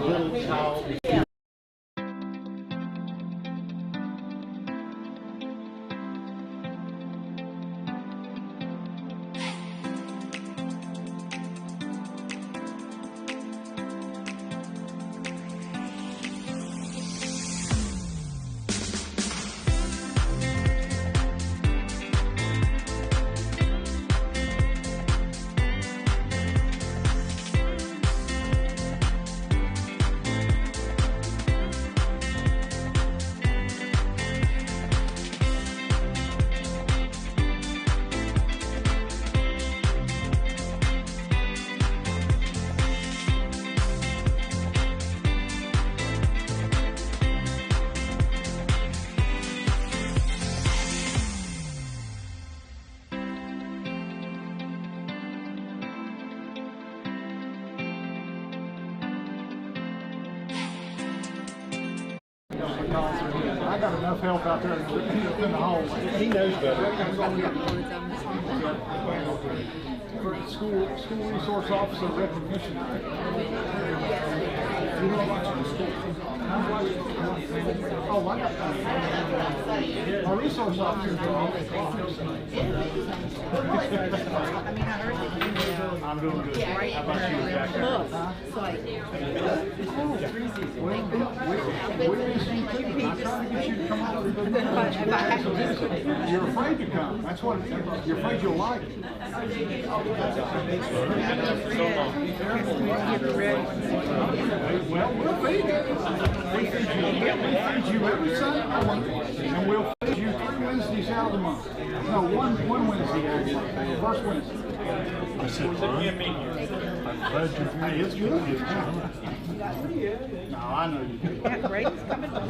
Little child. I got enough help out there in the hallway. He knows better. For school resource officer recognition. You know oh, I got that. Our resource officer. I'm doing good. How about you, Jack? I'm trying to get you to come out. You're afraid to come. That's what it is. You're afraid you'll like it. Well, we'll feed you. We feed you every Sunday morning, and we'll feed you 3 Wednesdays out of the month. No, one Wednesday actually. First Wednesday. I'm glad you're here. It's good. No, I know you do. Yeah, Grady's coming back.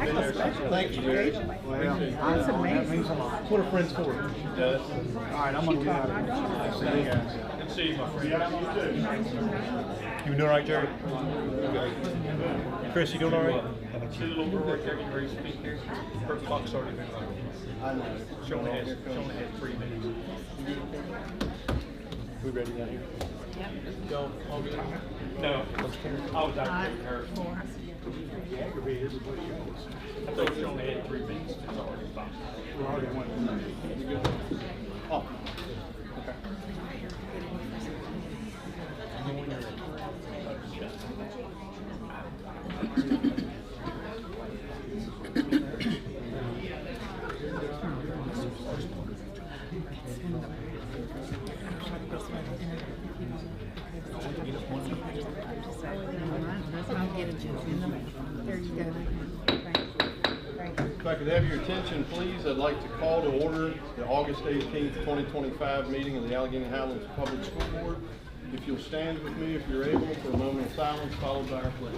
Thank you, Jerry. Well, that's amazing. That means a lot. What are friends for? All right, I'm going to get out of here. See you guys. Good to see you, my friend. Yeah, you too. You doing all right, Jerry? Chris, you doing all right? See the little girl right there getting ready to speak here? Her clock started. I know. She only has 3 minutes. We ready down here? Y'all all good? No. I was out with her. I thought she only had 3 minutes. It's already fine. We already went. Oh. There you go. If I could have your attention, please, I'd like to call to order the August 18th, 2025 meeting of the Allegheny Highlands Public School Board. If you'll stand with me, if you're able, for a moment of silence, followed by our pledge.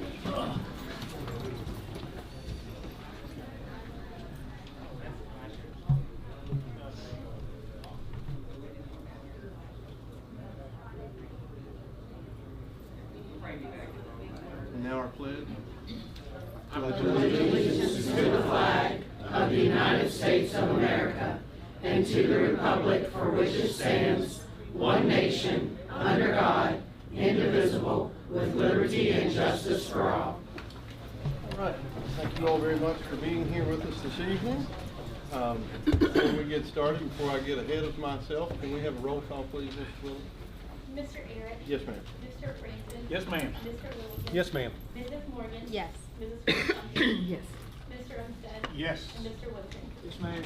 And now our pledge. I pledge allegiance to the flag of the United States of America and to the republic for which it stands, one nation, under God, indivisible, with liberty and justice for all. All right. Thank you all very much for being here with us this evening. Before we get started, before I get ahead of myself, can we have a roll call, please, Mr. Willis? Mr. Eric? Yes, ma'am. Mr. Rankin? Yes, ma'am. Mr. Wilson? Yes, ma'am. Mrs. Morgan? Yes. Mrs. Wilson? Yes. Mr. Umstead? Yes. And Mr. Woodson? Yes, ma'am.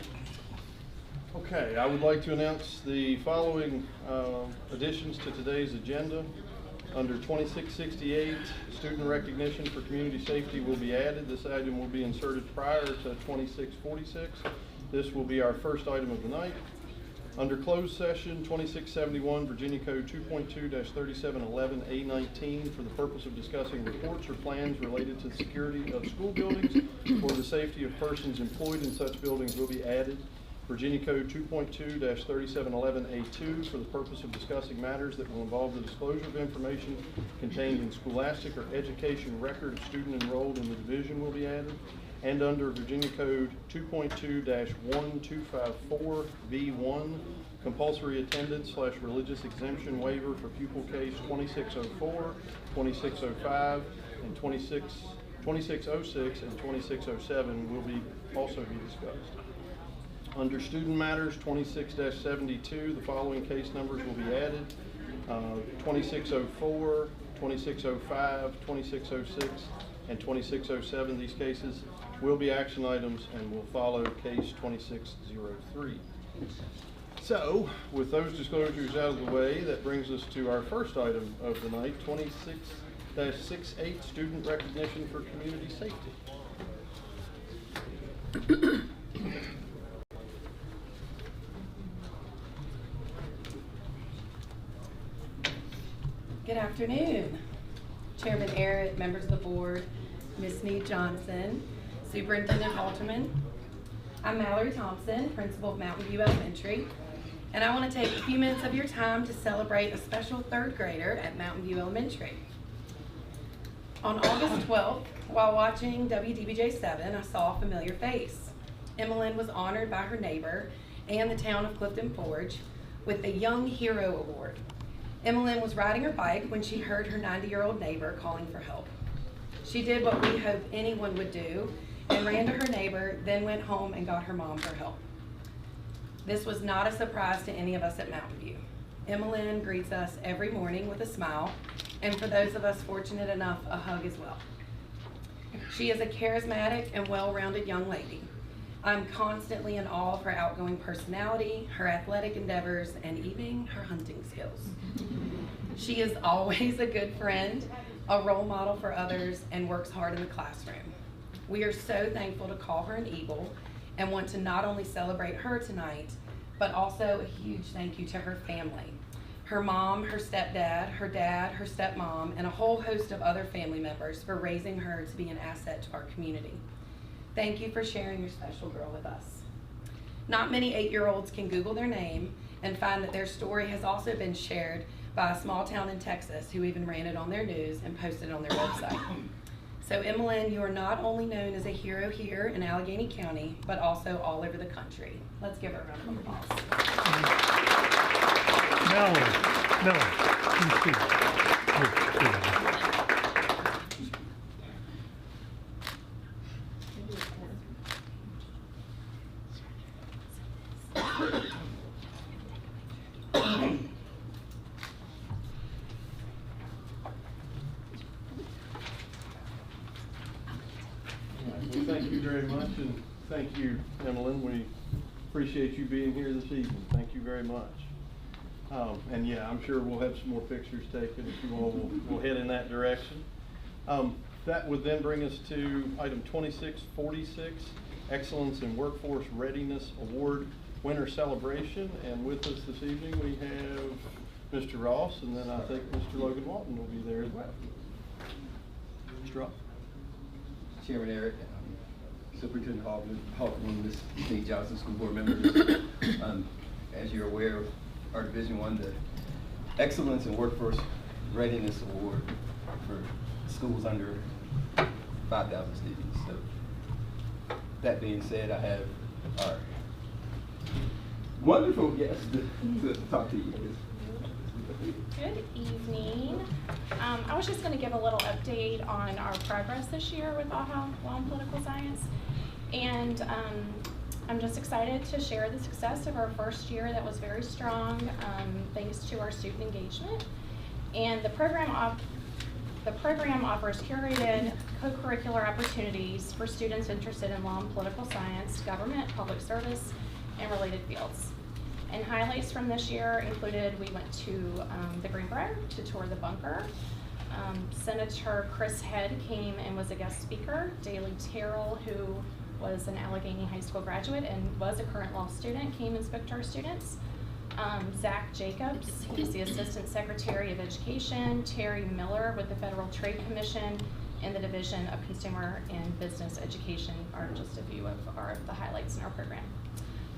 Okay, I would like to announce the following additions to today's agenda. Under 2668, student recognition for community safety will be added. This item will be inserted prior to 2646. This will be our first item of the night. Under closed session, 2671, Virginia Code 2.2-3711A19, for the purpose of discussing reports or plans related to the security of school buildings or the safety of persons employed in such buildings, will be added. Virginia Code 2.2-3711A2 for the purpose of discussing matters that will involve the disclosure of information contained in scholastic or education record of student enrolled in the division will be added. And under Virginia Code 2.2-1254B1, compulsory attendance / religious exemption waiver for pupil case 2604, 2605, and 2606 and 2607 will also be discussed. Under student matters 26-72, the following case numbers will be added. 2604, 2605, 2606, and 2607. These cases will be action items and will follow case 2603. So, with those disclosures out of the way, that brings us to our first item of the night, 26-68, student recognition for community safety. Good afternoon, Chairman Arrett, members of the board, Ms. Snead Johnson, Superintendent Halterman. I'm Mallory Thompson, principal of Mountain View Elementary, and I want to take a few minutes of your time to celebrate a special third grader at Mountain View Elementary. On August 12th, while watching WDBJ7, I saw a familiar face. Emmeline was honored by her neighbor and the town of Clifton Forge with the Young Hero Award. Emmeline was riding her bike when she heard her 90-year-old neighbor calling for help. She did what we hope anyone would do and ran to her neighbor, then went home and got her mom for help. This was not a surprise to any of us at Mountain View. Emmeline greets us every morning with a smile, and for those of us fortunate enough, a hug as well. She is a charismatic and well-rounded young lady. I'm constantly in awe of her outgoing personality, her athletic endeavors, and even her hunting skills. She is always a good friend, a role model for others, and works hard in the classroom. We are so thankful to call her an Eagle and want to not only celebrate her tonight, but also a huge thank you to her family. Her mom, her stepdad, her dad, her stepmom, and a whole host of other family members for raising her to be an asset to our community. Thank you for sharing your special girl with us. Not many 8-year-olds can Google their name and find that their story has also been shared by a small town in Texas who even ran it on their news and posted it on their website. So Emmeline, you are not only known as a hero here in Allegheny County, but also all over the country. Let's give her a round of applause. Mallory, please. Well, thank you very much, and thank you, Emmeline. We appreciate you being here this evening. Thank you very much. And yeah, I'm sure we'll have some more pictures taken. If you want, we'll head in that direction. That would then bring us to item 2646, Excellence in Workforce Readiness Award Winter Celebration. And with us this evening, we have Mr. Ross, and then I think Mr. Logan Walton will be there as well. Mr. Ross. Chairman Arrett, Superintendent Halterman, Ms. Snead Johnson, school board members. As you're aware, our Division I, the Excellence in Workforce Readiness Award for schools under 5,000 students. So, that being said, I have our wonderful guest to talk to you. Good evening. I was just going to give a little update on our progress this year with Law and Political Science. And I'm just excited to share the success of our first year that was very strong thanks to our student engagement. And the program offers curated co-curricular opportunities for students interested in law and political science, government, public service, and related fields. And highlights from this year included, we went to the Greenbrier to tour the bunker. Senator Chris Head came and was a guest speaker. Daley Terrell, who was an Allegheny High School graduate and was a current law student, came and spoke to our students. Zach Jacobs, he's the Assistant Secretary of Education. Terry Miller with the Federal Trade Commission and the Division of Consumer and Business Education are just a few of the highlights in our program.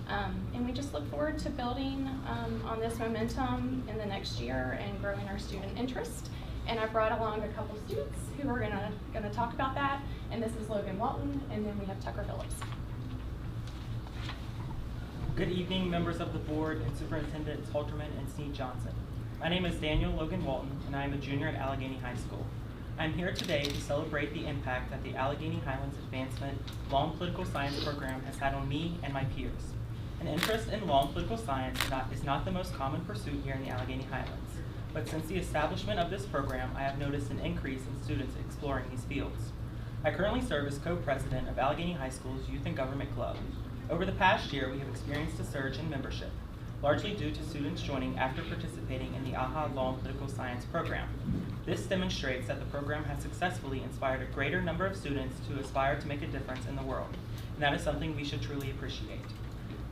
And we just look forward to building on this momentum in the next year and growing our student interest. And I brought along a couple students who are gonna talk about that. And this is Logan Walton, and then we have Tucker Phillips. Good evening, members of the board and Superintendents Halterman and Sneed Johnson. My name is Daniel Logan Walton, and I am a junior at Allegheny High School. I'm here today to celebrate the impact that the Allegheny Highlands Advancement Law and Political Science program has had on me and my peers. An interest in law and political science is not the most common pursuit here in the Allegheny Highlands, but since the establishment of this program, I have noticed an increase in students exploring these fields. I currently serve as co-president of Allegheny High School's Youth and Government Club. Over the past year, we have experienced a surge in membership, largely due to students joining after participating in the AHA Law and Political Science program. This demonstrates that the program has successfully inspired a greater number of students to aspire to make a difference in the world, and that is something we should truly appreciate.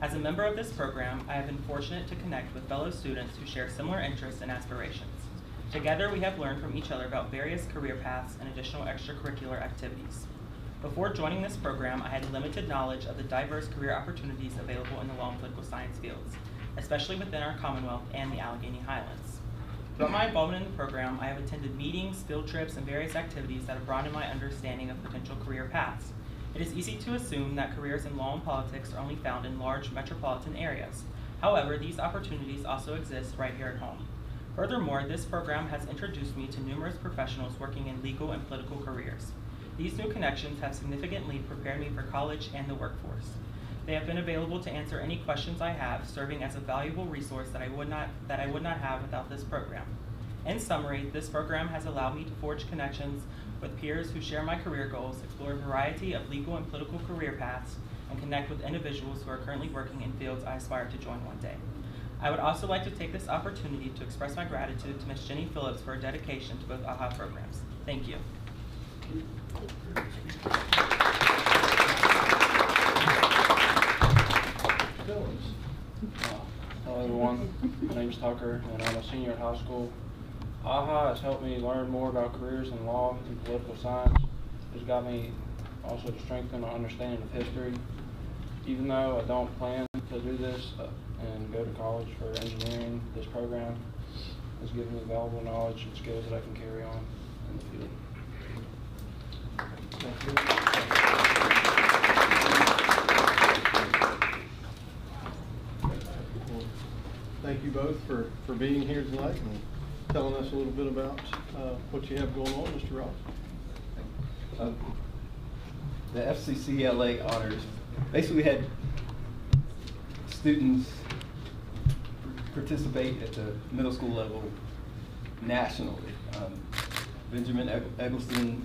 As a member of this program, I have been fortunate to connect with fellow students who share similar interests and aspirations. Together, we have learned from each other about various career paths and additional extracurricular activities. Before joining this program, I had limited knowledge of the diverse career opportunities available in the law and political science fields, especially within our Commonwealth and the Allegheny Highlands. Throughout my involvement in the program, I have attended meetings, field trips, and various activities that have broadened my understanding of potential career paths. It is easy to assume that careers in law and politics are only found in large metropolitan areas. However, these opportunities also exist right here at home. Furthermore, this program has introduced me to numerous professionals working in legal and political careers. These new connections have significantly prepared me for college and the workforce. They have been available to answer any questions I have, serving as a valuable resource that I would not have without this program. In summary, this program has allowed me to forge connections with peers who share my career goals, explore a variety of legal and political career paths, and connect with individuals who are currently working in fields I aspire to join one day. I would also like to take this opportunity to express my gratitude to Ms. Jenny Phillips for her dedication to both AHA programs. Thank you. Hello everyone, my name is Tucker and I'm a senior at high school. AHA has helped me learn more about careers in law and political science. It's got me also to strengthen my understanding of history. Even though I don't plan to do this and go to college for engineering, this program has given me valuable knowledge and skills that I can carry on in the field. Thank you. Thank you both for being here tonight and telling us a little bit about what you have going on, Mr. Ross. The FCCLA honors, basically we had students participate at the middle school level nationally. Benjamin Eggleston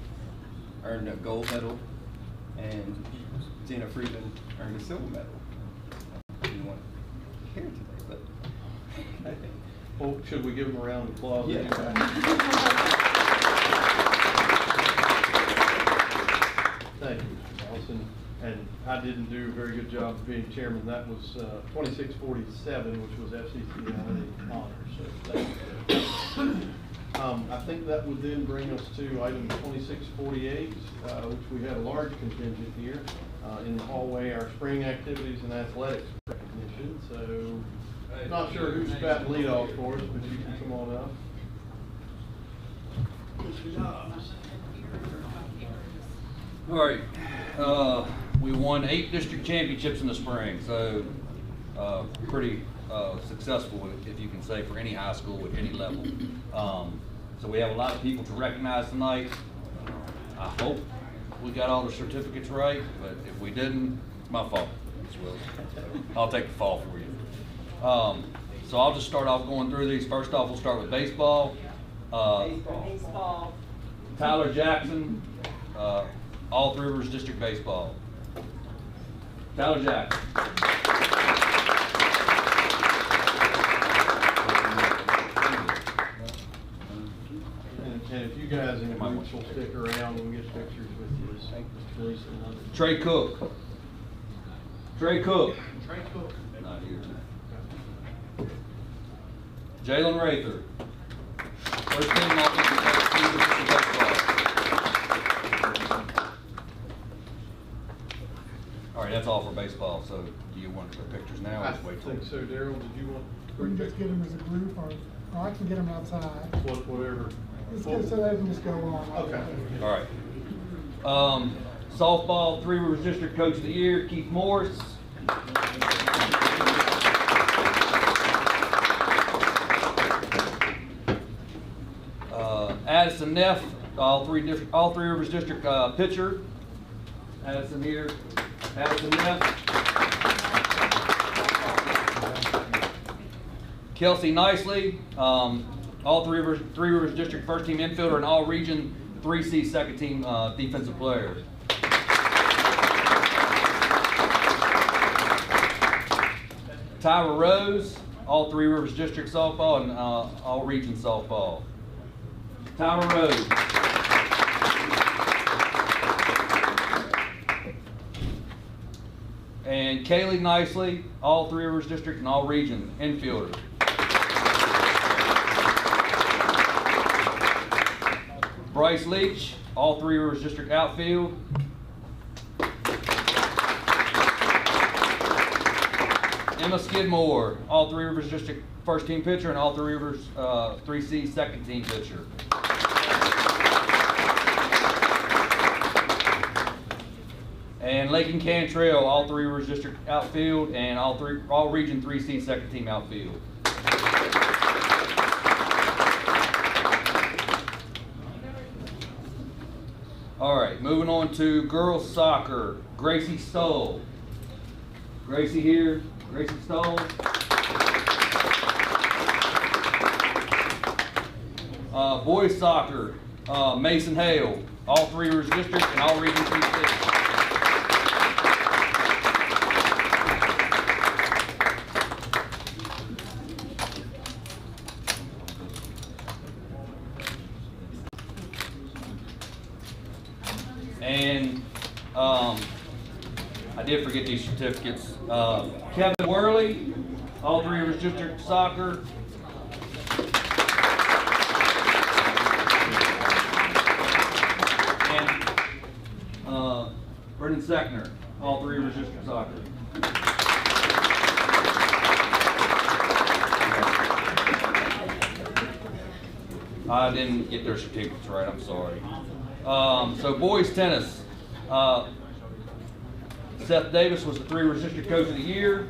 earned a gold medal and Jana Friedman earned a silver medal. Didn't want to hear today, but well, should we give them a round of applause? Yeah. Thank you, Mr. Allison. And I didn't do a very good job of being chairman. That was 2647, which was FCCLA honors. So thank you. I think that would then bring us to item 2648, which we have a large contingent here in the hallway, our spring activities and athletics recognition. So not sure who's got the lead off for us, but you can come on up. All right, we won 8 district championships in the spring, so pretty successful, if you can say, for any high school at any level. So we have a lot of people to recognize tonight. I hope we got all the certificates right, but if we didn't, it's my fault. I'll take the fall for you. So I'll just start off going through these. First off, we'll start with baseball. Baseball. Tyler Jackson, All Three Rivers District Baseball. Tyler Jackson. And if you guys in the groups will stick around, we'll get pictures with you. Thank you, Mr. Lisa and others. Trey Cook. Trey Cook. Trey Cook. Not here. Jalen Rather. First team baseball. All right, right, that's all for baseball, so do you want the pictures now or I just wait till? think so. Daryl, did you want? We can just get them as a group, or I can get them outside. Whatever. Let's get so they can just go on. Okay. All right. Softball, Three Rivers District Coach of the Year, Keith Morris. Addison Neff, all three Rivers District pitcher. Addison here. Addison Neff. Kelsey Nicely, all Three Rivers District first team infielder and all region 3C second team defensive player. Tyra Rose, all Three Rivers District softball and all region softball. Tyra Rose. And Kaylee Nicely, all Three Rivers District and all region infielder. Bryce Leach, all Three Rivers District outfield. Emma Skidmore, all Three Rivers District first team pitcher and all Three Rivers 3C second team pitcher. And Lakin Cantrell, all Three Rivers District outfield and all region 3C second team outfield. All right, moving on to girls soccer. Gracie Stoll. Gracie here. Gracie Stoll. Boys soccer. Mason Hale. All Three Rivers District and all region 3C. And I did forget these certificates. Kevin Worley, all Three Rivers District soccer. And Brendan Seckner, all Three Rivers District soccer. I didn't get their certificates right, I'm sorry. So boys tennis, Seth Davis was the Three Rivers District Coach of the Year.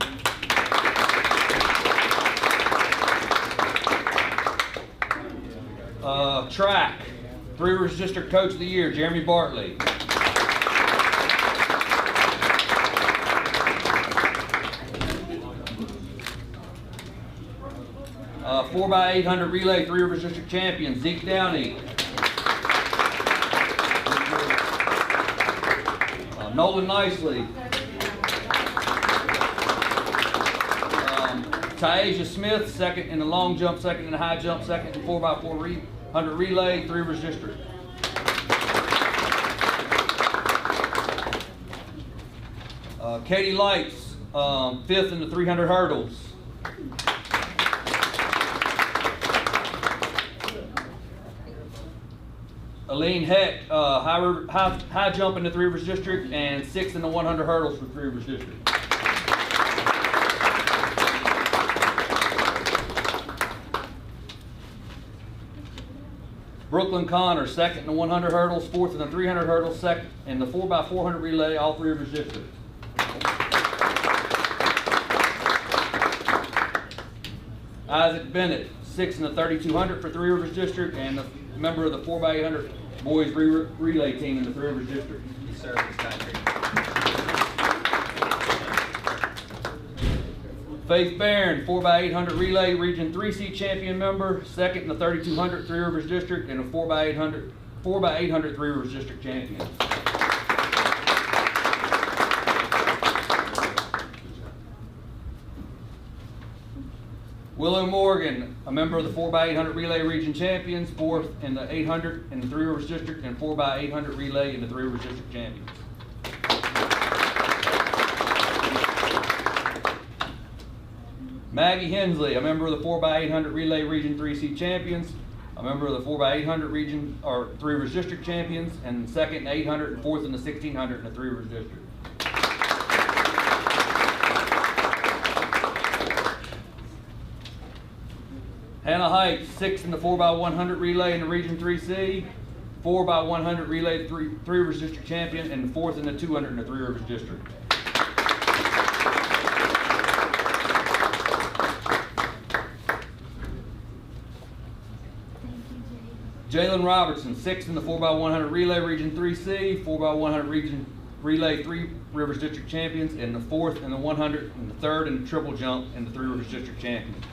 Track, Three Rivers District Coach of the Year, Jeremy Bartley. 4x800 relay, Three Rivers District champion, Zeke Downey. Nolan Nicely. Taisha Smith, second in the long jump, second in the high jump, second in 4x400 relay, Three Rivers District. Katie Lights, fifth in the 300 hurdles. Aline Heck, high jump in the Three Rivers District and sixth in the 100 hurdles for Three Rivers District. Brooklyn Connor, second in the 100 hurdles, fourth in the 300 hurdles, second in the 4x400 relay, all Three Rivers District. Isaac Bennett, sixth in the 3200 for Three Rivers District and a member of the 4x800 boys relay team in the Three Rivers District. He served his country. Faith Barron, 4x800 relay region 3C champion member, second in the 3200 Three Rivers District and a 4x800 Three Rivers District champion. Willow Morgan, a member of the 4x800 relay region champions, fourth in the 800 in the Three Rivers District and 4x800 relay in the Three Rivers District champions. Maggie Hensley, a member of the 4x800 relay region 3C champions, a member of the 4x800 region or Three Rivers District champions, and second in 800 and fourth in the 1600 in the Three Rivers District. Hannah Heights, 6th in the 4x100 relay in the Region 3C, 4x100 relay Three Rivers District champion, and 4th in the 200 in the Three Rivers District. Jalen Robertson, 6th in the 4x100 relay Region 3C, 4x100 Region relay Three Rivers District champions, and the 4th in the 100 and the 3rd in the triple jump in the Three Rivers District champions.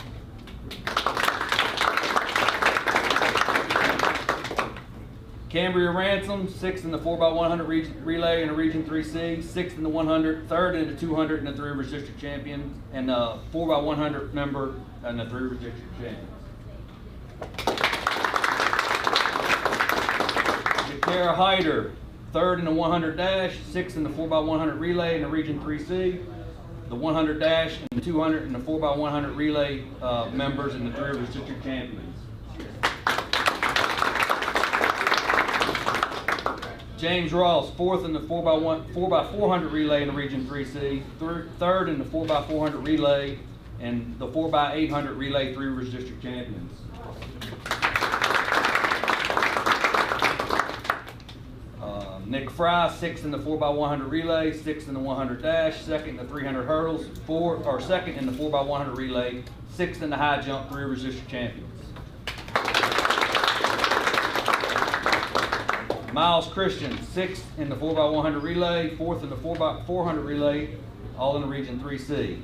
Cambria Ransom, 6th in the 4x100 relay in the Region 3C, 6th in the 100, 3rd in the 200 in the Three Rivers District champions, and 4x100 member in the Three Rivers District champions. Kara Hyder, 3rd in the 100 dash, 6th in the 4x100 relay in the Region 3C, the 100 dash and the 200 and the 4x100 relay members in the Three Rivers District champions. James Ross, 4th in the 4x400 relay in the Region 3C, 3rd in the 4x400 relay and the 4x800 relay Three Rivers District champions. Nick Fry, 6th in the 4x100 relay, 6th in the 100 dash, 2nd in the 300 hurdles, 2nd in the 4x100 relay, 6th in the high jump, Three Rivers District champions. Miles Christian, 6th in the 4x100 relay, 4th in the 4x400 relay, all in the Region 3C.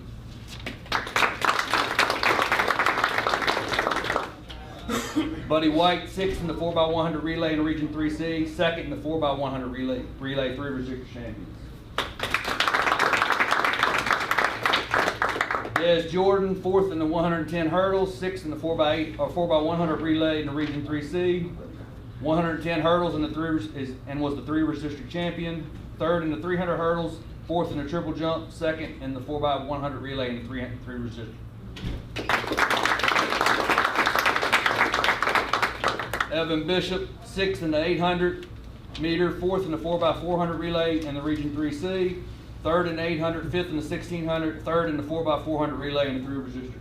Buddy White, 6th in the 4x100 relay in the Region 3C, 2nd in the 4x100 relay Three Rivers District champions. Des Jordan, 4th in the 110 hurdles, 6th in the 4x100 relay in the Region 3C, 110 hurdles in the was the Three Rivers District champion, 3rd in the 300 hurdles, 4th in the triple jump, 2nd in the 4x100 relay in the Three Rivers District. Evan Bishop, 6th in the 800 meter, 4th in the 4x400 relay in the Region 3C, 3rd in the 800, 5th in the 1600, 3rd in the 4x400 relay in the Three Rivers District.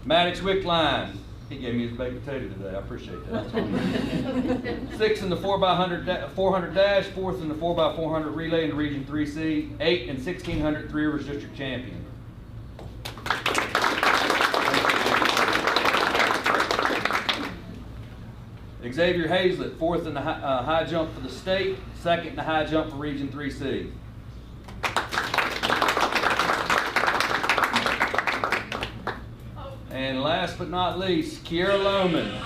Maddox Wickline, he gave me his baked potato today, I appreciate that. 6th in the 4x400 dash, 4th in the 4x400 relay in the Region 3C, 8th and 1600 Three Rivers District champion. Xavier Hazlett, 4th in the high jump for the state, 2nd in the high jump for Region 3C. And last but not least, Kiera Lohman.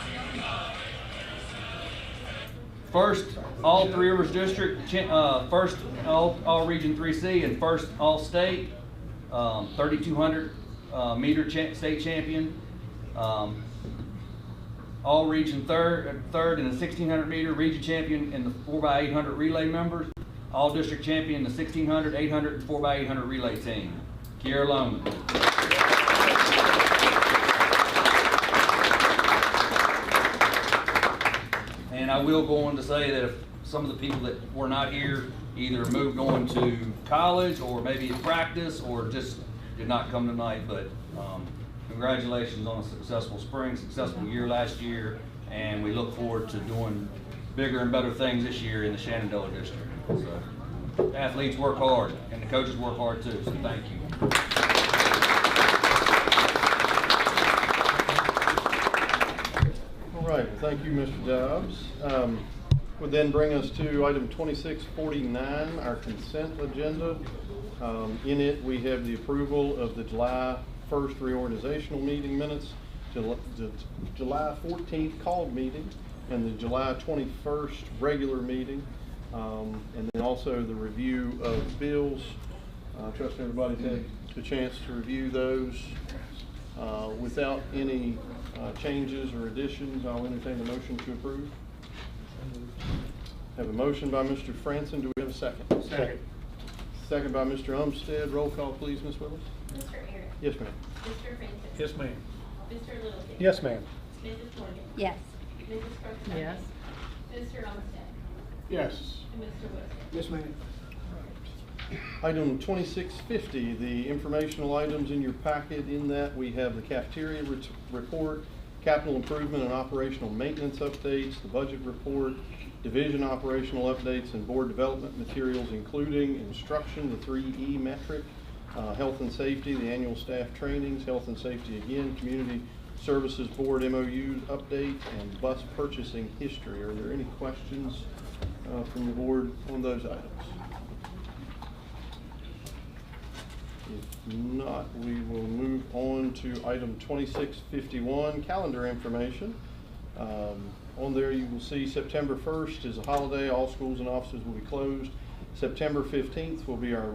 1st all Three Rivers District, 1st all Region 3C, and 1st all state, 3,200 meter state champion. All region third in the 1,600 meter region champion in the 4x800 relay members. All district champion in the 1,600, 800, and 4x800 relay team. Kiera Lohman. And I will go on to say that if some of the people that were not here either moved on to college or maybe at practice or just did not come tonight, but congratulations on a successful spring, successful year last year, and we look forward to doing bigger and better things this year in the Shenandoah District. So, athletes work hard, and the coaches work hard too, so thank you. All right, well, thank you, Mr. Dobbs. Would then bring us to item 2649, our consent agenda. In it, we have the approval of the July 1st reorganizational meeting minutes, the July 14th called meeting, and the July 21st regular meeting, and then also the review of bills. I trust everybody's had the chance to review those. Without any changes or additions, I'll entertain a motion to approve. Have a motion by Mr. Franson. Do we have a second? Second. Second by Mr. Umstead. Roll call, please, Ms. Willis. Mr. Aaron. Yes, ma'am. Mr. Francis. Yes, ma'am. Mr. Littleton. Yes, ma'am. Mrs. Morgan. Yes. Mrs. Crookston. Yes. Mr. Umstead. Yes. And Mr. Wilson. Yes, ma'am. Item 2650, the informational items in your packet. In that, we have the cafeteria report, capital improvement and operational maintenance updates, the budget report, division operational updates, and board development materials, including instruction, the 3E metric, health and safety, the annual staff trainings, health and safety again, community services board MOU update, and bus purchasing history. Are there any questions from the board on those items? If not, we will move on to item 2651, calendar information. On there you will see September 1st is a holiday. All schools and offices will be closed. September 15th will be our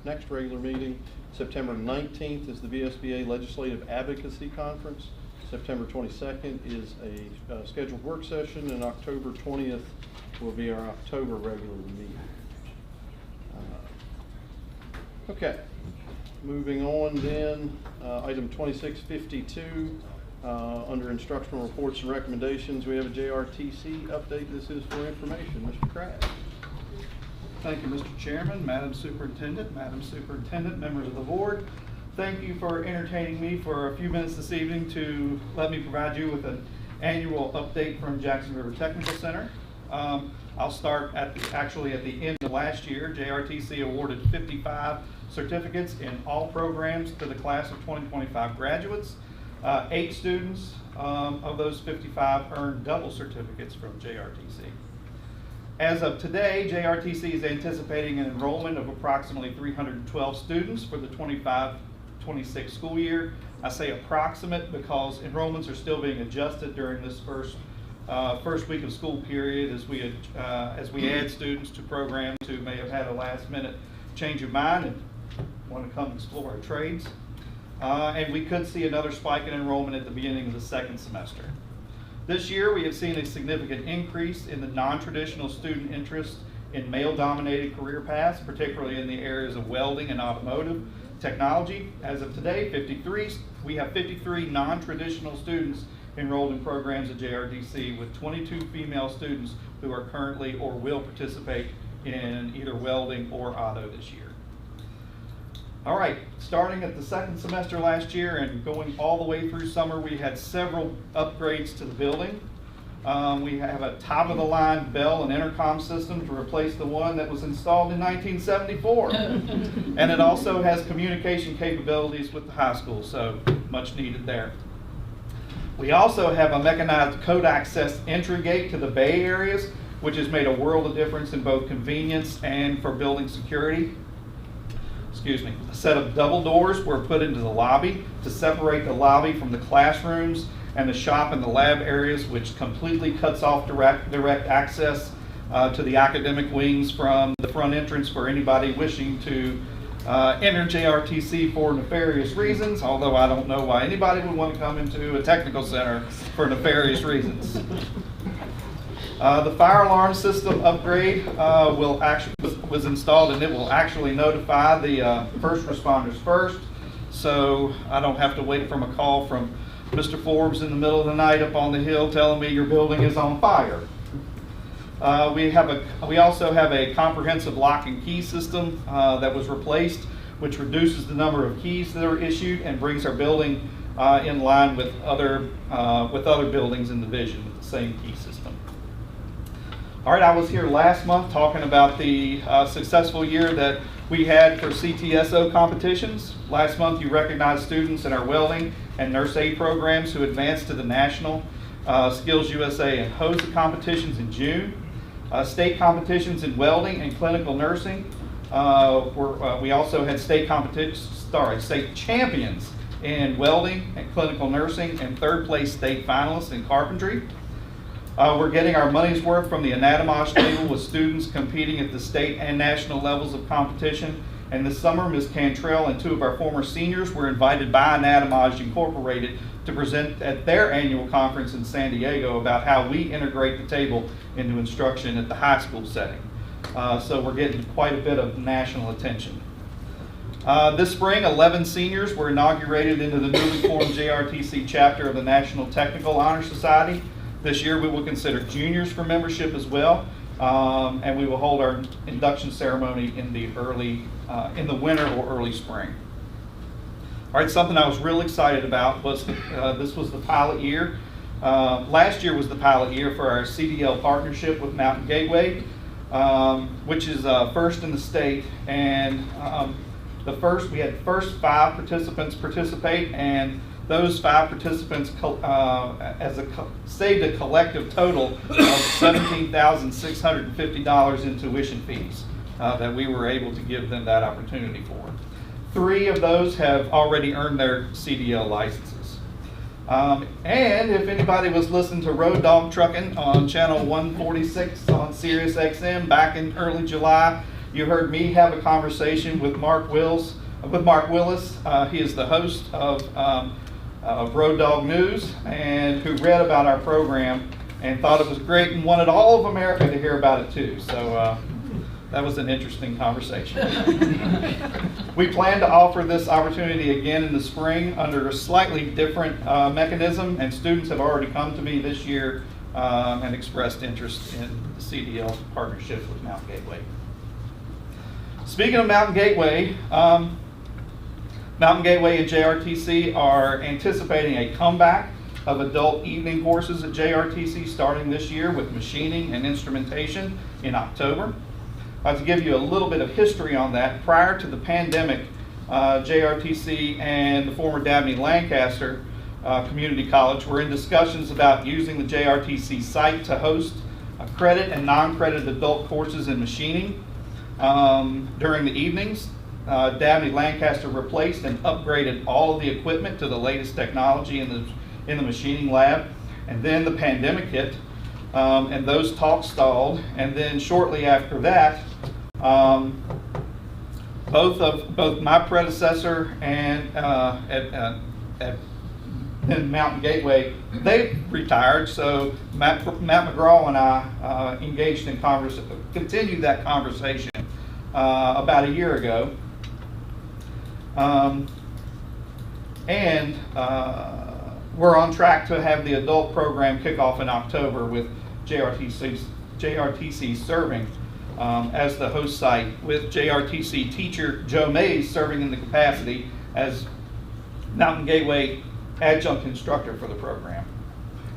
next regular meeting. September 19th is the VSBA Legislative Advocacy Conference. September 22nd is a scheduled work session, and October 20th will be our October regular meeting. Okay, moving on then, item 2652, under instructional reports and recommendations, we have a JRTC update. This is for information. Mr. Crabb. Thank you, Mr. Chairman, Madam Superintendent, members of the board. Thank you for entertaining me for a few minutes this evening to let me provide you with an annual update from Jackson River Technical Center. I'll start at the end of last year. JRTC awarded 55 certificates in all programs to the class of 2025 graduates. 8 students of those 55 earned double certificates from JRTC. As of today, JRTC is anticipating an enrollment of approximately 312 students for the 25-26 school year. I say approximate because enrollments are still being adjusted during this first week of school period as we add students to programs who may have had a last-minute change of mind and want to come explore our trades. And we could see another spike in enrollment at the beginning of the second semester. This year, we have seen a significant increase in the non-traditional student interest in male-dominated career paths, particularly in the areas of welding and automotive technology. As of today, we have 53 non-traditional students enrolled in programs at JRTC, with 22 female students who are currently or will participate in either welding or auto this year. All right, starting at the second semester last year and going all the way through summer, we had several upgrades to the building. We have a top-of-the-line bell and intercom system to replace the one that was installed in 1974. And it also has communication capabilities with the high school, so much needed there. We also have a mechanized code access entry gate to the bay areas, which has made a world of difference in both convenience and for building security. A set of double doors were put into the lobby to separate the lobby from the classrooms and the shop and the lab areas, which completely cuts off direct access to the academic wings from the front entrance for anybody wishing to enter JRTC for nefarious reasons, although I don't know why anybody would want to come into a technical center for nefarious reasons. The fire alarm system upgrade was installed, and it will actually notify the first responders first, so I don't have to wait for a call from Mr. Forbes in the middle of the night up on the hill telling me your building is on fire. We also have a comprehensive lock and key system that was replaced, which reduces the number of keys that are issued and brings our building in line with other buildings in the division with the same key system. All right, I was here last month talking about the successful year that we had for CTSO competitions. Last month, you recognized students in our welding and nurse aid programs who advanced to the National Skills USA and HOSA competitions in June. State competitions in welding and clinical nursing. We also had state champions in welding and clinical nursing, and third place state finalists in carpentry. We're getting our money's worth from the Anatomage table with students competing at the state and national levels of competition. And this summer, Ms. Cantrell and 2 of our former seniors were invited by Anatomage Incorporated to present at their annual conference in San Diego about how we integrate the table into instruction at the high school setting. So we're getting quite a bit of national attention. This spring, 11 seniors were inaugurated into the newly formed JRTC chapter of the National Technical Honor Society. This year we will consider juniors for membership as well. And we will hold our induction ceremony in the winter or early spring. All right, something I was real excited about was this was the pilot year. Last year was the pilot year for our CDL partnership with Mountain Gateway, which is first in the state. And we had first 5 participants participate, and those 5 participants saved a collective total of $17,650 in tuition fees that we were able to give them that opportunity for. 3 of those have already earned their CDL licenses. And if anybody was listening to Road Dog Trucking on channel 146 on Sirius XM back in early July, you heard me have a conversation with Mark Willis. He is the host of Road Dog News, and who read about our program and thought it was great and wanted all of America to hear about it too. So that was an interesting conversation. We plan to offer this opportunity again in the spring under a slightly different mechanism, and students have already come to me this year and expressed interest in the CDL partnership with Mountain Gateway. Speaking of Mountain Gateway, Mountain Gateway and JRTC are anticipating a comeback of adult evening courses at JRTC starting this year with machining and instrumentation in October. To give you a little bit of history on that, prior to the pandemic, JRTC and the former Dabney Lancaster Community College were in discussions about using the JRTC site to host credit and non-credit adult courses in machining during the evenings. Dabney Lancaster replaced and upgraded all of the equipment to the latest technology in the machining lab, and then the pandemic hit, and those talks stalled. And then shortly after that, both my predecessor and at Mountain Gateway, they retired. So Matt McGraw and I engaged in continued that conversation about a year ago. We're on track to have the adult program kick off in October with JRTC serving as the host site, with JRTC teacher Joe Mays serving in the capacity as Mountain Gateway adjunct instructor for the program.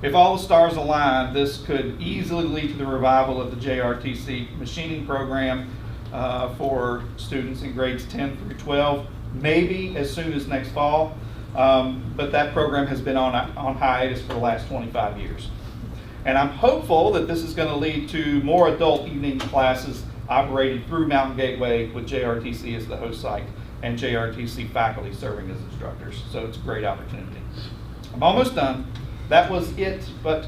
If all the stars align, this could easily lead to the revival of the JRTC machining program for students in grades 10 through 12, maybe as soon as next fall. But that program has been on hiatus for the last 25 years. And I'm hopeful that this is going to lead to more adult evening classes operated through Mountain Gateway with JRTC as the host site and JRTC faculty serving as instructors. So it's a great opportunity. I'm almost done. That was it, but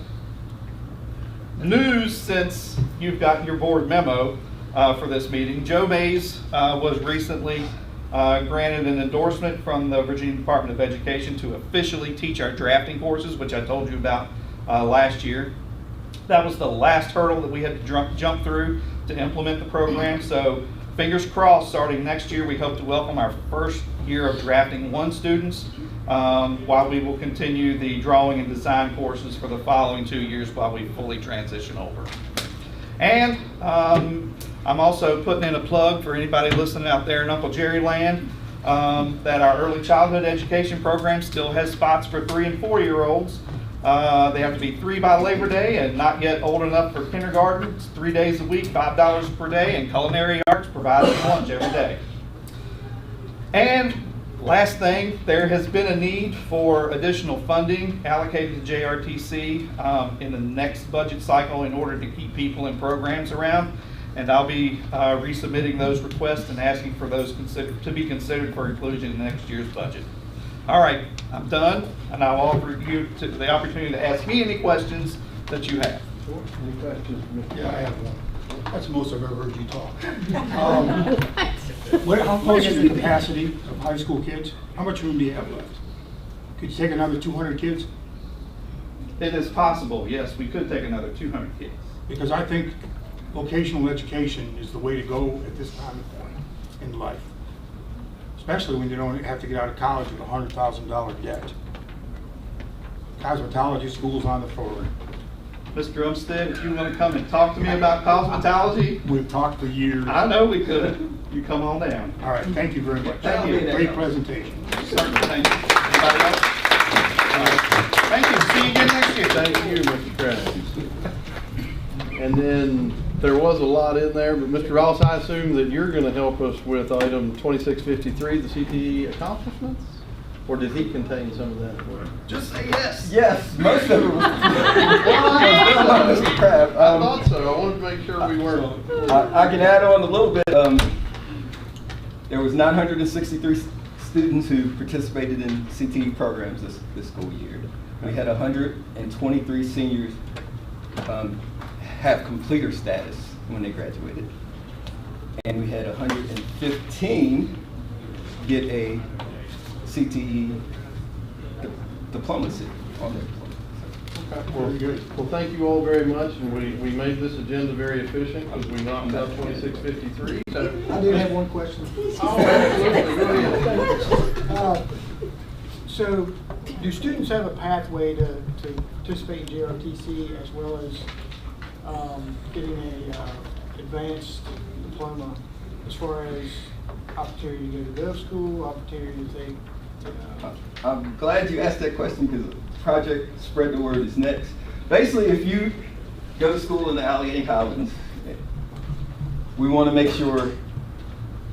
news since you've gotten your board memo for this meeting. Joe Mays was recently granted an endorsement from the Virginia Department of Education to officially teach our drafting courses, which I told you about last year. That was the last hurdle that we had to jump through to implement the program. So fingers crossed, starting next year, we hope to welcome our first year of drafting 1 students, while we will continue the drawing and design courses for the following 2 years while we fully transition over. And I'm also putting in a plug for anybody listening out there in Uncle Jerry land, that our early childhood education program still has spots for 3 and 4 year olds. They have to be 3 by Labor Day and not yet old enough for kindergarten. It's 3 days a week, $5 per day, and culinary arts provides lunch every day. And last thing, there has been a need for additional funding allocated to JRTC in the next budget cycle in order to keep people in programs around. And I'll be resubmitting those requests and asking for those to be considered for inclusion in next year's budget. All right, I'm done, and I'll offer you the opportunity to ask me any questions that you have. Sure. Any questions? Yeah, I have one. That's the most I've ever heard you talk. How close is the capacity of high school kids? How much room do you have left? Could you take another 200 kids? It is possible, yes, we could take another 200 kids. Because I think vocational education is the way to go at this time point in life. Especially when you don't have to get out of college with a $100,000 debt. Cosmetology school's on the forward. Mr. Umstead, if you want to come and talk to me about cosmetology, We've talked for years. I know we could. You come on down. All right, thank you very much. Thank you. Great presentation. Certainly, thank you. Anybody else? All right. Thank you. See you again next year. Thank you, Mr. Krabs. And then there was a lot in there, but Mr. Ross, I assume that you're going to help us with item 2653, the CTE accomplishments? Or did he contain some of that as well? Just say yes. Yes, most of it was. Mr. Crab. I thought so. I wanted to make sure we weren't. I can add on a little bit. There was 963 students who participated in CTE programs this school year. We had 123 seniors have completer status when they graduated. And we had 115 get a CTE diplomacy on their diploma. Well, thank you all very much, and we made this agenda very efficient because we knocked out 2653. So. I do have one question. Oh, absolutely. Go ahead. So, do students have a pathway to participate in JRTC as well as getting a advanced diploma as far as opportunity to go to gov school, opportunity to take? I'm glad you asked that question because Project Spread the Word is next. Basically, if you go to school in the Allegheny Highlands, we want to make sure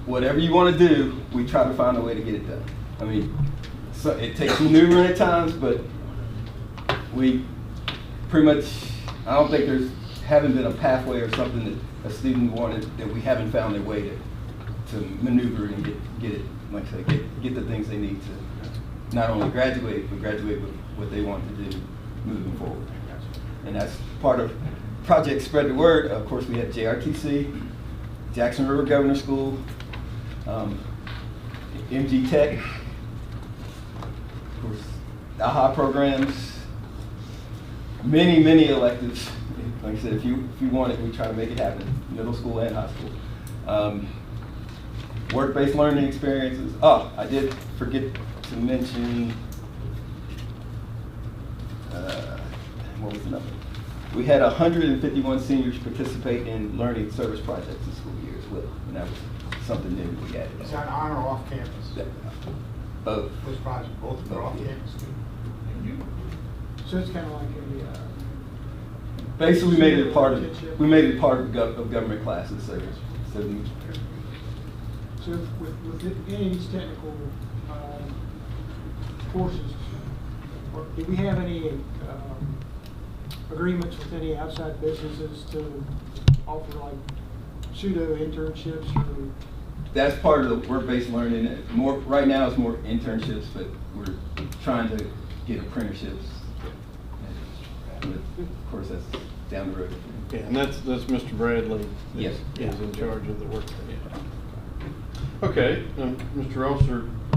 whatever you want to do, we try to find a way to get it done. I mean, so it takes maneuvering at times, but we pretty much, I don't think haven't been a pathway or something that a student wanted that we haven't found a way to maneuver and get it, like I say, get the things they need to not only graduate, but graduate with what they want to do moving forward. And that's part of Project Spread the Word. Of course, we had JRTC, Jackson River Governor School, MG Tech, of course, AHA programs, many electives. Like I said, if you want it, we try to make it happen, middle school and high school. Work-based learning experiences. Oh, I did forget to mention, what was the number? We had 151 seniors participate in learning service projects this school year as well, and that was something new we added. Is that on or off campus? Both. This project, both are off campus too. So it's kind of like basically, we made it part of government classes. So with any of these technical courses, do we have any agreements with any outside businesses to offer like pseudo internships? Or? That's part of the work-based learning. Right now it's more internships, but we're trying to get apprenticeships. But of course, that's down the road. Yeah, and that's Mr. Bradley. Yes. Is in charge of the work. Yeah. Okay, Mr. Ross,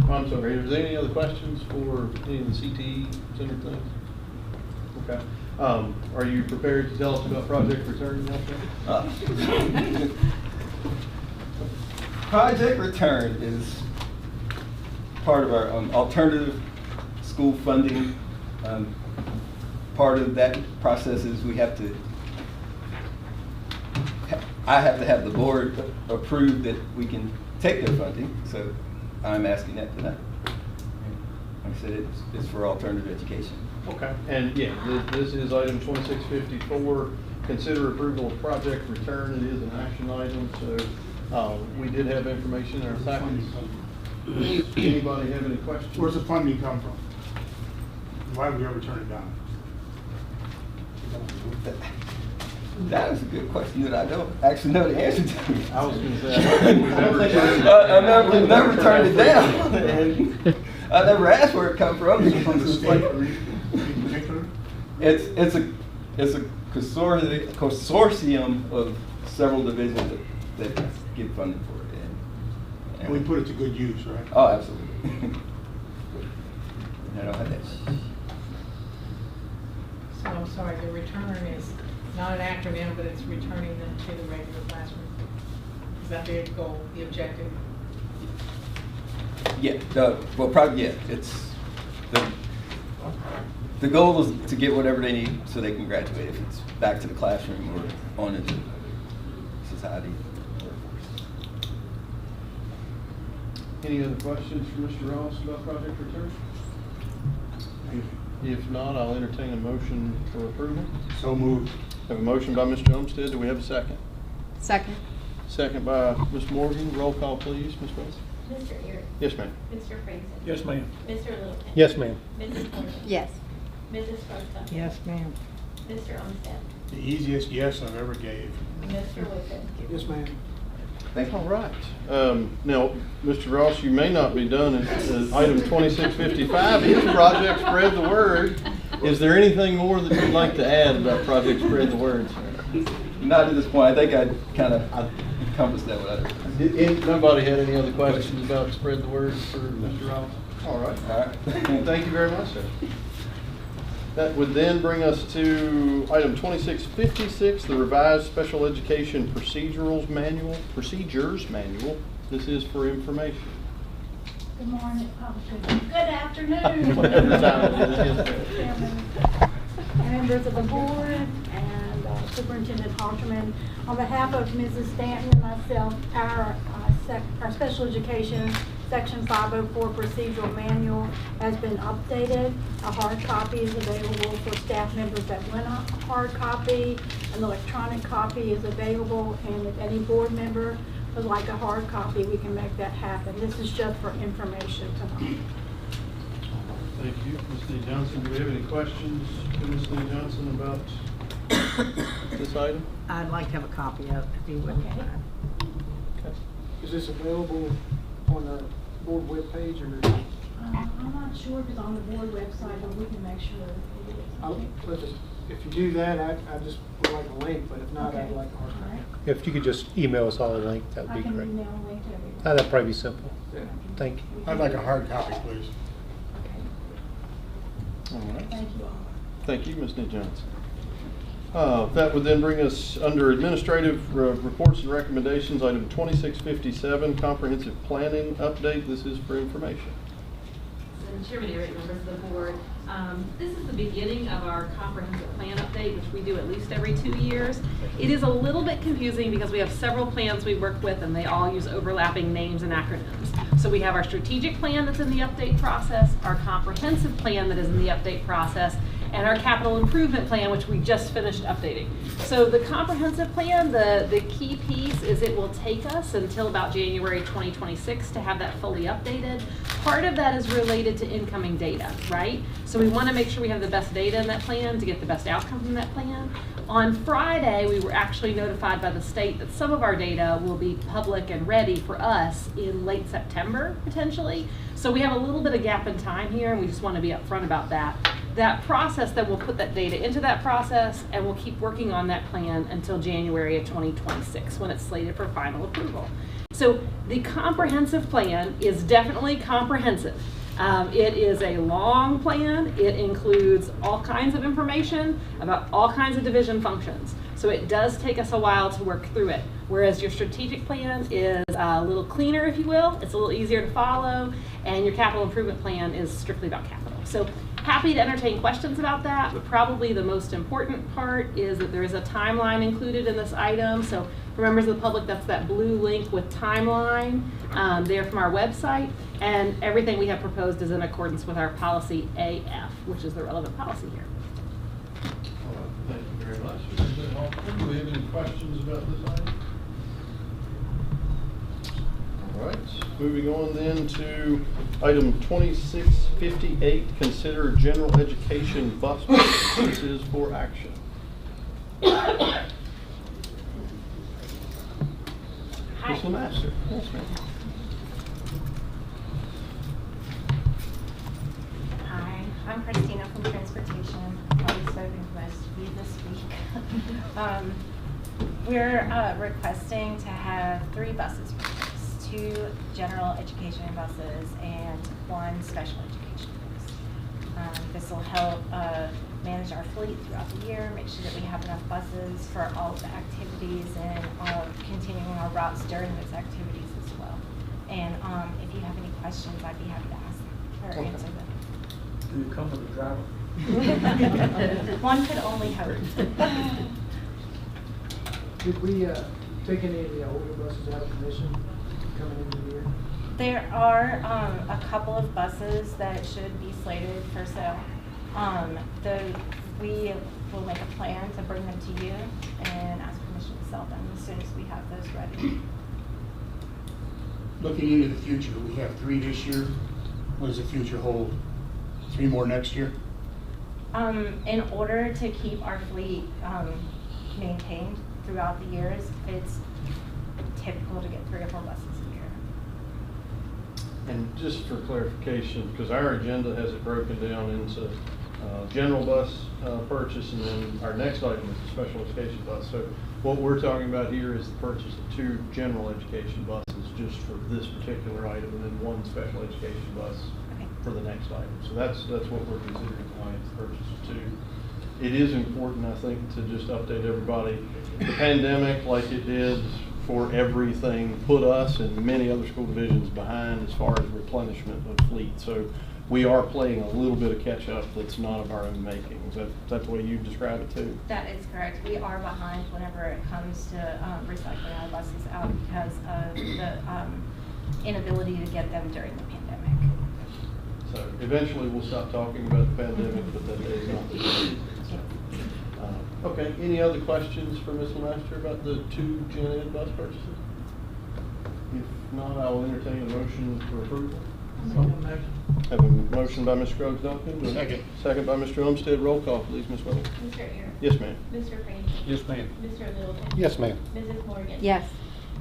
I'm sorry, is there any other questions for any of the CTE center things? Okay. Are you prepared to tell us about Project Return? Project Return is part of our alternative school funding. Part of that process is I have to have the board approve that we can take their funding, so I'm asking that tonight. Like I said, it's for alternative education. Okay, and yeah, this is item 2654. Consider approval of Project Return. It is an action item, so we did have information in our packets. Anybody have any questions? Where's the funding come from? Why would we ever turn it down? That is a good question that I don't actually know the answer to. I was going to say, we've never turned it down. And I never asked where it come from. From the state in particular? It's a consortium of several divisions that get funding for it. And we put it to good use, right? Oh, absolutely. I don't have that. So I'm sorry, the return is not an acronym, but it's returning them to the regular classroom. Is that the goal, the objective? Yeah, well, probably, yeah, it's the goal is to get whatever they need so they can graduate, if it's back to the classroom or on into society. Any other questions for Mr. Ross about Project Return? If not, I'll entertain a motion for approval. So moved. Have a motion by Mr. Olmsted. Do we have a second? Second. Second by Ms. Morgan. Roll call, please, Ms. Rose. Mr. Eric. Yes, ma'am. Mr. Franklin. Yes, ma'am. Mr. Littleton. Yes, ma'am. Mrs. Morgan. Yes. Mrs. Rosa. Yes, ma'am. Mr. Olmsted. The easiest yes I've ever gave. Mr. Whitten. Yes, ma'am. Thank you. All right. Now, Mr. Ross, you may not be done. Item 2655 is Project Spread the Word. Is there anything more that you'd like to add about Project Spread the Word, sir? Not at this point. I think I kind of encompassed that with others. Nobody had any other questions about Spread the Word for Mr. Ross? All right. All right. Well, thank you very much, sir. That would then bring us to item 2656, the revised special education procedures manual. This is for information. Good morning, good afternoon. Whatever time it is, yes, ma'am. Members of the board and Superintendent Halterman, on behalf of Mrs. Stanton and myself, our special education Section 504 procedural manual has been updated. A hard copy is available for staff members that want a hard copy. An electronic copy is available, and if any board member would like a hard copy, we can make that happen. This is just for information tonight. Thank you. Ms. Lee Johnson, do we have any questions for Ms. Lee Johnson about this item? I'd like to have a copy of it, if you wouldn't mind. Okay. Is this available on the board webpage or? I'm not sure if it's on the board website, but we can make sure it is. If you do that, I just would like a link, but if not, Okay. I'd like a hard copy. If you could just email us all a link, that would be I can great. email a link to everyone. That'd probably be simple. Yeah. Thank you. I'd like a hard copy, please. All right. Thank you all. Thank you, Ms. Lee Johnson. That would then bring us under administrative reports and recommendations, item 2657, comprehensive planning update. This is for information. Chairman Eric, members of the board, this is the beginning of our comprehensive plan update, which we do at least every 2 years. It is a little bit confusing because we have several plans we work with and they all use overlapping names and acronyms. So we have our strategic plan that's in the update process, our comprehensive plan that is in the update process, and our capital improvement plan, which we just finished updating. So the comprehensive plan, the key piece is it will take us until about January 2026 to have that fully updated. Part of that is related to incoming data, right? So we want to make sure we have the best data in that plan to get the best outcome from that plan. On Friday, we were actually notified by the state that some of our data will be public and ready for us in late September, potentially. So we have a little bit of gap in time here, and we just want to be upfront about that. That process, then we'll put that data into that process, and we'll keep working on that plan until January of 2026, when it's slated for final approval. So the comprehensive plan is definitely comprehensive. It is a long plan. It includes all kinds of information about all kinds of division functions. So it does take us a while to work through it. Whereas your strategic plan is a little cleaner, if you will. It's a little easier to follow. And your capital improvement plan is strictly about capital. So happy to entertain questions about that, but probably the most important part is that there is a timeline included in this item. So for members of the public, that's that blue link with timeline there from our website. And everything we have proposed is in accordance with our policy AF, which is the relevant policy here. Thank you very much. Do we have any questions about this item? All right, moving on then to item 2658, consider general education bus budget. This is for action. Ms. Lemaster. Yes, ma'am. Hi, I'm Christina from Transportation. I've probably spoken to most of you this week. We're requesting to have 3 buses purchased, 2 general education buses and 1 special education bus. This will help manage our fleet throughout the year, make sure that we have enough buses for all of the activities and continuing our routes during those activities as well. And if you have any questions, I'd be happy to ask or answer them. Do you come with a driver? One could only hope. Did we take any of the older buses out of commission coming into the year? There are a couple of buses that should be slated for sale. We will make a plan to bring them to you and ask permission to sell them as soon as we have those ready. Looking into the future, we have 3 this year. What does the future hold? 3 more next year? In order to keep our fleet maintained throughout the years, it's typical to get 3 or 4 buses a year. And just for clarification, because our agenda has it broken down into general bus purchase, and then our next item is the special education bus. So what we're talking about here is the purchase of 2 general education buses just for this particular item, and then 1 special education bus for the next item. So that's what we're considering tonight, the purchase of 2. It is important, I think, to just update everybody. The pandemic, like it did for everything, put us and many other school divisions behind as far as replenishment of fleet. So we are playing a little bit of catch up that's not of our own making. Is that the way you describe it too? That is correct. We are behind whenever it comes to recycling our buses out because of the inability to get them during the pandemic. So eventually we'll stop talking about the pandemic, but that is not the case. Okay, any other questions for Ms. Lemaster about the 2 Gen Ed bus purchases? If not, I will entertain a motion for approval. Have a motion by Mr. Scruggs Duncan. Second. Second by Mr. Umstead. Roll call, please, Ms. Williams. Mr. Ayers. Yes, ma'am. Mr. Franklin. Yes, ma'am. Mr. Littleton. Yes, ma'am. Mrs. Morgan. Yes.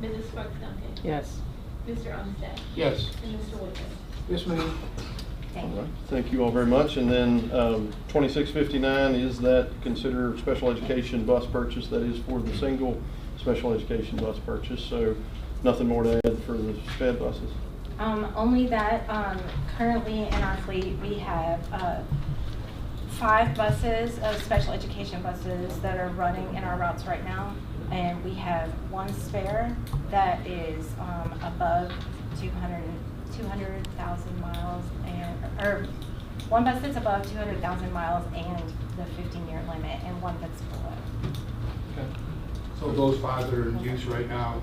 Mrs. Scruggs Duncan. Yes. Mr. Umstead. Yes. And Mr. Woodson. Yes, ma'am. Thank All you. right. Thank you all very much. And then 2659 is that consider special education bus purchase. That is for the single special education bus purchase. So nothing more to add for the SPED buses. Only that currently in our fleet we have 5 buses of special education buses that are running in our routes right now, and we have 1 spare that is above 200,000 miles, or 1 bus that's above 200,000 miles and the 15-year limit, and 1 that's below. Okay. So those 5 that are in use right now,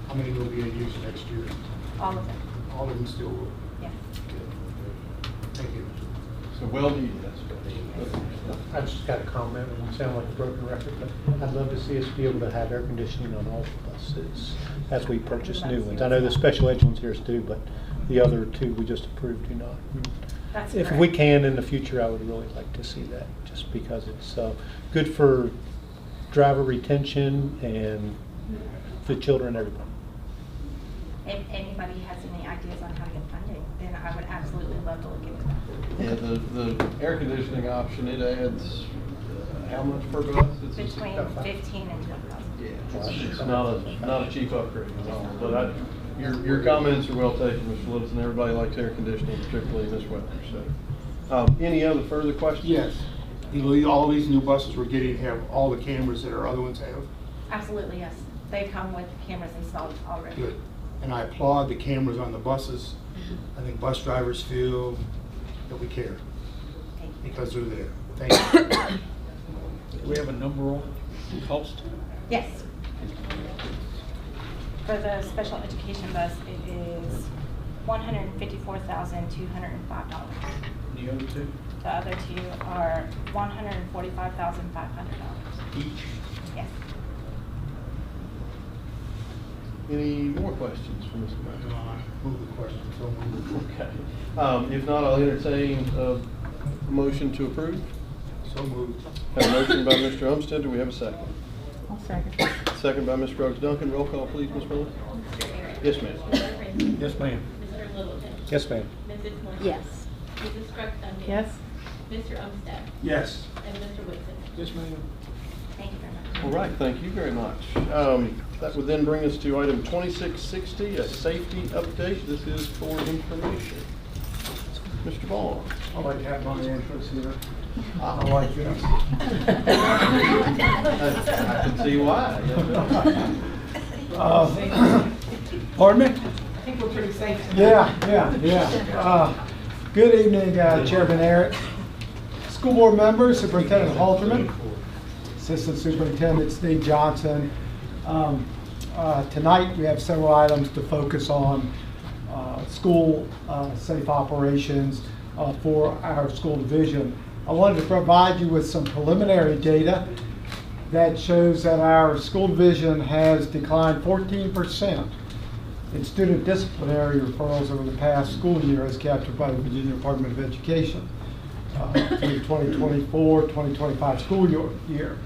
how many will be in use next year? All of them. All of them still will? Yes. Thank you. So well needed, that's good. I just got a comment. It won't sound like a broken record, but I'd love to see us be able to have air conditioning on all the buses as we purchase new ones. I know the special ed ones here do, but the other 2 we just approved do not. That's If correct. we can in the future, I would really like to see that, just because it's good for driver retention and the children, everybody. If anybody has any ideas on how to get funding, then I would absolutely love to look into that. Yeah, the air conditioning option, it adds how much per bus? It's Between 15 and 20,000. Yeah, it's not a cheap upgrade at all. But your comments are well taken, Mr. Littleton. Everybody likes air conditioning, particularly in this weather. So, any other further questions? Yes. You know, all these new buses we're getting have all the cameras that our other ones have? Absolutely, yes. They come with cameras installed already. Good. And I applaud the cameras on the buses. I think bus drivers feel that we care because they're there. Thank you. Do we have a number on cost? Yes. For the special education bus, it is $154,205. The other 2? The other 2 are $145,500. Each? Yes. Any more questions for Mr. Brown? No, I move the question. So moved. Okay. If not, I'll entertain a motion to approve. So moved. Have a motion by Mr. Umstead. Do we have a second? I'll second. Second by Ms. Scruggs Duncan. Roll call, please, Ms. Miller. Mr. Ayers. Yes, ma'am. Mr. Franklin. Yes, ma'am. Mr. Littleton. Yes, ma'am. Mrs. Morgan. Yes. Mrs. Scruggs Duncan. Yes. Mr. Umstead. Yes. And Mr. Woodson. Yes, ma'am. Thank you very much. All right, thank you very much. That would then bring us to item 2660, a safety update. This is for information. Mr. Vaughn. I like to have my entrance here. I like this. I can see why. Pardon me? I think we're pretty safe. Yeah. Good evening, Chairman Eric, School board members, Superintendent Halterman, Assistant Superintendent Steve Johnson. Tonight we have several items to focus on school safe operations for our school division. I wanted to provide you with some preliminary data that shows that our school division has declined 14% in student disciplinary referrals over the past school year as captured by the Virginia Department of Education through 2024-2025 school year.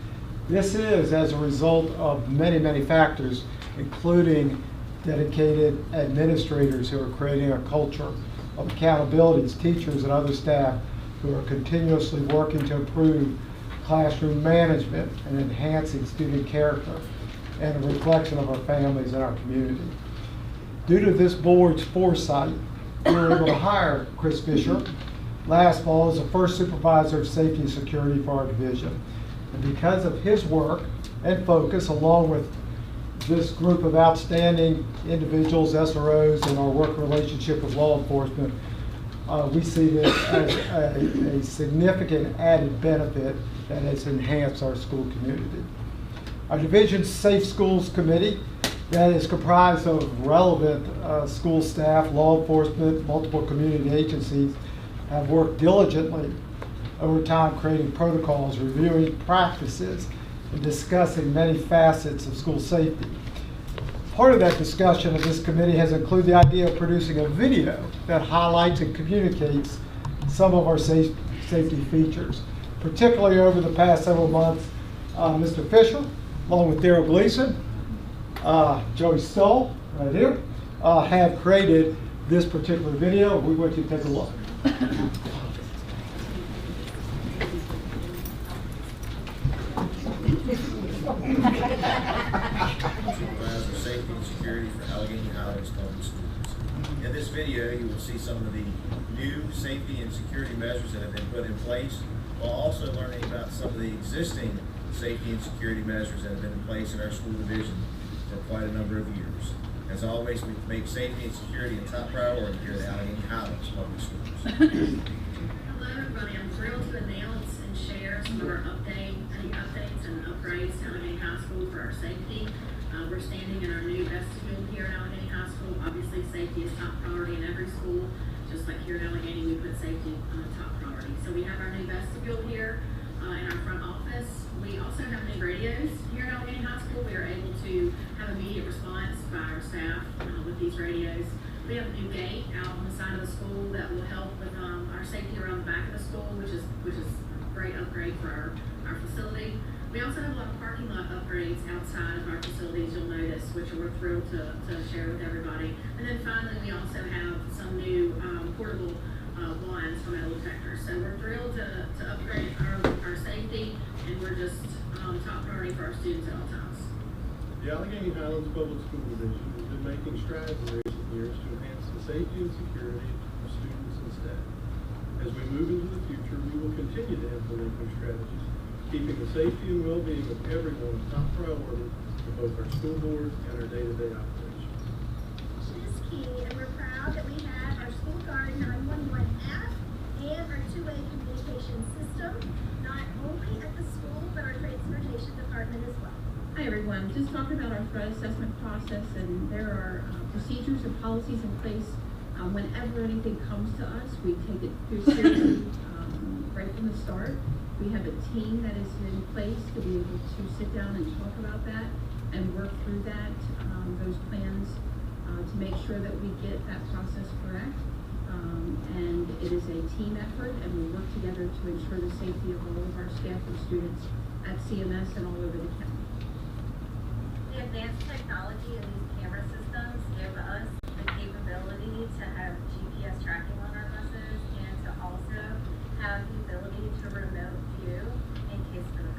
This is as a result of many, many factors, including dedicated administrators who are creating a culture of accountabilities, teachers and other staff who are continuously working to improve classroom management and enhancing student character and a reflection of our families and our community. Due to this board's foresight, we were able to hire Chris Fisher last fall as the first supervisor of safety and security for our division. And because of his work and focus, along with this group of outstanding individuals, SROs, and our work relationship with law enforcement, we see this as a significant added benefit that has enhanced our school community. Our division's Safe Schools Committee, that is comprised of relevant school staff, law enforcement, multiple community agencies, have worked diligently over time creating protocols, reviewing practices, and discussing many facets of school safety. Part of that discussion of this committee has included the idea of producing a video that highlights and communicates some of our safety features. Particularly over the past several months, Mr. Fisher, along with Daryl Gleason, Joey Stoll, right here, have created this particular video. We want you to take a look. Supervisor Safety and Security for Allegheny Highlands Public Schools. In this video, you will see some of the new safety and security measures that have been put in place, while also learning about some of the existing safety and security measures that have been in place in our school division for quite a number of years. As always, we make safety and security a top priority here at Allegheny Highlands Public Schools. Hello everybody, I'm thrilled to announce and share some of our updates and upgrades to Allegheny High School for our safety. We're standing in our new vestibule here at Allegheny High School. Obviously safety is top priority in every school. Just like here at Allegheny, we put safety top priority. So we have our new vestibule here in our front office. We also have new radios here at Allegheny High School. We are able to have immediate response by our staff with these radios. We have a new gate out on the side of the school that will help with our safety around the back of the school, which is a great upgrade for our facility. We also have a lot of parking lot upgrades outside of our facilities, you'll notice, which we're thrilled to share with everybody. And then finally, we also have some new portable blinds for metal detectors. So we're thrilled to upgrade our safety, and we're just top priority for our students at all times. The Allegheny Highlands Public School Division has been making strides in recent years to enhance the safety and security of students and staff. As we move into the future, we will continue to implement new strategies, keeping the safety and well-being of everyone a top priority for both our school board and our day-to-day operations. It is key, and we're proud that we have our School Guard 911 app and our two-way communication system, not only at the school, but our transportation department as well. Hi everyone, just talking about our threat assessment process, and there are procedures and policies in place. Whenever anything comes to us, we take it very seriously right from the start. We have a team that is in place to be able to sit down and talk about that and work through that, those plans to make sure that we get that process correct. And it is a team effort, and we work together to ensure the safety of all of our staff and students at CMS and all over the county. The advanced technology of these camera systems give us the capability to have GPS tracking on our buses and to also have the ability to remote view in case of an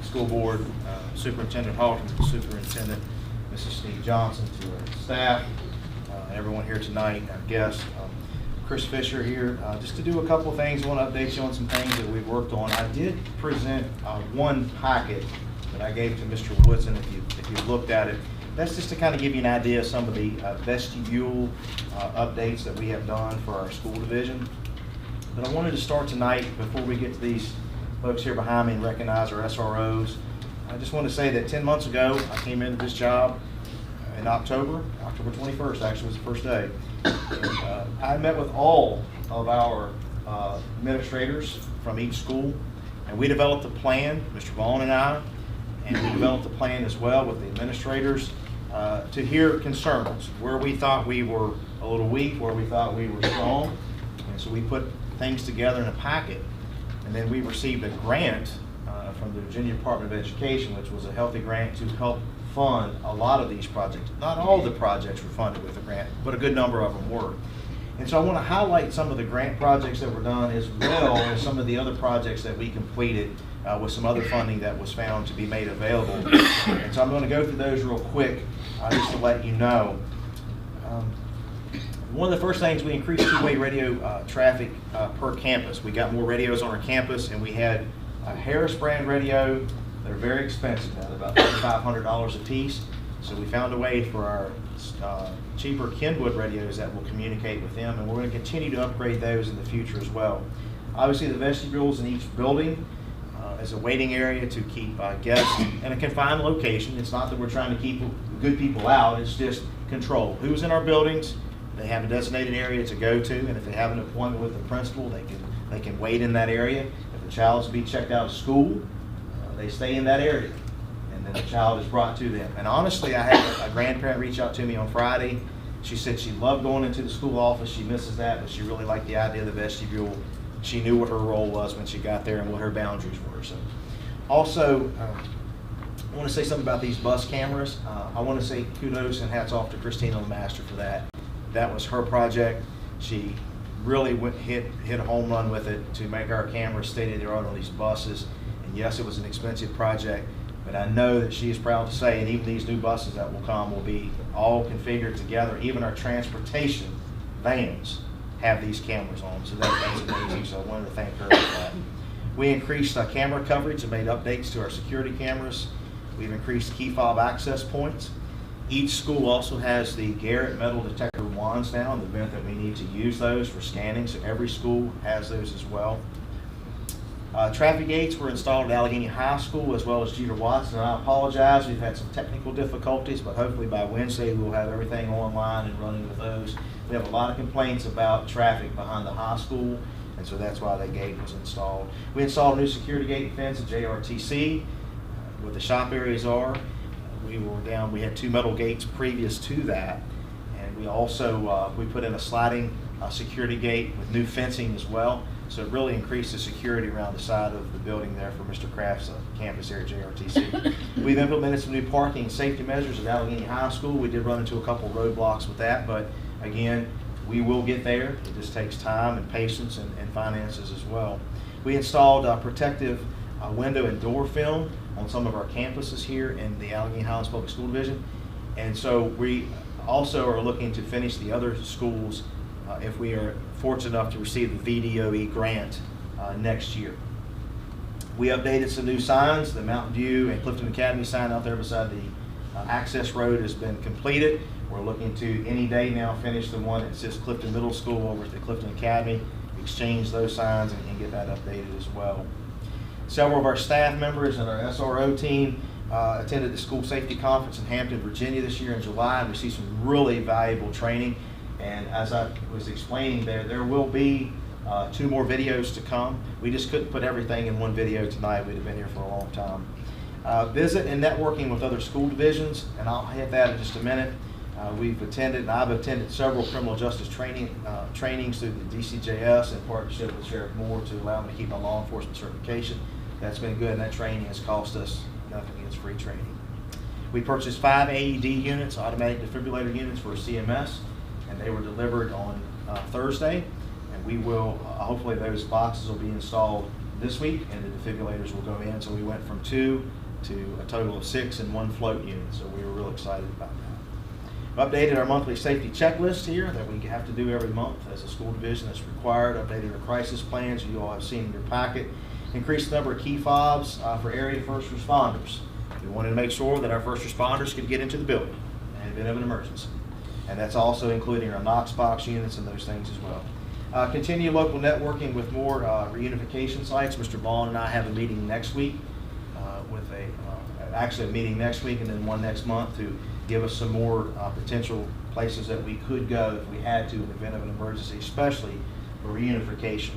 school board, Superintendent Halton, Superintendent Mrs. Steve Johnson, to our staff, everyone here tonight, our guests. Chris Fisher here, just to do a couple of things. I want to update you on some things that we've worked on. I did present one packet that I gave to Mr. Woodson, if you looked at it. That's just to kind of give you an idea of some of the vestibule updates that we have done for our school division. But I wanted to start tonight, before we get to these folks here behind me and recognize our SROs. I just want to say that 10 months ago, I came into this job in October 21st, actually was the first day. And, I met with all of our administrators from each school, and we developed a plan, Mr. Vaughn and I, and we developed a plan as well with the administrators to hear concerns, where we thought we were a little weak, where we thought we were strong. And so we put things together in a packet. And then we received a grant from the Virginia Department of Education, which was a healthy grant to help fund a lot of these projects. Not all of the projects were funded with a grant, but a good number of them were. And so I want to highlight some of the grant projects that were done, as well as some of the other projects that we completed with some other funding that was found to be made available. And so I'm going to go through those real quick, just to let you know. One of the first things, we increased two-way radio traffic per campus. We got more radios on our campus, and we had a Harris brand radio. They're very expensive now, they're about $3,500 a piece. So we found a way for our cheaper Kenwood radios that will communicate with them, and we're going to continue to upgrade those in the future as well. Obviously, the vestibules in each building is a waiting area to keep guests in a confined location. It's not that we're trying to keep good people out, it's just control. Who's in our buildings? They have a designated area to go to, and if they have an appointment with the principal, they can wait in that area. If the child's to be checked out of school, they stay in that area, and then the child is brought to them. And honestly, I had a grandparent reach out to me on Friday. She said she loved going into the school office. She misses that, but she really liked the idea of the vestibule. She knew what her role was when she got there and what her boundaries were. So, also, I want to say something about these bus cameras. I want to say kudos and hats off to Christina Lemaster for that. That was her project. She really hit a home run with it to make our cameras state-of-the-art on these buses. And yes, it was an expensive project, but I know that she is proud to say, and even these new buses that will come will be all configured together. Even our transportation vans have these cameras on, so that's amazing. So I wanted to thank her for that. We increased camera coverage and made updates to our security cameras. We've increased key fob access points. Each school also has the Garrett metal detector wands now in the event that we need to use those for scanning, so every school has those as well. Traffic gates were installed at Allegheny High School as well as Jeter Watson. And I apologize, we've had some technical difficulties, but hopefully by Wednesday we'll have everything online and running with those. We have a lot of complaints about traffic behind the high school, and so that's why that gate was installed. We installed a new security gate fence at JRTC, where the shop areas are. We had two metal gates previous to that, and we also we put in a sliding security gate with new fencing as well. So it really increased the security around the side of the building there for Mr. Kraft's campus here at JRTC. We've implemented some new parking and safety measures at Allegheny High School. We did run into a couple roadblocks with that, but again, we will get there. It just takes time and patience and finances as well. We installed protective window and door film on some of our campuses here in the Allegheny Highlands Public School Division. And so we also are looking to finish the other schools if we are fortunate enough to receive the VDOE grant next year. We updated some new signs. The Mountain View and Clifton Academy sign out there beside the access road has been completed. We're looking to any day now finish the one that says Clifton Middle School over at the Clifton Academy, exchange those signs and get that updated as well. Several of our staff members and our SRO team attended the School Safety Conference in Hampton, Virginia this year in July and received some really valuable training. And as I was explaining there will be 2 more videos to come. We just couldn't put everything in one video tonight. We'd have been here for a long time. Visit and networking with other school divisions, and I'll hit that in just a minute. I've attended several criminal justice trainings through the DCJS in partnership with Sheriff Moore to allow me to keep my law enforcement certification. That's been good, and that training has cost us nothing. It's free training. We purchased 5 AED units, automatic defibrillator units for CMS, and they were delivered on Thursday, and we will, hopefully those boxes will be installed this week, and the defibrillators will go in. So we went from 2 to a total of 6 in one float unit. So we were real excited about that. We've updated our monthly safety checklist here that we have to do every month as a school division that's required. Updated our crisis plans you all have seen in your packet. Increased the number of key fobs for area first responders. We wanted to make sure that our first responders could get into the building in the event of an emergency. And that's also including our Knox box units and those things as well. Continue local networking with more reunification sites. Mr. Vaughn and I have a meeting next week actually a meeting next week and then one next month to give us some more potential places that we could go if we had to in the event of an emergency, especially for reunification.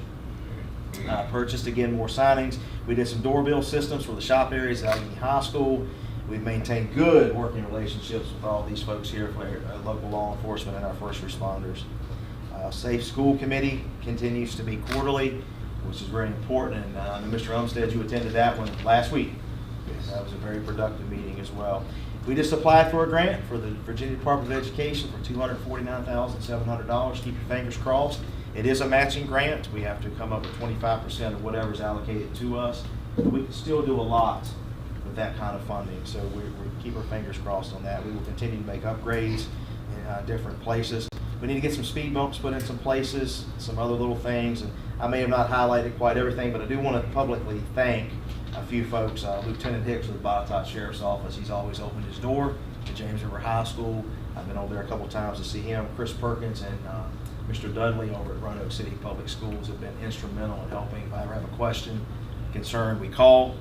Purchased again more signings. We did some doorbell systems for the shop areas at Allegheny High School. We've maintained good working relationships with all these folks here for local law enforcement and our first responders. Safe School Committee continues to be quarterly, which is very important. And Mr. Umstead, you attended that one last week. That was a very productive meeting as well. We just applied for a grant for the Virginia Department of Education for $249,700. Keep your fingers crossed. It is a matching grant. We have to come up with 25% of whatever is allocated to us. But we can still do a lot with that kind of funding. So we keep our fingers crossed on that. We will continue to make upgrades in different places. We need to get some speed bumps put in some places, some other little things. And I may have not highlighted quite everything, but I do want to publicly thank a few folks. Lieutenant Hicks with the Botetourt Sheriff's Office, he's always opened his door to James River High School. I've been over there a couple times to see him. Chris Perkins and Mr. Dudley over at Roanoke City Public Schools have been instrumental in helping. If I ever have a question, concern, we call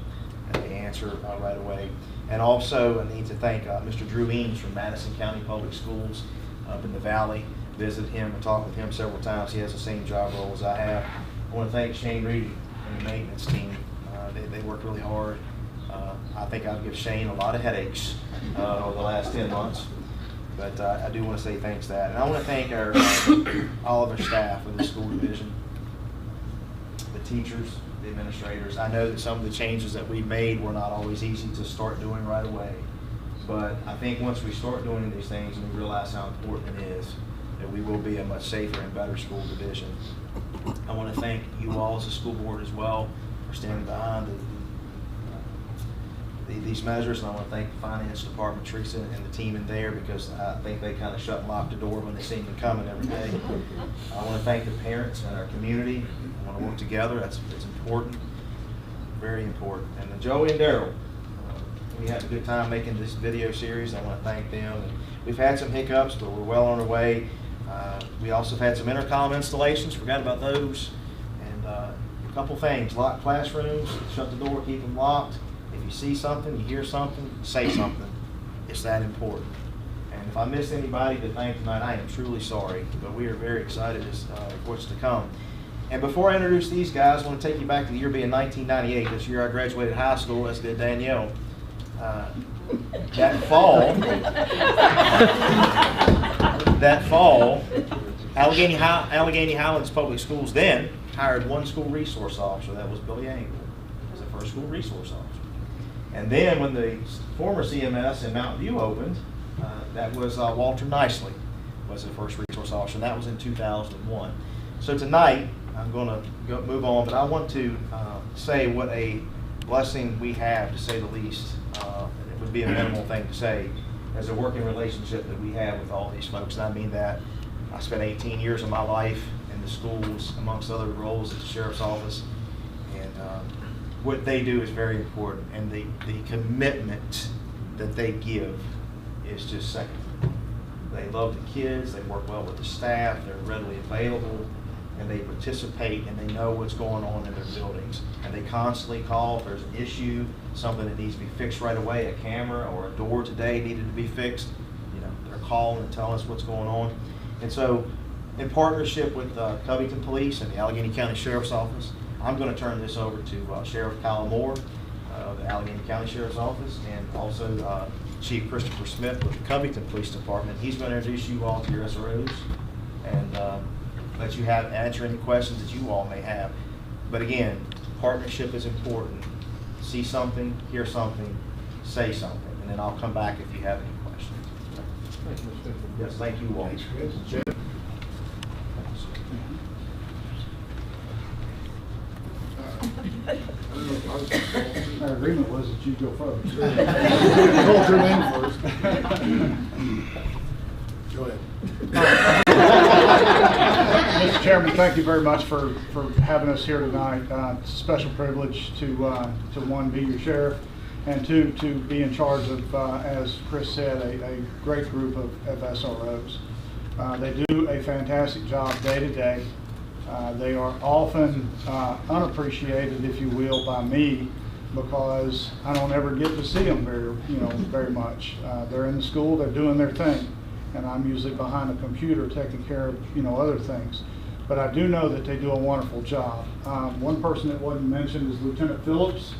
and they answer right away. And also I need to thank Mr. Drew Eames from Madison County Public Schools up in the Valley. Visited him and talked with him several times. He has the same job role as I have. I want to thank Shane Reedy and the maintenance team. They work really hard. I think I've given Shane a lot of headaches over the last 10 months. But I do want to say thanks to that. And I want to thank all of our staff in the school division, the teachers, the administrators. I know that some of the changes that we made were not always easy to start doing right away. But I think once we start doing these things and we realize how important it is, that we will be a much safer and better school division. I want to thank you all as a school board as well for standing behind these measures, and I want to thank the finance department, Teresa, and the team in there, because I think they kind of shut and locked the door when they see me coming every day. I want to thank the parents and our community. I want to work together. It's important, very important. And then Joey and Daryl, we had a good time making this video series. I want to thank them. And we've had some hiccups, but we're well on our way. We also have had some intercom installations. Forgot about those. And a couple things: lock classrooms, shut the door, keep them locked. If you see something, you hear something, say something. It's that important. And if I missed anybody to thank tonight, I am truly sorry. But we are very excited for what's to come. And before I introduce these guys, I want to take you back to the year being 1998. This year I graduated high school, as did Danielle. That fall, Allegheny Highlands Public Schools then hired one school resource officer. That was Billy Angle as the first school resource officer. And then when the former CMS in Mountain View opened, that was Walter Nicely was the first resource officer, and that was in 2001. So tonight, I'm going to move on, but I want to say what a blessing we have, to say the least. And it would be a minimal thing to say, as a working relationship that we have with all these folks. And I mean that. I spent 18 years of my life in the schools, amongst other roles at the sheriff's office. And what they do is very important. And the commitment that they give is just second. They love the kids, they work well with the staff, they're readily available, and they participate, and they know what's going on in their buildings. And they constantly call if there's an issue, something that needs to be fixed right away, a camera or a door today needed to be fixed. You know, they're calling and telling us what's going on. And so, in partnership with Covington Police and the Allegheny County Sheriff's Office, I'm going to turn this over to Sheriff Kyle Moore of the Allegheny County Sheriff's Office, and also Chief Christopher Smith with the Covington Police Department. He's going to introduce you all to your SROs and let you answer any questions that you all may have. But again, partnership is important. See something, hear something, say something, and then I'll come back if you have any questions. Thank you, Mr. Yes, thank you all. Thanks, Chris. Our agreement was that you go first. You called your name first. Go ahead. Mr. Chairman, thank you very much for having us here tonight. It's a special privilege to one, be your sheriff, and two, to be in charge of, as Chris said, a great group of SROs. They do a fantastic job day to day. They are often unappreciated, if you will, by me, because I don't ever get to see them very much. They're in the school, they're doing their thing, and I'm usually behind a computer taking care of other things. But I do know that they do a wonderful job. One person that wasn't mentioned is Lieutenant Phillips.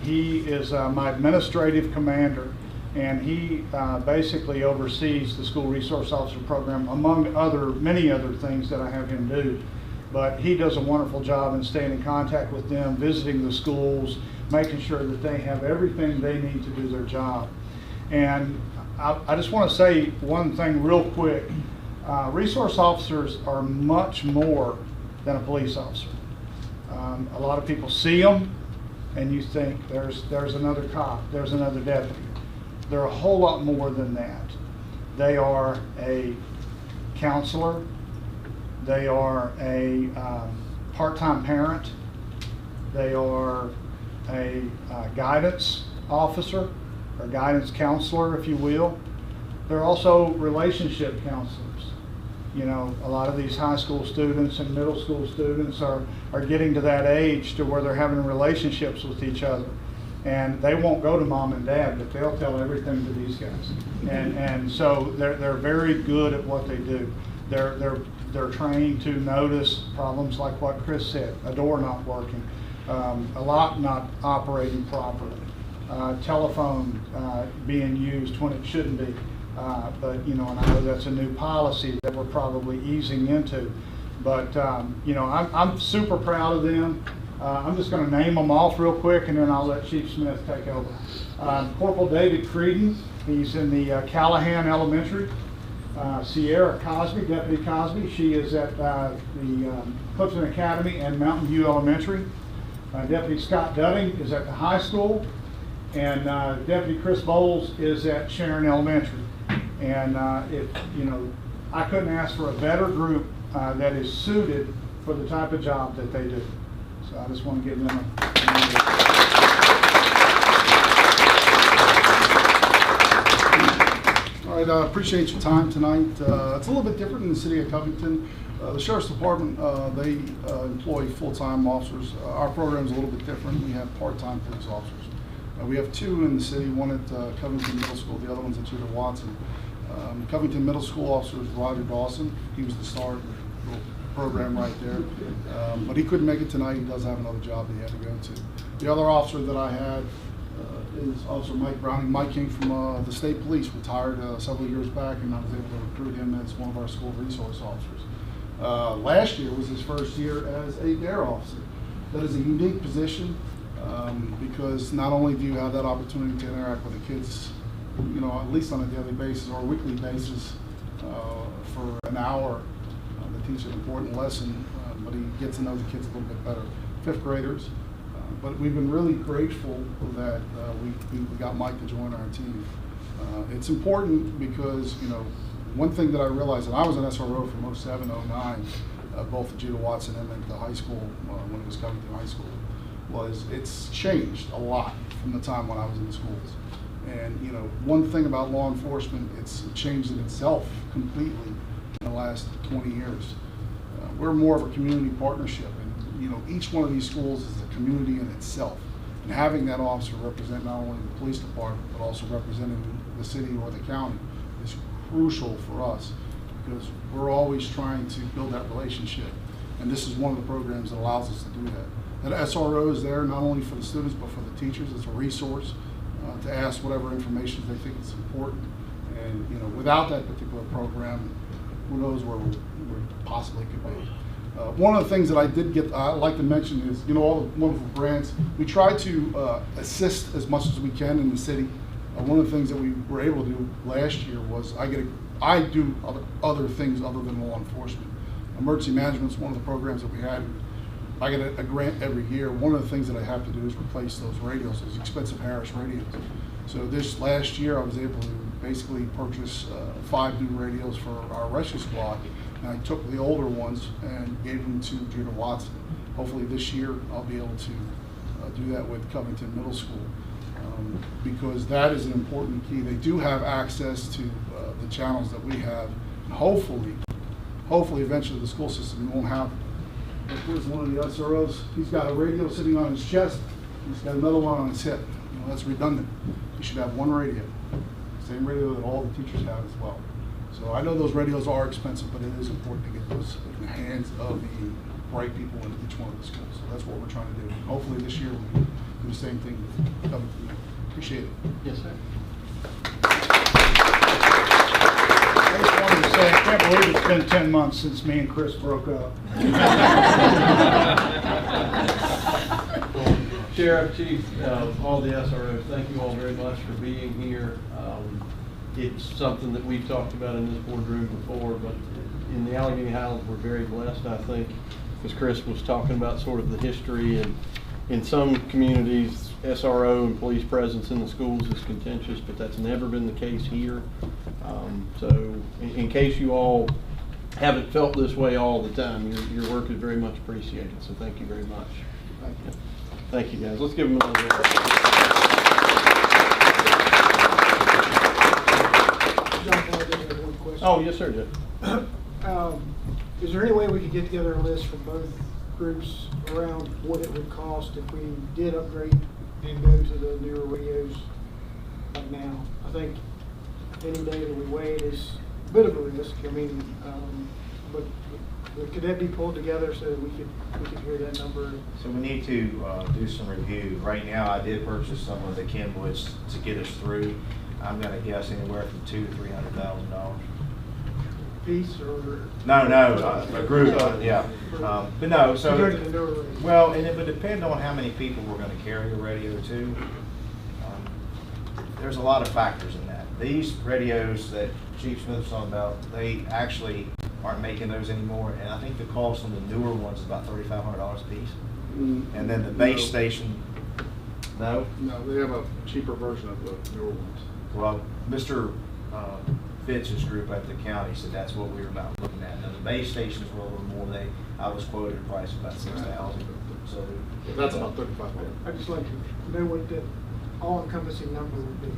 He is my administrative commander, and he basically oversees the school resource officer program, among many other things that I have him do. But he does a wonderful job in staying in contact with them, visiting the schools, making sure that they have everything they need to do their job. And I just want to say one thing real quick. Resource officers are much more than a police officer. A lot of people see them and you think there's another cop, there's another deputy. They're a whole lot more than that. They are a counselor, they are a part-time parent, they are a guidance officer or guidance counselor, if you will. They're also relationship counselors. A lot of these high school students and middle school students are getting to that age to where they're having relationships with each other. And they won't go to mom and dad, but they'll tell everything to these guys. And so they're very good at what they do. They're trained to notice problems like what Chris said, a door not working, a lock not operating properly, telephone being used when it shouldn't be. But and I know that's a new policy that we're probably easing into. But I'm super proud of them. I'm just going to name them off real quick, and then I'll let Chief Smith take over. Corporal David Creedy, he's in the Callahan Elementary. Sierra Cosby, Deputy Cosby, she is at the Clifton Academy and Mountain View Elementary. Deputy Scott Dudding is at the high school, and Deputy Chris Bowles is at Sharon Elementary. And I couldn't ask for a better group that is suited for the type of job that they do. So I just want to give them All right, I appreciate your time tonight. It's a little bit different in the city of Covington. The Sheriff's Department, they employ full-time officers. Our program is a little bit different. We have part-time police officers. We have two in the city, one at Covington Middle School, the other one's at Judah Watson. Covington Middle School officer is Roger Dawson. He was the star of the program right there. But he couldn't make it tonight. He does have another job that he had to go to. The other officer that I had is Officer Mike Browning. Mike came from the state police, retired several years back, and I was able to recruit him as one of our school resource officers. Last year was his first year as a DARE officer. That is a unique position because not only do you have that opportunity to interact with the kids, at least on a daily basis or a weekly basis for an hour to teach an important lesson, but he gets to know the kids a little bit better. Fifth graders. But we've been really grateful that we got Mike to join our team. It's important because, one thing that I realized, and I was an SRO from 07, 09, both at Judah Watson and at the high school when it was Covington High School, was it's changed a lot from the time when I was in the schools. And one thing about law enforcement, it's changed in itself completely in the last 20 years. We're more of a community partnership, and each one of these schools is a community in itself. And having that officer represent not only the police department, but also representing the city or the county is crucial for us because we're always trying to build that relationship. And this is one of the programs that allows us to do that. That SRO is there not only for the students, but for the teachers. It's a resource to ask whatever information they think is important. And without that particular program, who knows where we possibly could be. One of the things that I'd like to mention is, all the wonderful brands. We try to assist as much as we can in the city. One of the things that we were able to do last year was I do other things other than law enforcement. Emergency management is one of the programs that we had. I get a grant every year. One of the things that I have to do is replace those radios, those expensive Harris radios. So this last year, I was able to basically purchase 5 new radios for our rescue squad. And I took the older ones and gave them to Junior Watson. Hopefully this year, I'll be able to do that with Covington Middle School. Because that is an important key. They do have access to the channels that we have. And hopefully eventually the school system won't have. Where's one of the SROs? He's got a radio sitting on his chest. He's got another one on his hip. You know, that's redundant. You should have one radio. Same radio that all the teachers have as well. So I know those radios are expensive, but it is important to get those in the hands of the right people in each one of the schools. So that's what we're trying to do. And hopefully this year we can do the same thing. Appreciate it. Yes, sir. I just wanted to say, I can't believe it's been 10 months since me and Chris broke up. Sheriff, Chief, all the SROs, thank you all very much for being here. It's something that we've talked about in this boardroom before, but in the Allegheny Highlands, we're very blessed, I think, because Chris was talking about sort of the history, and in some communities, SRO and police presence in the schools is contentious, but that's never been the case here. So in case you all haven't felt this way all the time, your work is very much appreciated, so thank you very much. Thank you. Thank you, guys. Let's give them another round. Oh, yes, sir, Jeff. Is there any way we could get together a list from both groups around what it would cost if we did upgrade and go to the newer radios like now? I think any day that we wait is a bit of a risk. I mean, but could that be pulled together so that we could hear that number? So we need to do some review. Right now, I did purchase some of the Kenwoods to get us through. I'm going to guess anywhere from $200,000 to $300,000. Piece or? No, a group, yeah. But no, so, well, and it would depend on how many people we're going to carry the radio to. There's a lot of factors in that. These radios that Chief Smith's talking about, they actually aren't making those anymore, and I think the cost on the newer ones is about $3,500 a piece. And then the base station, no? No, they have a cheaper version of the newer ones. Well, Mr. Fitz's group at the county said that's what we were about looking at. Now the base stations were a little more. I was quoted a price of about $6,000. So that's about $3,500. I'd just like to know what the all-encompassing number would be.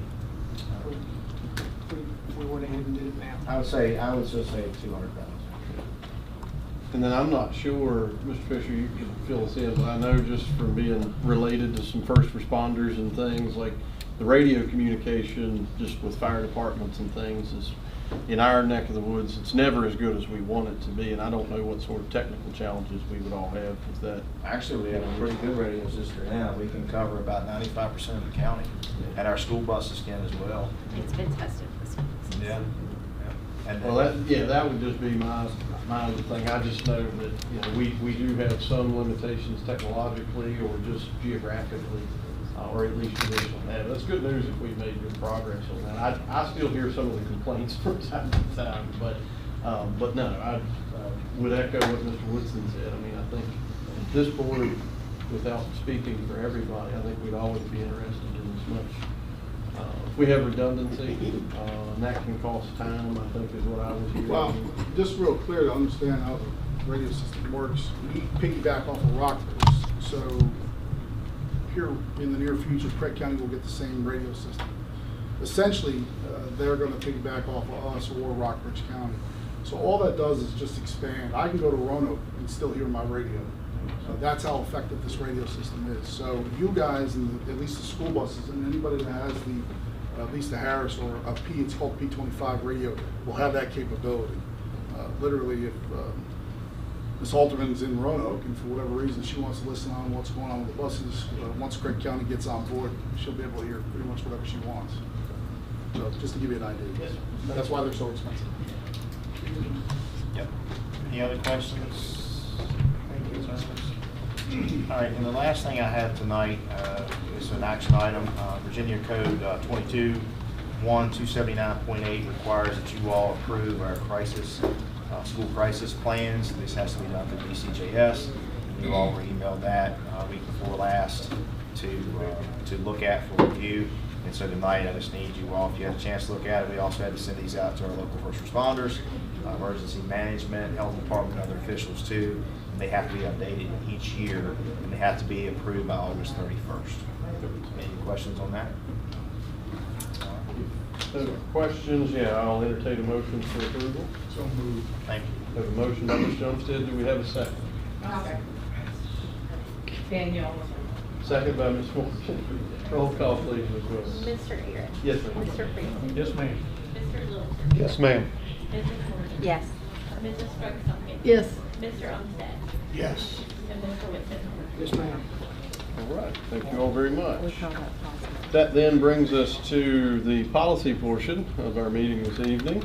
If we went ahead and did it now. I would just say 200,000. And then I'm not sure, Mr. Fisher, you can fill us in, but I know just from being related to some first responders and things, like the radio communication just with fire departments and things is, in our neck of the woods, it's never as good as we want it to be, and I don't know what sort of technical challenges we would all have with that. Actually, we have a pretty good radio system now. We can cover about 95% of the county, and our school buses can as well. It's been tested for schools. Yeah. And well, that would just be my other thing. I just know that we do have some limitations technologically or just geographically, or at least traditionally. That's good news if we've made good progress on that. I still hear some of the complaints from time to time, but no, I would echo what Mr. Woodson said. I mean, I think this board, without speaking for everybody, I think we'd always be interested in as much. If we have redundancy, and that can cost time, I think is what I was hearing. Well, just real clear to understand how the radio system works, we piggyback off of Rockbridge. So here in the near future, Craig County will get the same radio system. Essentially, they're going to piggyback off of us or Rockbridge County. So all that does is just expand. I can go to Roanoke and still hear my radio. That's how effective this radio system is. So you guys, and at least the school buses, and anybody that has at least the Harris or a P, it's called P25 radio, will have that capability. Literally, if Ms. Halterman's in Roanoke, and for whatever reason she wants to listen on what's going on with the buses, once Craig County gets on board, she'll be able to hear pretty much whatever she wants. So just to give you an idea. That's why they're so expensive. Yep. Any other questions? All right, and the last thing I have tonight is an action item. Virginia Code 22-1-279.8 requires that you all approve our school crisis plans. This has to be done through DCJS. You all were emailed that week before last to look at for review. And so tonight, I just need you all, if you had a chance to look at it, we also had to send these out to our local first responders, emergency management, health department, and other officials too. And they have to be updated each year, and they have to be approved by August 31st. Any questions on that? No questions? Yeah, I'll entertain a motion for approval. So moved. Thank you. Have a motion by Mr. Umstead. Do we have a second? Daniel. Second by Ms. Morgan. Roll call, please, Ms. Willis. Mr. Ayers. Yes, ma'am. Mr. Priestley. Yes, ma'am. Mr. Littleton. Yes, ma'am. Mrs. Morgan. Yes. Mrs. Stokes Duncan. Yes. Mr. Umstead. Yes. And Mr. Whitson. Yes, ma'am. All right, thank you all very much. That then brings us to the policy portion of our meeting this evening.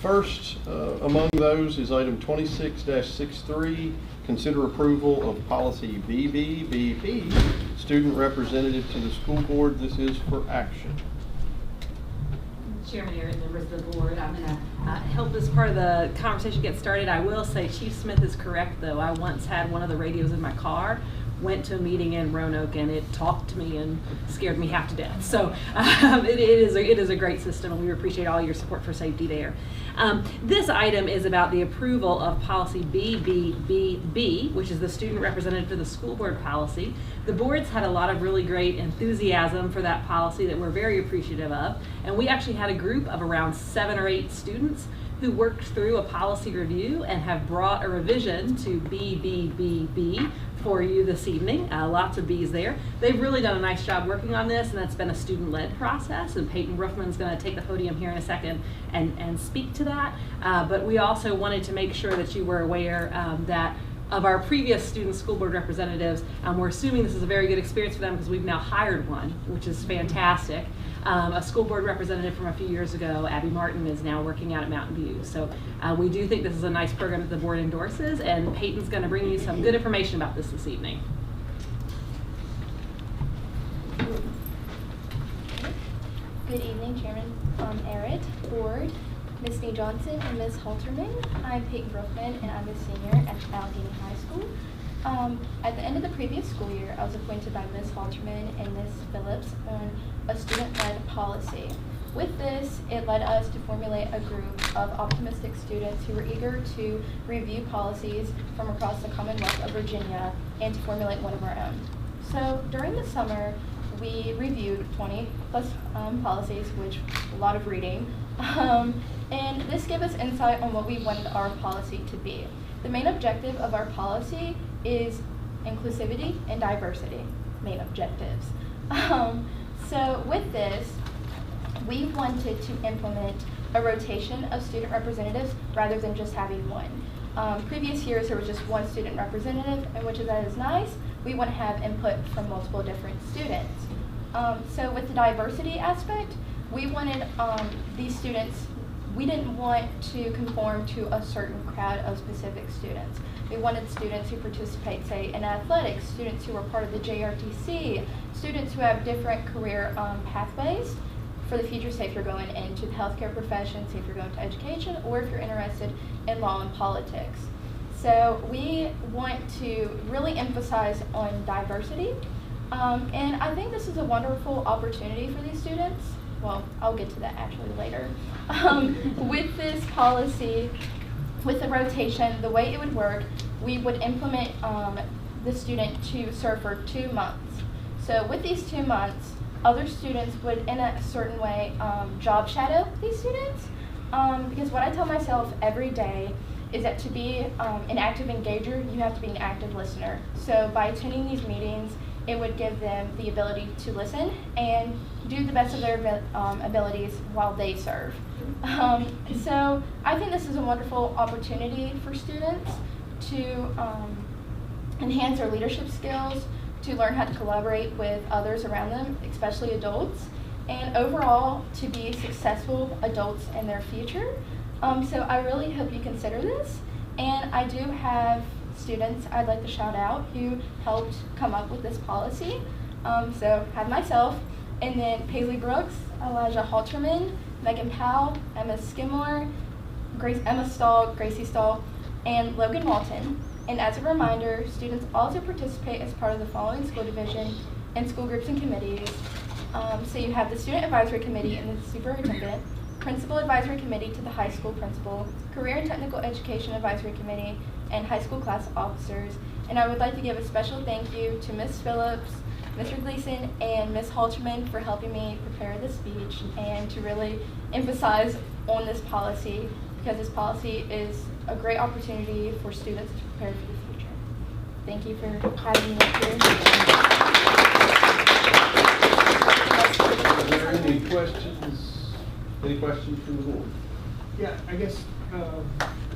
First among those is item 26-63, consider approval of policy BBBP, student representative to the school board. This is for action. Chairman Aaron, members of the board, I'm going to help this part of the conversation get started. I will say Chief Smith is correct, though. I once had one of the radios in my car, went to a meeting in Roanoke, and it talked to me and scared me half to death. So it is a great system, and we appreciate all your support for safety there. This item is about the approval of policy BBBB, which is the student representative to the school board policy. The board's had a lot of really great enthusiasm for that policy that we're very appreciative of, and we actually had a group of around 7 or 8 students who worked through a policy review and have brought a revision to BBBB for you this evening. Lots of B's there. They've really done a nice job working on this, and that's been a student-led process, and Peyton Brookman's going to take the podium here in a second and speak to that. But we also wanted to make sure that you were aware that of our previous student school board representatives, we're assuming this is a very good experience for them because we've now hired one, which is fantastic. A school board representative from a few years ago, Abby Martin, is now working out at Mountain View. So we do think this is a nice program that the board endorses, and Peyton's going to bring you some good information about this evening. Good evening, Chairman Arrett, Board, Ms. Nee Johnson, and Ms. Halterman. I'm Peyton Brookman, and I'm a senior at Allegheny High School. At the end of the previous school year, I was appointed by Ms. Halterman and Ms. Phillips on a student-led policy. With this, it led us to formulate a group of optimistic students who were eager to review policies from across the Commonwealth of Virginia and to formulate one of our own. So during the summer, we reviewed 20 plus policies, which a lot of reading, and this gave us insight on what we wanted our policy to be. The main objective of our policy is inclusivity and diversity, main objectives. So with this, we wanted to implement a rotation of student representatives rather than just having one. Previous years there was just one student representative, and which that is nice. We want to have input from multiple different students. So with the diversity aspect, we wanted these students, we didn't want to conform to a certain crowd of specific students. We wanted students who participate, say, in athletics, students who are part of the JRTC, students who have different career pathways for the future, say if you're going into the healthcare profession, say if you're going to education, or if you're interested in law and politics. So we want to really emphasize on diversity, and I think this is a wonderful opportunity for these students. Well, I'll get to that actually later. With this policy, with the rotation, the way it would work, we would implement the student to serve for 2 months. So with these 2 months, other students would, in a certain way, job shadow these students. Because what I tell myself every day is that to be an active engager, you have to be an active listener. So by attending these meetings, it would give them the ability to listen and do the best of their abilities while they serve. So I think this is a wonderful opportunity for students to enhance their leadership skills, to learn how to collaborate with others around them, especially adults, and overall to be successful adults in their future. So I really hope you consider this, and I do have students I'd like to shout out who helped come up with this policy. So I have myself, and then Paisley Brooks, Elijah Halterman, Megan Powell, Emma Skidmore, Emma Stahl, Gracie Stahl, and Logan Walton. And as a reminder, students also participate as part of the following school division and school groups and committees. So you have the Student Advisory Committee and the Superintendent, Principal Advisory Committee to the high school principal, Career and Technical Education Advisory Committee, and high school class officers. And I would like to give a special thank you to Ms. Phillips, Mr. Gleason, and Ms. Halterman for helping me prepare this speech and to really emphasize on this policy, because this policy is a great opportunity for students to prepare for the future. Thank you for having me up here. Are there any questions? Any questions from the board? Yeah, I guess,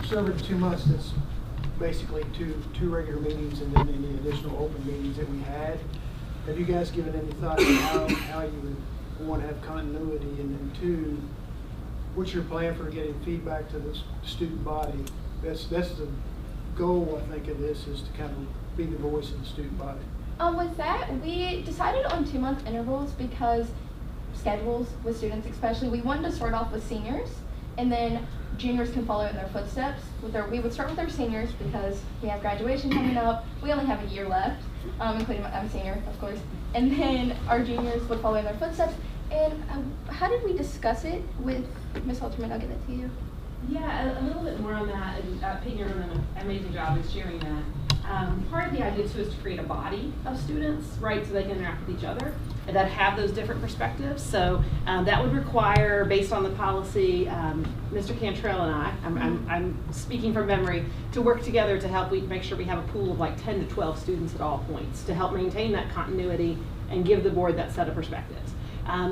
serving 2 months, that's basically two regular meetings and then any additional open meetings that we had. Have you guys given any thought to how you would want to have continuity? And then two, what's your plan for getting feedback to the student body? That's the goal, I think, of this, is to kind of be the voice of the student body. With that, we decided on 2-month intervals because schedules with students especially, we wanted to start off with seniors and then juniors can follow in their footsteps. We would start with our seniors because we have graduation coming up. We only have a year left, including I'm a senior, of course. And then our juniors would follow in their footsteps. And how did we discuss it with Ms. Halterman? I'll give it to you. Yeah, a little bit more on that, and Peyton, you're doing an amazing job in sharing that. Part of the idea too is to create a body of students, right, so they can interact with each other and that have those different perspectives. So that would require, based on the policy, Mr. Cantrell and I'm speaking from memory, to work together to help make sure we have a pool of like 10 to 12 students at all points to help maintain that continuity and give the board that set of perspectives.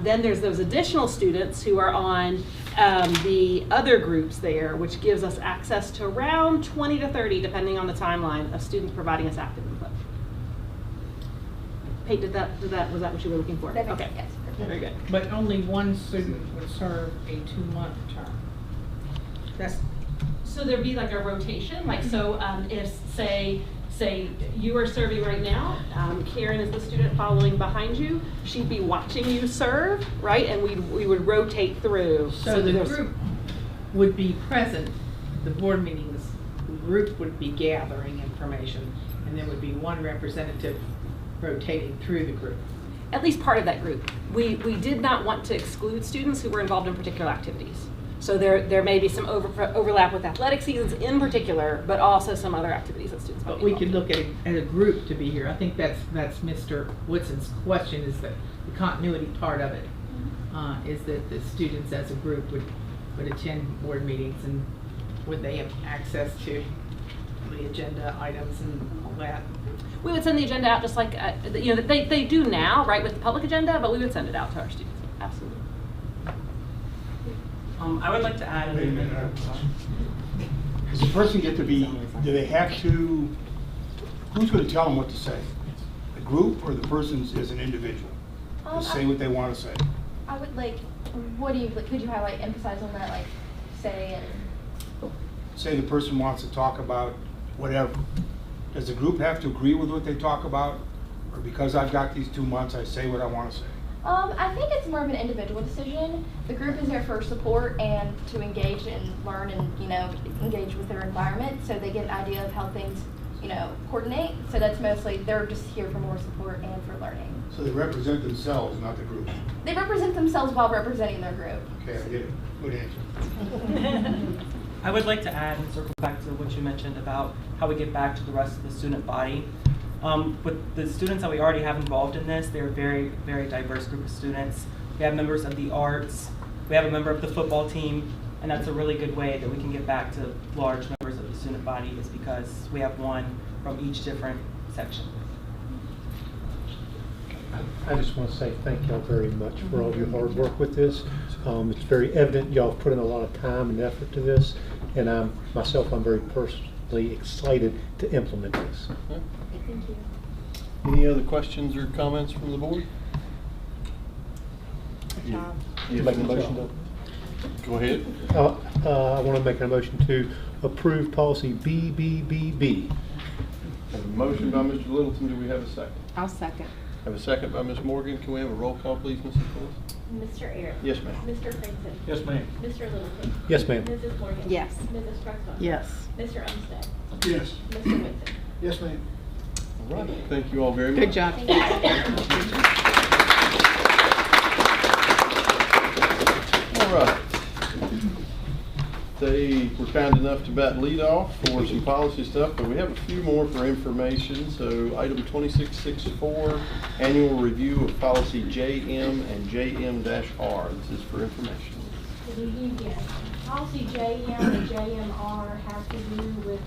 Then there's those additional students who are on the other groups there, which gives us access to around 20 to 30, depending on the timeline, of students providing us active input. Pete, was that what you were looking for? Okay, yes. Very good. But only one student would serve a 2-month term. So there'd be like a rotation, like so if say you are serving right now, Karen is the student following behind you, she'd be watching you serve, right? And we would rotate through. So the group would be present, the board meetings, the group would be gathering information, and there would be one representative rotating through the group. At least part of that group. We did not want to exclude students who were involved in particular activities. So there may be some overlap with athletic seasons in particular, but also some other activities that students. But we could look at a group to be here. I think that's Mr. Woodson's question, is that the continuity part of it is that the students as a group would attend board meetings, and would they have access to the agenda items and all that? We would send the agenda out just like they do now, right, with the public agenda, but we would send it out to our students. Absolutely. I would like to add. Wait a minute. Does the person get to be, do they have to, who's going to tell them what to say? The group or the person as an individual? To say what they want to say? I would could you highlight, emphasize on that, like say and... Say the person wants to talk about whatever. Does the group have to agree with what they talk about? Or because I've got these 2 months, I say what I want to say? I think it's more of an individual decision. The group is there for support and to engage and learn and, engage with their environment so they get an idea of how things, coordinate. So that's mostly, they're just here for more support and for learning. So they represent themselves, not the group? They represent themselves while representing their group. Okay, I get it. Good answer. I would like to add and circle back to what you mentioned about how we get back to the rest of the student body. With the students that we already have involved in this, they're a very, very diverse group of students. We have members of the arts, we have a member of the football team, and that's a really good way that we can get back to large members of the student body, is because we have one from each different section. I just want to say thank y'all very much for all your hard work with this. It's very evident y'all have put in a lot of time and effort to this, and I'm very personally excited to implement this. Thank you. Any other questions or comments from the board? You make a motion to? Go ahead. I want to make a motion to approve policy BBBB. Have a motion by Mr. Littleton. Do we have a second? I'll second. Have a second by Ms. Morgan. Can we have a roll call, please, Mrs. Phillips? Mr. Ayers. Yes, ma'am. Mr. Franklin. Yes, ma'am. Mr. Littleton. Yes, ma'am. Mrs. Morgan. Yes. Mrs. Truxton. Yes. Mr. Umstead. Yes. Mr. Whitson. Yes, ma'am. All right, thank you all very much. Good job. Thank you. All right. They were kind enough to bat lead off for some policy stuff, but we have a few more for information. So item 2664, annual review of policy JM and JM-R. This is for information. Good evening again. Policy JM and JMR has to do with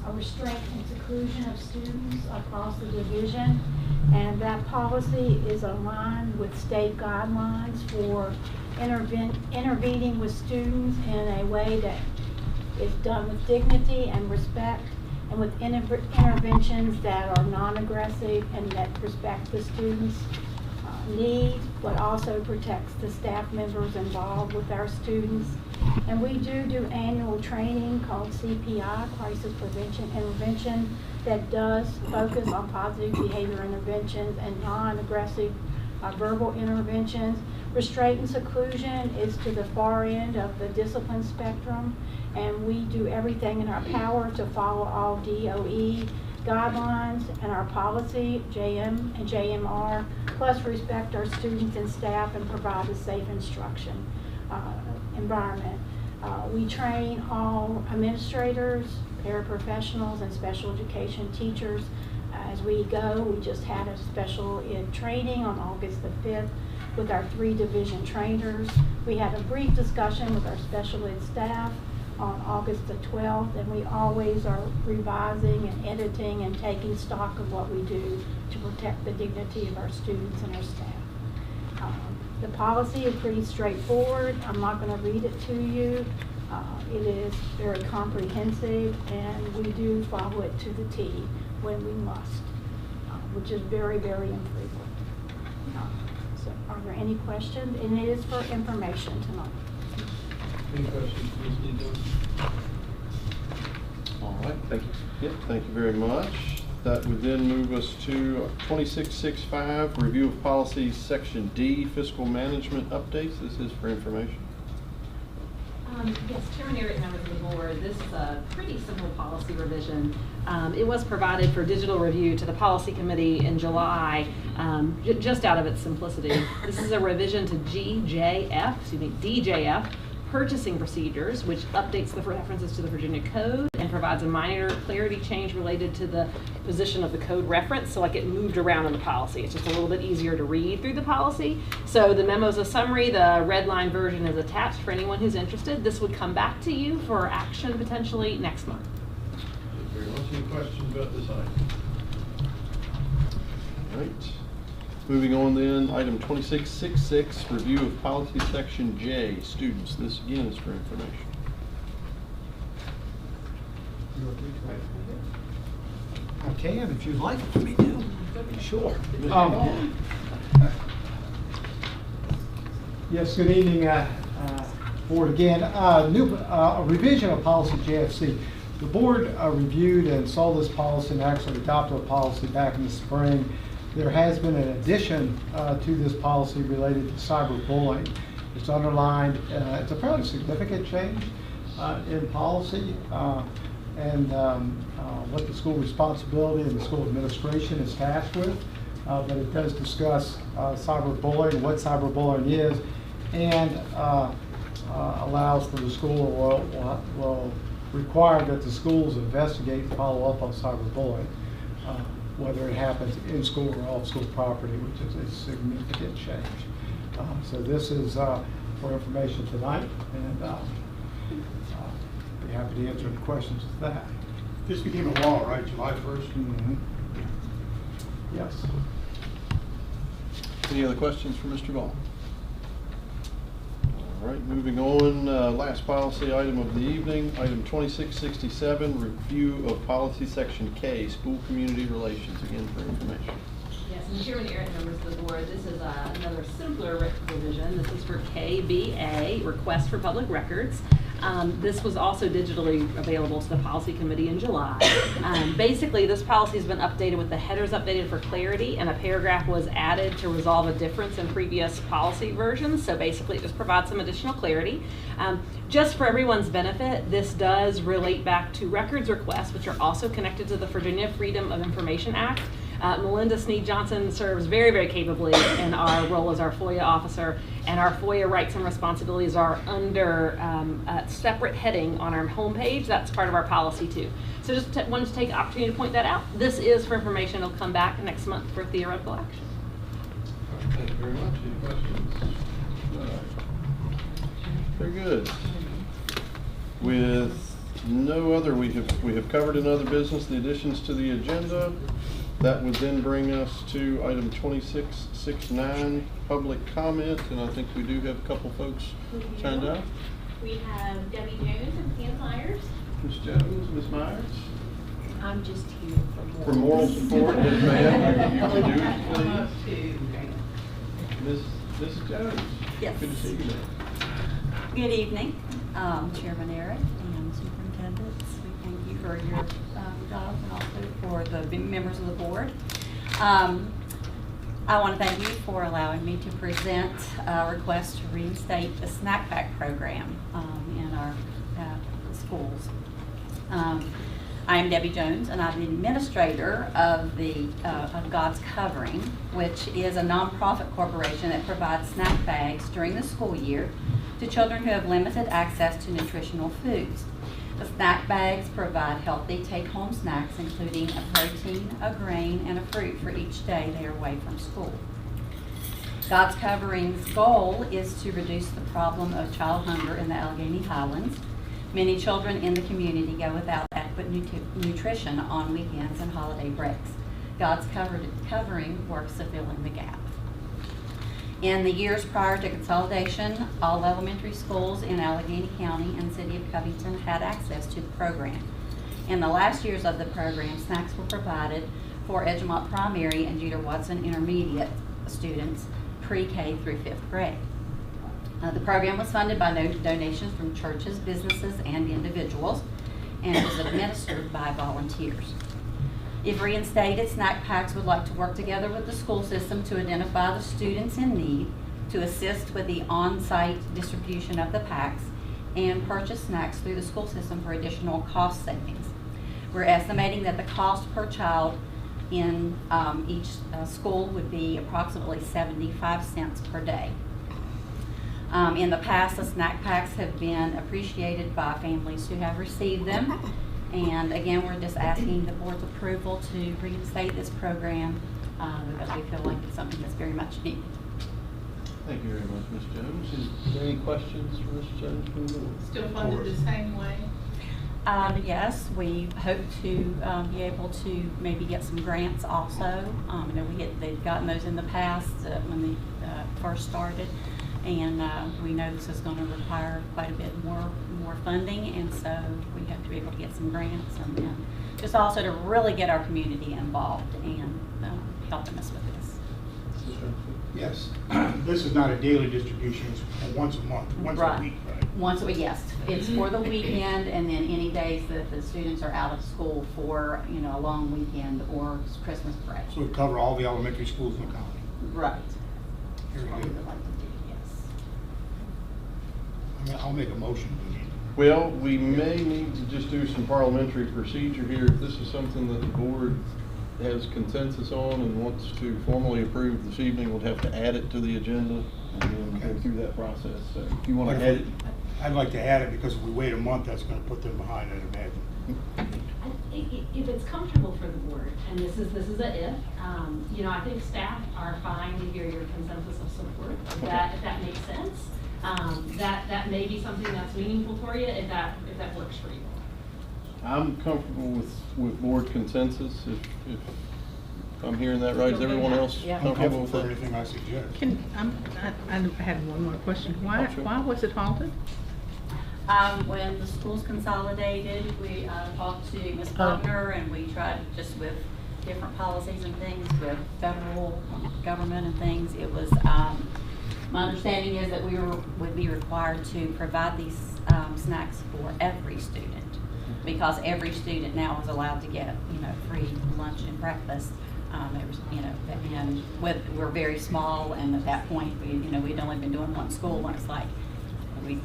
a restraint and seclusion of students across the division. And that policy is aligned with state guidelines for intervening with students in a way that is done with dignity and respect, and with interventions that are non-aggressive and that respect the students' needs, but also protects the staff members involved with our students. And we do annual training called CPI, Crisis Prevention Intervention, that does focus on positive behavior interventions and non-aggressive verbal interventions. Restraint and seclusion is to the far end of the discipline spectrum, and we do everything in our power to follow all DOE guidelines and our policy, JM and JMR, plus respect our students and staff and provide a safe instruction environment. We train all administrators, paraprofessionals, and special education teachers as we go. We just had a special ed training on August the 5th with our 3 division trainers. We had a brief discussion with our special ed staff on August the 12th, and we always are revising and editing and taking stock of what we do to protect the dignity of our students and our staff. The policy is pretty straightforward. I'm not going to read it to you. It is very comprehensive, and we do follow it to the T when we must, which is very, very infrequent. So are there any questions? And it is for information tonight. Any questions, Ms. Needham? All right, thank you. Yep, thank you very much. That would then move us to 2665, review of policies, section D, fiscal management updates. This is for information. Yes, Chairman Ariett, members of the board, this is a pretty simple policy revision. It was provided for digital review to the policy committee in July, just out of its simplicity. This is a revision to DJF, purchasing procedures, which updates the references to the Virginia Code and provides a minor clarity change related to the position of the code reference. So like it moved around in the policy. It's just a little bit easier to read through the policy. So the memo is a summary. The red line version is attached for anyone who's interested. This would come back to you for action potentially next month. Thank you very much. Any questions about this item? All right. Moving on then, item 2666, review of policy section J, students. This again is for information. I can if you'd like for me to. Sure. Yes, good evening, board again. A revision of policy JFC. The board reviewed and saw this policy and actually adopted a policy back in the spring. There has been an addition to this policy related to cyberbullying. It's underlined. It's a fairly significant change in policy and what the school responsibility and the school administration is tasked with. But it does discuss cyberbullying, what cyberbullying is, and allows for the school will require that the schools investigate and follow up on cyberbullying. Whether it happens in school or off school property, which is a significant change. So this is for information tonight, and be happy to answer any questions with that. This became a law, right, July 1st? Mm-hmm. Yes. Any other questions for Mr. Vaughn? All right, moving on, last policy item of the evening, item 2667, review of policy section K, school community relations, again for information. Yes, and Chairman Ariett, members of the board, this is another simpler revision. This is for KBA, request for public records. This was also digitally available to the policy committee in July. Basically, this policy has been updated with the headers updated for clarity, and a paragraph was added to resolve a difference in previous policy versions. So basically, it just provides some additional clarity. Just for everyone's benefit, this does relate back to records requests, which are also connected to the Virginia Freedom of Information Act. Melinda Sneed-Johnson serves very, very capably in our role as our FOIA officer, and our FOIA rights and responsibilities are under a separate heading on our homepage. That's part of our policy too. So just wanted to take the opportunity to point that out. This is for information. It'll come back next month for theoretical action. Thank you very much. Any questions? All right. Very good. With no other, we have covered in other business the additions to the agenda. That would then bring us to item 2669, public comment, and I think we do have a couple folks signed up. We have Debbie Jones and Pam Myers. Ms. Jones, Ms. Myers? I'm just here For moral support, yes ma'am. You can do it, please. Mrs. Jones? Yes. Good to see you, ma'am. Good evening, Chairman Eric and Superintendents. We thank you for your jobs and also for the members of the board. I want to thank you for allowing me to present a request to reinstate the snack pack program in our schools. I am Debbie Jones, and I'm the administrator of the of God's Covering, which is a nonprofit corporation that provides snack bags during the school year to children who have limited access to nutritional foods. The snack bags provide healthy take-home snacks, including a protein, a grain, and a fruit for each day they are away from school. God's Covering's goal is to reduce the problem of child hunger in the Allegheny Highlands. Many children in the community go without adequate nutrition on weekends and holiday breaks. God's Covering works to fill in the gap. In the years prior to consolidation, all elementary schools in Allegheny County and City of Covington had access to the program. In the last years of the program, snacks were provided for Edgemont Primary and Jeter Watson Intermediate students pre-K through 5th grade. The program was funded by donations from churches, businesses, and individuals, and was administered by volunteers. If reinstated, snack packs would like to work together with the school system to identify the students in need, to assist with the on-site distribution of the packs, and purchase snacks through the school system for additional cost savings. We're estimating that the cost per child in each school would be approximately 75 cents per day. In the past, the snack packs have been appreciated by families who have received them. And again, we're just asking the board's approval to reinstate this program because we feel like it's something that's very much needed. Thank you very much, Ms. Jones. Is there any questions for Ms. Jones from the board? Still funded the same way? Yes, we hope to be able to maybe get some grants also. You know, they've gotten those in the past when they first started. And we know this is going to require quite a bit more funding, and so we hope to be able to get some grants and just also to really get our community involved and helping us with this. Yes, this is not a daily distribution, it's once a month, once a week, right? Once a week, yes. It's for the weekend, and then any days that the students are out of school for, you know, a long weekend or Christmas break. So we cover all the elementary schools in the county. Right. Very good. I'll make a motion. Well, we may need to just do some parliamentary procedure here. If this is something that the board has consensus on and wants to formally approve this evening, we'll have to add it to the agenda and then go through that process. So if you want to add it. I'd like to add it because if we wait a month, that's going to put them behind, I'd imagine. If it's comfortable for the board, and this is a if, you know, I think staff are fine to hear your consensus of support. If that makes sense. That may be something that's meaningful for you if that works for you. I'm comfortable with board consensus. If I'm hearing that right, is everyone else comfortable with that? Anything I suggest. I had one more question. Why was it halted? When the schools consolidated, we talked to Ms. Faulkner, and we tried just with different policies and things with federal government and things. It was my understanding is that we would be required to provide these snacks for every student, because every student now is allowed to get, free lunch and breakfast. It was, and we're very small, and at that point, we'd only been doing one school, and it's like, we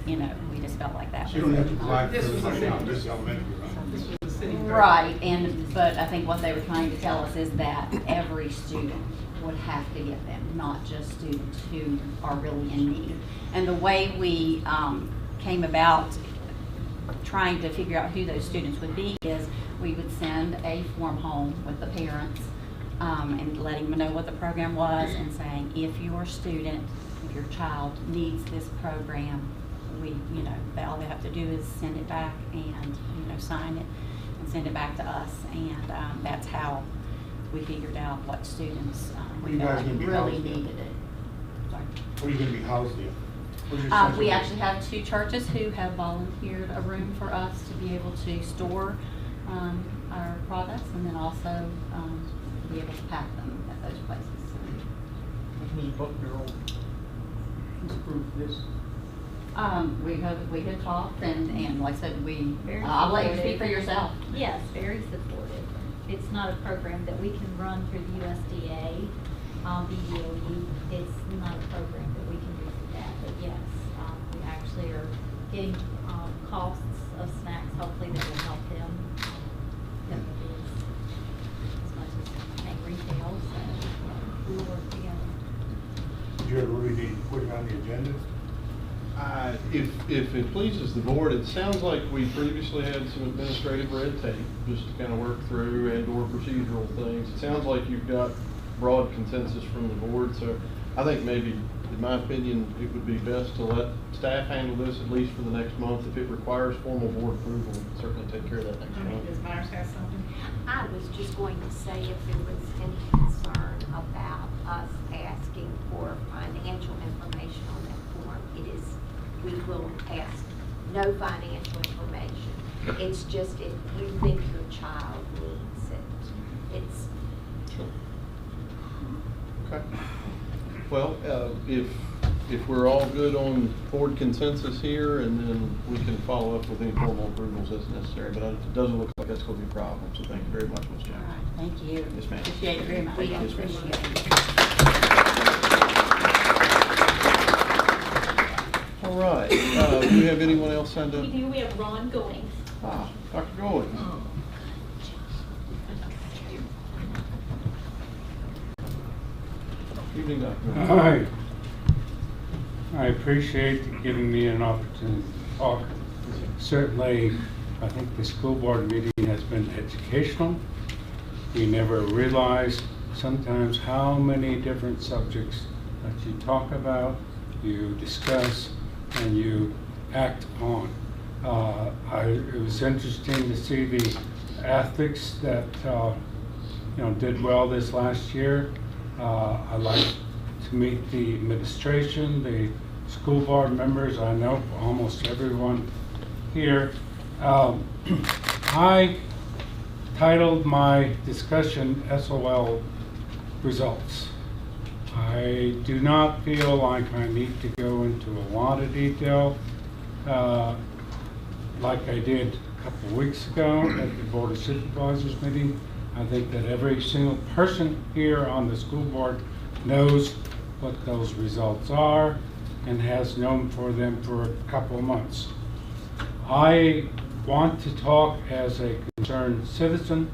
just felt like that. So you don't have to provide for everybody now, this elementary, right? But I think what they were trying to tell us is that every student would have to get them, not just students who are really in need. And the way we came about trying to figure out who those students would be is we would send a form home with the parents and letting them know what the program was and saying, if your student, if your child needs this program, all they have to do is send it back and, sign it and send it back to us. And that's how we figured out what students Where you guys gonna be really housed in? needed it. Sorry. Where are you going to be housed in? We actually have 2 churches who have volunteered a room for us to be able to store our products, and then also be able to pack them at those places. Ms. Buckner will approve this. We had talked, and like I said, I'll let you speak for yourself. Yes, very supportive. It's not a program that we can run through the USDA, BDOE. It's not a program that we can do through that. But yes, we actually are getting costs of snacks, hopefully that will help them. Definitely as much as make retail, so we'll work together. Did you ever really be putting on the agenda? If it pleases the board, it sounds like we previously had some administrative red tape just to kind of work through and/or procedural things. It sounds like you've got broad consensus from the board, so I think maybe, in my opinion, it would be best to let staff handle this at least for the next month. If it requires formal board approval, we can certainly take care of that next month. Does Myers have something? I was just going to say if there was any concern about us asking for financial information on that form, we will ask no financial information. It's just if you think your child needs it. It's Okay. Well, if we're all good on board consensus here, and then we can follow up with any formal approvals as necessary, but it doesn't look like that's going to be a problem, so thank you very much, Ms. Jones. All right, thank you. Yes, ma'am. Appreciate it very much. Thank you. Yes, ma'am. Appreciate it. All right, do we have anyone else signed up? We do, we have Ron Goings. Dr. Goins. Evening, Dr. Goins. Hi. I appreciate you giving me an opportunity to talk. Certainly, I think the school board meeting has been educational. We never realize sometimes how many different subjects that you talk about, you discuss, and you act upon. It was interesting to see the athletes that did well this last year. I like to meet the administration, the school board members. I know almost everyone here. I titled my discussion SOL Results. I do not feel like I need to go into a lot of detail like I did a couple of weeks ago at the Board of Supervisors meeting. I think that every single person here on the school board knows what those results are and has known for them for a couple of months. I want to talk as a concerned citizen.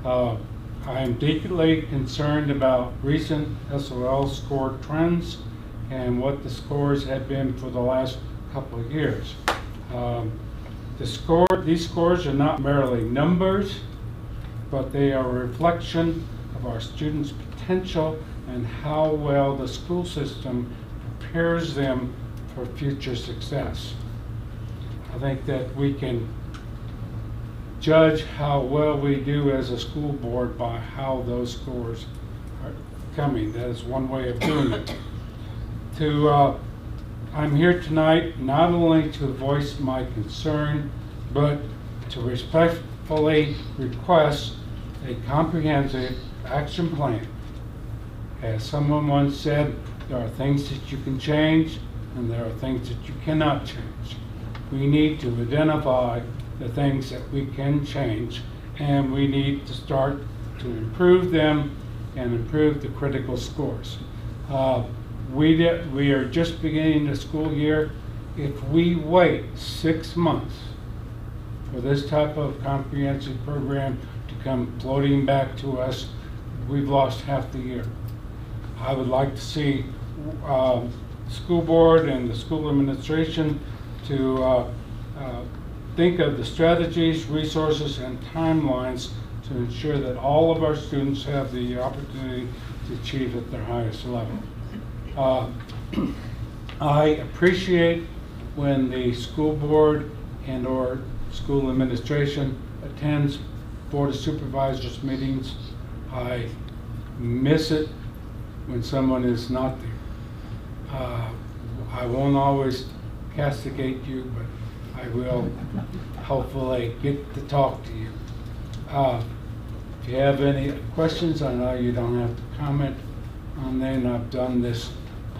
I am deeply concerned about recent SOL score trends and what the scores have been for the last couple of years. These scores are not merely numbers, but they are a reflection of our students' potential and how well the school system prepares them for future success. I think that we can judge how well we do as a school board by how those scores are coming. That is one way of doing it. I'm here tonight not only to voice my concern, but to respectfully request a comprehensive action plan. As someone once said, there are things that you can change and there are things that you cannot change. We need to identify the things that we can change, and we need to start to improve them and improve the critical scores. We are just beginning the school year. If we wait 6 months for this type of comprehensive program to come floating back to us, we've lost half the year. I would like to see school board and the school administration to think of the strategies, resources, and timelines to ensure that all of our students have the opportunity to achieve at their highest level. I appreciate when the school board and or school administration attends Board of Supervisors meetings. I miss it when someone is not there. I won't always castigate you, but I will hopefully get to talk to you. If you have any questions, I know you don't have to comment on them. I've done this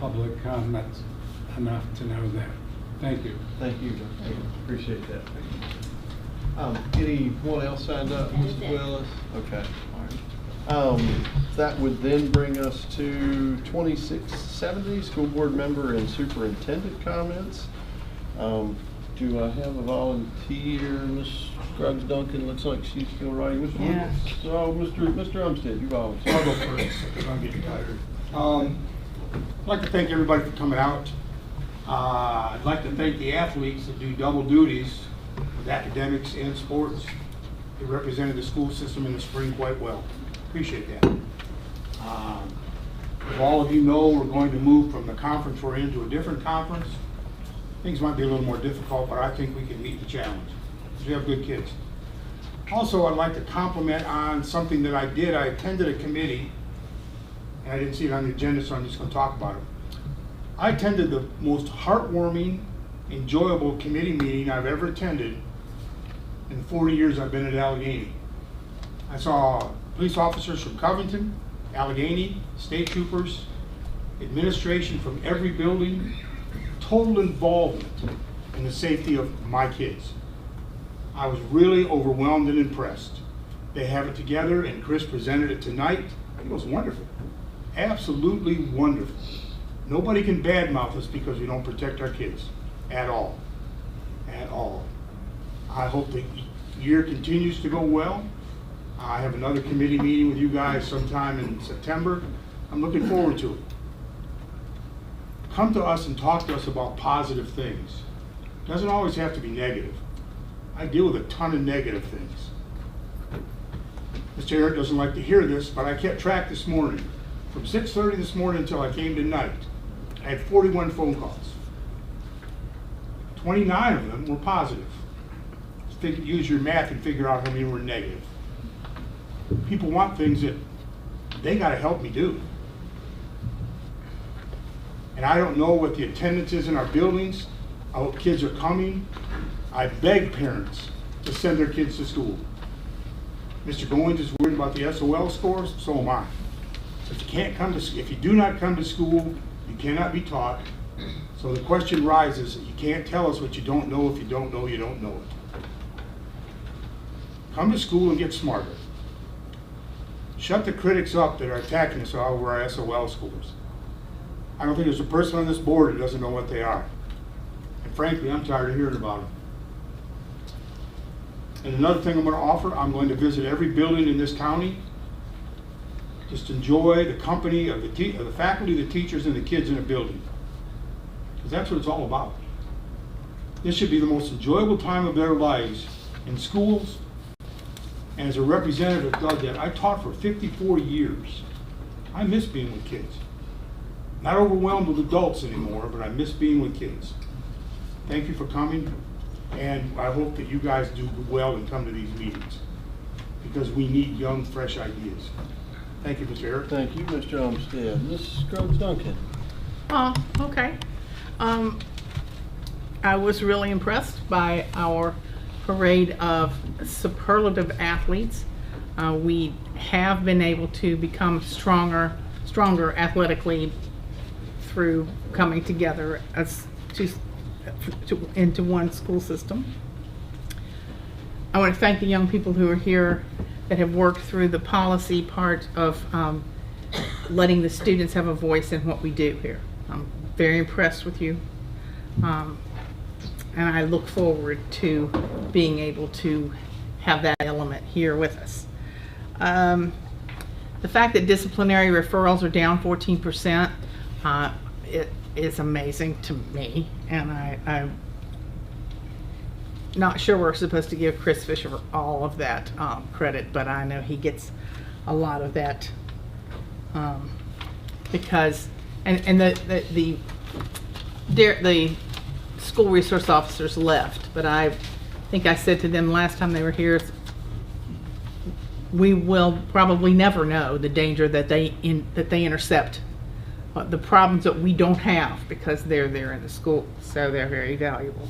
public comment enough to know that. Thank you. Thank you, Dr. Appreciate that. Anyone else signed up, Mrs. Willis? Okay, all right. That would then bring us to 2670, school board member and superintendent comments. Do I have a volunteer? Ms. Scruggs Duncan looks like she's still writing. Yes. So, Mr. Umstead, you volunteer. I'll go first, because I'm getting tired. I'd like to thank everybody for coming out. I'd like to thank the athletes that do double duties with academics and sports. They represented the school system in the spring quite well. Appreciate that. As all of you know, we're going to move from the conference we're in to a different conference. Things might be a little more difficult, but I think we can meet the challenge. We have good kids. Also, I'd like to compliment on something that I did. I attended a committee, and I didn't see it on the agenda, so I'm just going to talk about it. I attended the most heartwarming, enjoyable committee meeting I've ever attended in the 40 years I've been at Allegheny. I saw police officers from Covington, Allegheny, state troopers, administration from every building, total involvement in the safety of my kids. I was really overwhelmed and impressed. They have it together, and Chris presented it tonight. It was wonderful, absolutely wonderful. Nobody can badmouth us because we don't protect our kids at all, at all. I hope the year continues to go well. I have another committee meeting with you guys sometime in September. I'm looking forward to it. Come to us and talk to us about positive things. It doesn't always have to be negative. I deal with a ton of negative things. Mr. Eric doesn't like to hear this, but I kept track this morning. From 6:30 this morning until I came tonight, I had 41 phone calls. 29 of them were positive. Use your math and figure out how many were negative. People want things that they got to help me do. And I don't know what the attendance is in our buildings. I hope kids are coming. I beg parents to send their kids to school. Mr. Goins is worried about the SOL scores, so am I. If you do not come to school, you cannot be taught. So the question rises, you can't tell us what you don't know. If you don't know, you don't know it. Come to school and get smarter. Shut the critics up that are attacking us over our SOL scores. I don't think there's a person on this board who doesn't know what they are. And frankly, I'm tired of hearing about them. And another thing I'm going to offer, I'm going to visit every building in this county. Just enjoy the company of the faculty, the teachers, and the kids in a building. Because that's what it's all about. This should be the most enjoyable time of their lives in schools. And as a representative of Doug, I taught for 54 years. I miss being with kids. Not overwhelmed with adults anymore, but I miss being with kids. Thank you for coming, and I hope that you guys do well and come to these meetings, because we need young, fresh ideas. Thank you, Mr. Eric. Thank you, Mr. Umstead. Ms. Scruggs Duncan. Okay. I was really impressed by our parade of superlative athletes. We have been able to become stronger athletically through coming together as two into one school system. I want to thank the young people who are here that have worked through the policy part of letting the students have a voice in what we do here. I'm very impressed with you. And I look forward to being able to have that element here with us. The fact that disciplinary referrals are down 14%, it is amazing to me, and I'm not sure we're supposed to give Chris Fisher all of that credit, but I know he gets a lot of that because, and the school resource officers left, but I think I said to them last time they were here, we will probably never know the danger that they intercept, the problems that we don't have because they're there in the school, so they're very valuable.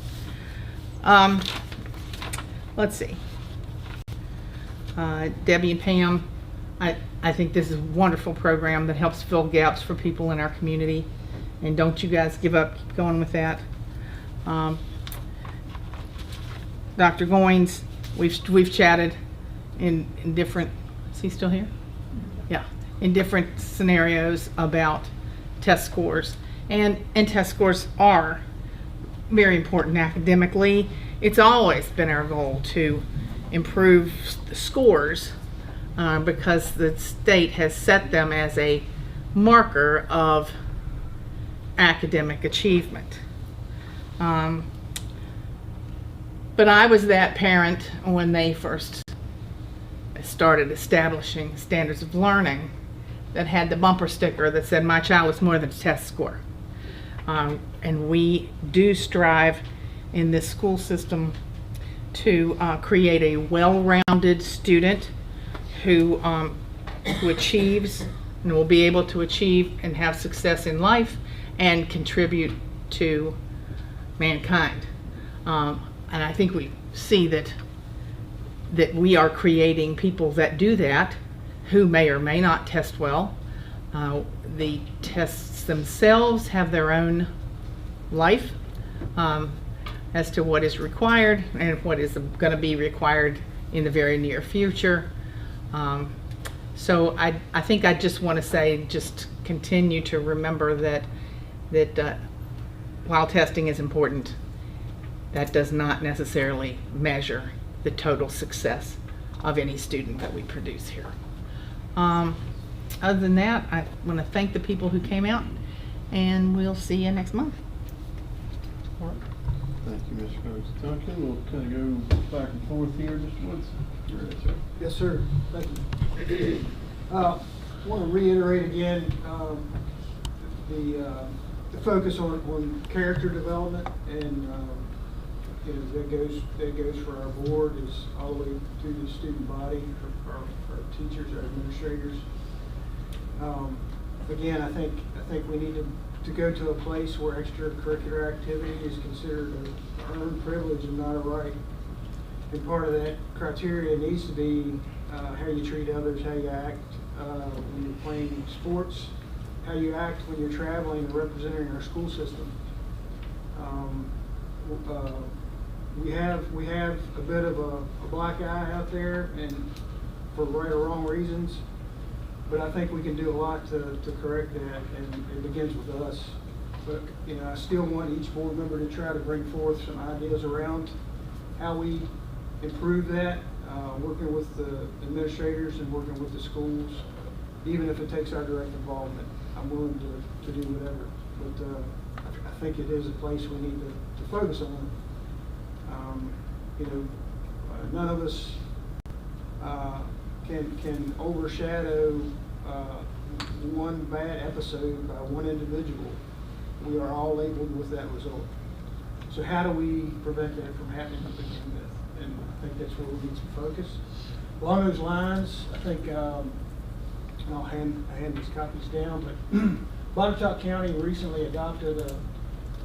Let's see. Debbie and Pam, I think this is a wonderful program that helps fill gaps for people in our community, and don't you guys give up, keep going with that. Dr. Goins, we've chatted in different, is he still here? Yeah, in different scenarios about test scores, and test scores are very important academically. It's always been our goal to improve the scores because the state has set them as a marker of academic achievement. But I was that parent when they first started establishing standards of learning that had the bumper sticker that said my child is more than a test score. And we do strive in this school system to create a well-rounded student who achieves and will be able to achieve and have success in life and contribute to mankind. And I think we see that we are creating people that do that, who may or may not test well. The tests themselves have their own life as to what is required and what is going to be required in the very near future. So I think I just want to say, just continue to remember that while testing is important, that does not necessarily measure the total success of any student that we produce here. Other than that, I want to thank the people who came out, and we'll see you next month. Thank you, Mr. Coates Duncan. We'll kind of go back and forth here. Mr. Woods, you're ready, sir. Yes, sir. Thank you. I want to reiterate again the focus on character development, and you know, that goes for our board, is all the way through the student body, our teachers, our administrators. Again, I think we need to go to a place where extracurricular activity is considered an earned privilege and not a right. And part of that criteria needs to be how you treat others, how you act when you're playing sports, how you act when you're traveling and representing our school system. We have a bit of a black eye out there, and for right or wrong reasons, but I think we can do a lot to correct that, and it begins with us. But you know, I still want each board member to try to bring forth some ideas around how we improve that, working with the administrators and working with the schools. Even if it takes our direct involvement, I'm willing to do whatever. But I think it is a place we need to focus on. You know, none of us can overshadow one bad episode by one individual. We are all labeled with that result. So how do we prevent that from happening to begin with? And I think that's where we need some focus. Along those lines, I think I'll hand these copies down, but Botetourt County recently adopted a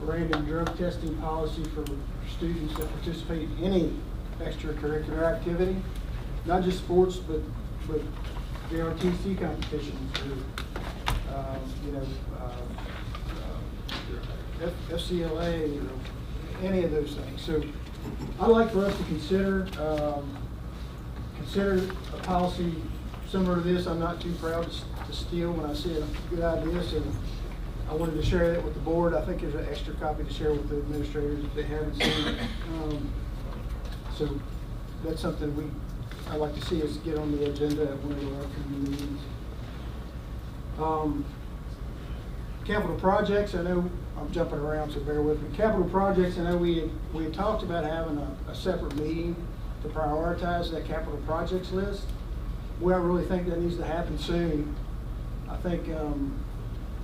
random drug testing policy for students that participate in any extracurricular activity, not just sports, but JRTC competitions, or FCLA, or any of those things. So I'd like for us to consider a policy similar to this. I'm not too proud to steal when I see a good idea, so I wanted to share that with the board. I think there's an extra copy to share with the administrators if they haven't seen it. So that's something I'd like to see us get on the agenda at one of our upcoming meetings. Capital projects, I know I'm jumping around, so bear with me. Capital projects, I know we had talked about having a separate meeting to prioritize that capital projects list. We don't really think that needs to happen soon. I think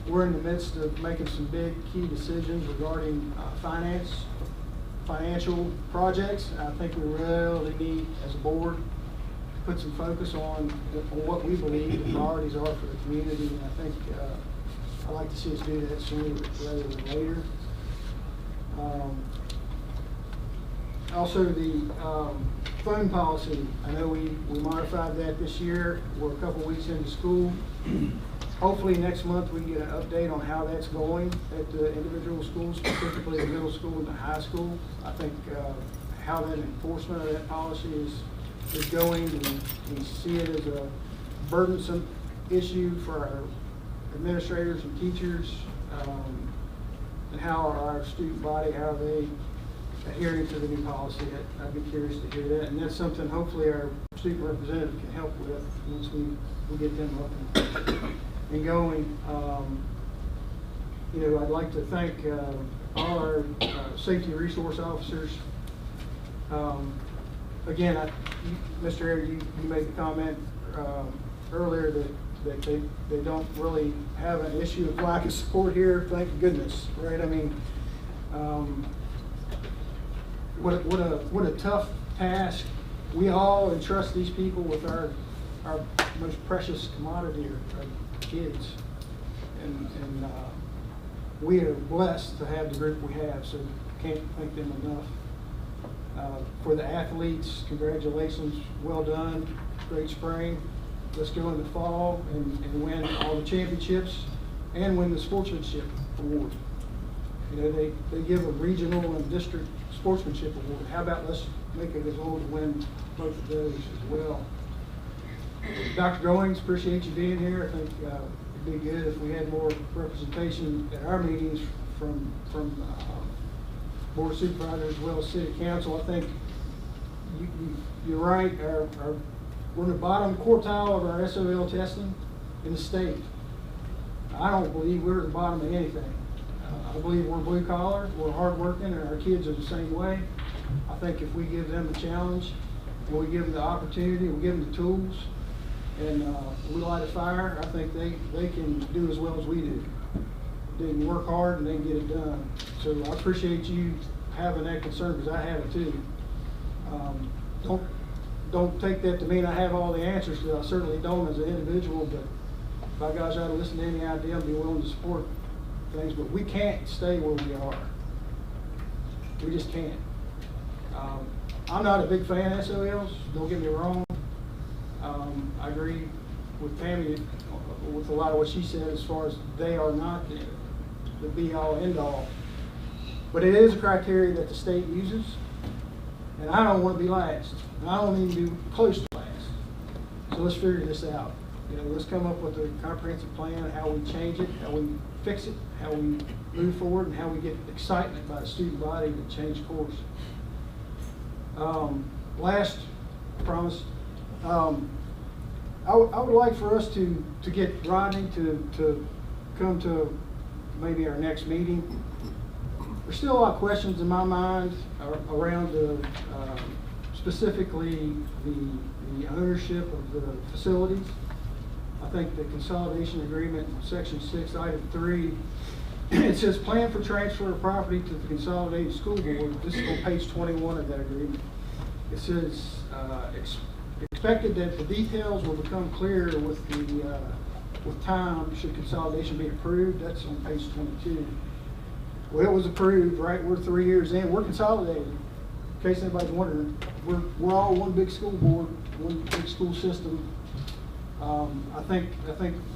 we're in the midst of making some big key decisions regarding financial projects. I think we really need, as a board, to put some focus on what we believe the priorities are for the community. And I think I'd like to see us do that sooner rather than later. Also, the phone policy. I know we modified that this year. We're a couple weeks into school. Hopefully next month we can get an update on how that's going at the individual schools, specifically the middle school and the high school. I think how that enforcement of that policy is going. We see it as a burdensome issue for our administrators and teachers, and how our student body, how they adhering to the new policy. I'd be curious to hear that, and that's something hopefully our student representative can help with once we get them up and going. You know, I'd like to thank all our safety resource officers. Again, Mr. Harry, you made the comment earlier that they don't really have an issue of lack of support here. Thank goodness, right? I mean, what a tough task. We all entrust these people with our most precious commodity, our kids, and we are blessed to have the group we have. So can't thank them enough. For the athletes, congratulations, well done, great spring. Let's go in the fall and win all the championships and win the sportsmanship award. You know, they give a regional and district sportsmanship award. How about let's make it a goal to win both of those as well. Dr. Goings, appreciate you being here. I think it'd be good if we had more representation at our meetings from Board of Supervisors as well as City Council. I think you're right. We're in the bottom quartile of our SOL testing in the state. I don't believe we're at the bottom of anything. I believe we're blue collar, we're hard working, and our kids are the same way. I think if we give them a challenge and we give them the opportunity, we give them the tools, and we light a fire, I think they can do as well as we do. They can work hard and they can get it done. So I appreciate you having that concern, because I have it too. Don't take that to mean I have all the answers, because I certainly don't as an individual, but by gosh, I'd listen to any idea and be willing to support things, but we can't stay where we are. We just can't. I'm not a big fan of SOLs, don't get me wrong. I agree with Tammy with a lot of what she said as far as they are not the be-all, end-all. But it is a criteria that the state uses, and I don't want to be last. And I don't even be close to last. So let's figure this out. You know, let's come up with a comprehensive plan, how we change it, how we fix it, how we move forward, and how we get excitement by the student body to change course. Last, I promise, I would like for us to get Rodney to come to maybe our next meeting. There's still a lot of questions in my mind around specifically the ownership of the facilities. I think the consolidation agreement, section 6, item 3, it says plan for transfer of property to the consolidated school board. This is on page 21 of that agreement. It says expected that the details will become clear with time should consolidation be approved. That's on page 22. Well, it was approved, right? We're 3 years in. We're consolidated. In case anybody's wondering, we're all one big school board, one big school system. I think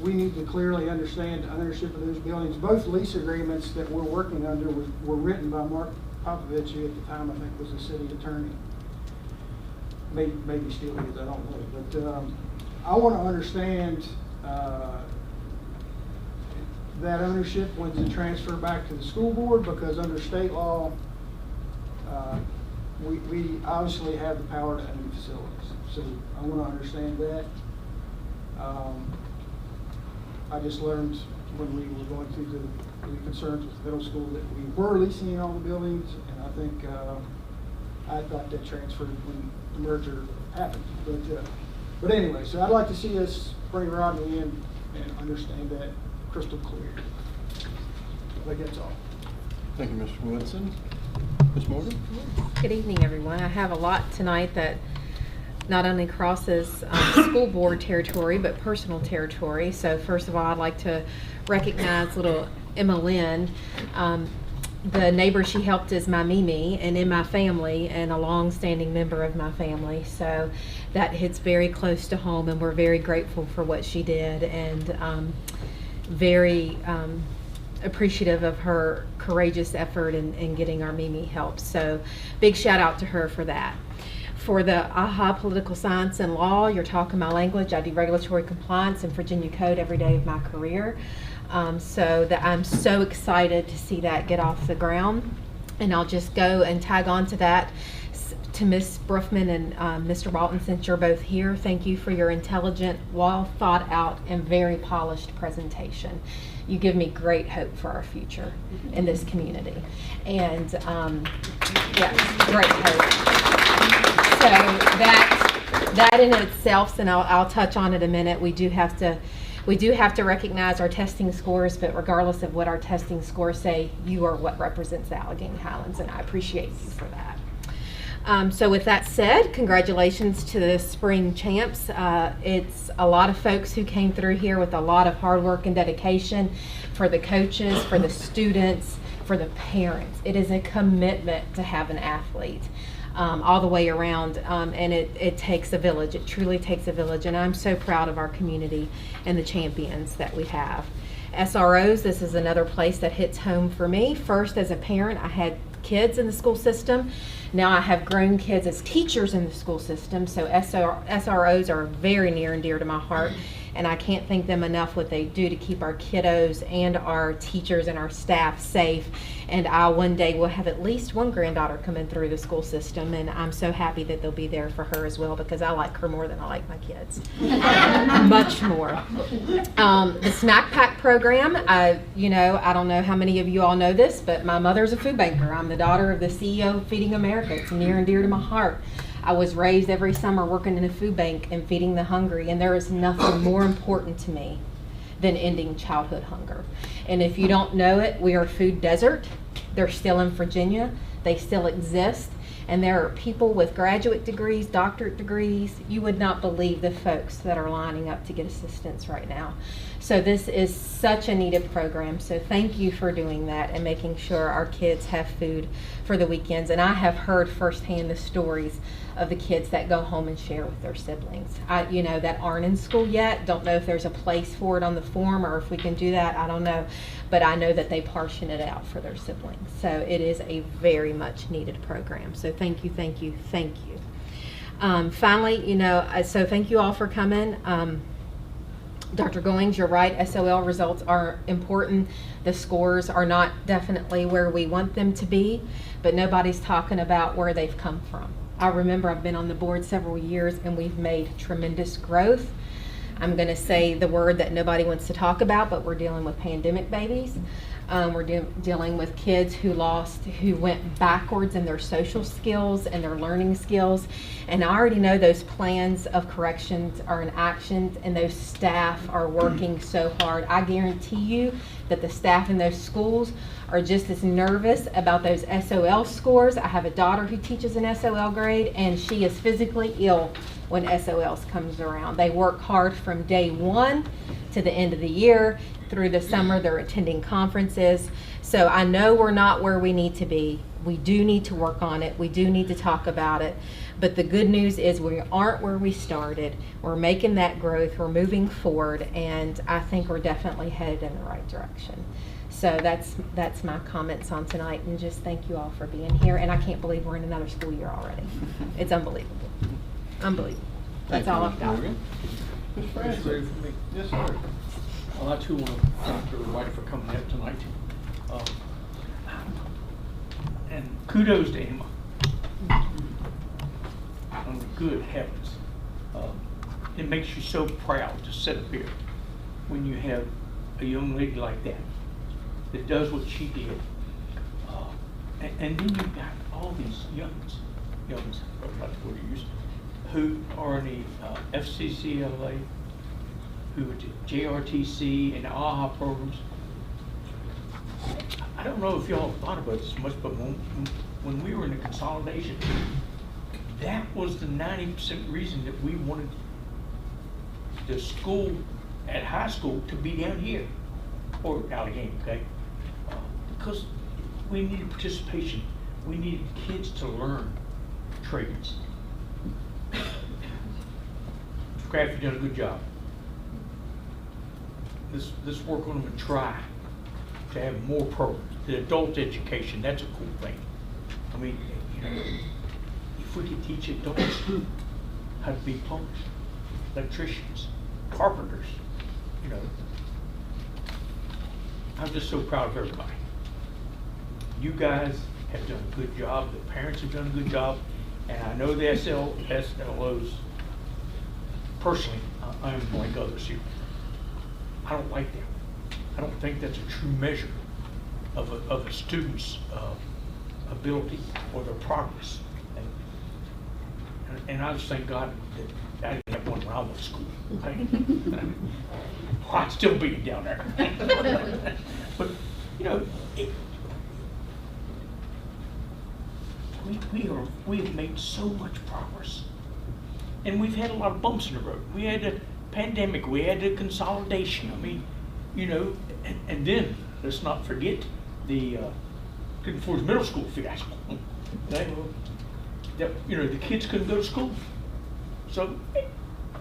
we need to clearly understand the ownership of those buildings. Both lease agreements that we're working under were written by Mark Popovich, who at the time I think was the city attorney. Maybe still is, I don't know. But I want to understand that ownership, when's it transfer back to the school board? Because under state law, we obviously have the power to own facilities. So I want to understand that. I just learned when we were going through the concerns with middle school that we were leasing all the buildings, and I think I thought that transferred when the merger happened. But anyway, so I'd like to see us bring Rodney in and understand that crystal clear. I think that's all. Thank you, Mr. Woodson. Ms. Morgan? Good evening, everyone. I have a lot tonight that not only crosses school board territory, but personal territory. So first of all, I'd like to recognize little Emma Lynn. The neighbor she helped is my Mimi, and in my family, and a long-standing member of my family. So that hits very close to home, and we're very grateful for what she did, and very appreciative of her courageous effort in getting our Mimi help. So big shout out to her for that. For the AHA Political Science and Law, you're talking my language. I do regulatory compliance and Virginia Code every day of my career. So that I'm so excited to see that get off the ground. And I'll just go and tag on to that to Ms. Bruffman and Mr. Walton, since you're both here. Thank you for your intelligent, well thought out, and very polished presentation. You give me great hope for our future in this community. And yes, great hope. So that in itself, and I'll touch on it a minute, we do have to recognize our testing scores, but regardless of what our testing scores say, you are what represents the Allegheny Highlands, and I appreciate you for that. So with that said, congratulations to the spring champs. It's a lot of folks who came through here with a lot of hard work and dedication, for the coaches, for the students, for the parents. It is a commitment to have an athlete. All the way around, and it takes a village. It truly takes a village, and I'm so proud of our community and the champions that we have. SROs, this is another place that hits home for me. First, as a parent, I had kids in the school system. Now I have grown kids as teachers in the school system, so SROs are very near and dear to my heart, and I can't thank them enough what they do to keep our kiddos and our teachers and our staff safe. And I one day will have at least one granddaughter coming through the school system, and I'm so happy that they'll be there for her as well, because I like her more than I like my kids. Much more. The snack pack program, I don't know how many of you all know this, but my mother's a food banker. I'm the daughter of the CEO of Feeding America. It's near and dear to my heart. I was raised every summer working in a food bank and feeding the hungry, and there is nothing more important to me than ending childhood hunger. And if you don't know it, we are a food desert. They're still in Virginia. They still exist. And there are people with graduate degrees, doctorate degrees. You would not believe the folks that are lining up to get assistance right now. So this is such a needed program. So thank you for doing that and making sure our kids have food for the weekends. And I have heard firsthand the stories of the kids that go home and share with their siblings. That aren't in school yet. Don't know if there's a place for it on the form or if we can do that. I don't know. But I know that they portion it out for their siblings. So it is a very much needed program. So thank you, thank you, thank you. Finally, so thank you all for coming. Dr. Goings, you're right, SOL results are important. The scores are not definitely where we want them to be, but nobody's talking about where they've come from. I remember I've been on the board several years and we've made tremendous growth. I'm going to say the word that nobody wants to talk about, but we're dealing with pandemic babies. We're dealing with kids who went backwards in their social skills and their learning skills. And I already know those plans of corrections are in action, and those staff are working so hard. I guarantee you that the staff in those schools are just as nervous about those SOL scores. I have a daughter who teaches an SOL grade, and she is physically ill when SOLs comes around. They work hard from day one to the end of the year. Through the summer, they're attending conferences. So I know we're not where we need to be. We do need to work on it. We do need to talk about it. But the good news is we aren't where we started. We're making that growth. We're moving forward. And I think we're definitely headed in the right direction. So that's my comments on tonight, and just thank you all for being here. And I can't believe we're in another school year already. It's unbelievable. Unbelievable. That's all I've got. Ms. Francis? Ready for me? Yes, sir. Well, I too want to thank everybody for coming out tonight. And kudos to Emma. Oh, good heavens. It makes you so proud to sit up here when you have a young lady like that does what she did. And then you've got all these youngs, that's what you use, who are in the FCCLA, who are JRTC and AHA programs. I don't know if y'all thought about this much, but when we were in the consolidation, that was the 90% reason that we wanted the school at high school to be down here, or Allegheny, okay? Because we needed participation. We needed kids to learn trades. Craft, you've done a good job. This work on them and try to have more programs. The adult education, that's a cool thing. I mean, if we could teach adults how to be plumbers, electricians, carpenters, I'm just so proud of everybody. You guys have done a good job. The parents have done a good job. And I know the SLOs, personally, I am like others here. I don't like that. I don't think that's a true measure of a student's ability or their progress. And I just thank God that I didn't have one when I went to school. Okay? I'd still be down there. But, we have made so much progress. And we've had a lot of bumps in the road. We had the pandemic, we had the consolidation. I mean, and then let's not forget the Couldn't Forge Middle School fiasco. The kids couldn't go to school. So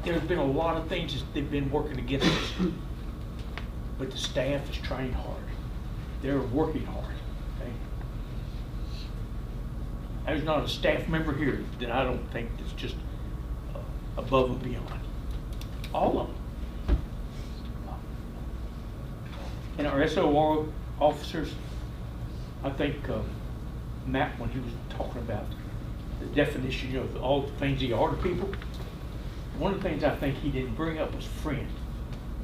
there's been a lot of things that they've been working against us. But the staff is trying hard. They're working hard. Okay? There's not a staff member here that I don't think that's just above and beyond. All of them. And our SOR officers, I think Matt, when he was talking about the definition of all the things he are to people, one of the things I think he didn't bring up was friend.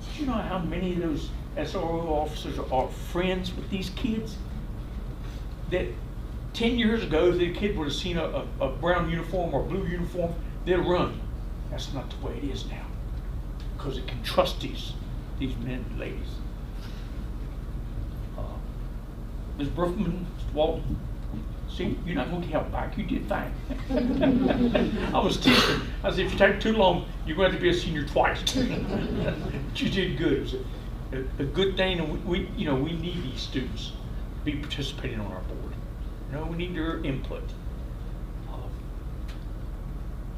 Did you know how many of those SRO officers are friends with these kids? That 10 years ago, if the kid would have seen a brown uniform or a blue uniform, they'd run. That's not the way it is now, because it can trust these men and ladies. Ms. Brookman, Mr. Walton, see, you're not going to get held back. You did fine. I was teasing. I said, if you take too long, you're going to have to be a senior twice. But you did good. It was a good thing, and we need these students to be participating on our board. We need their input.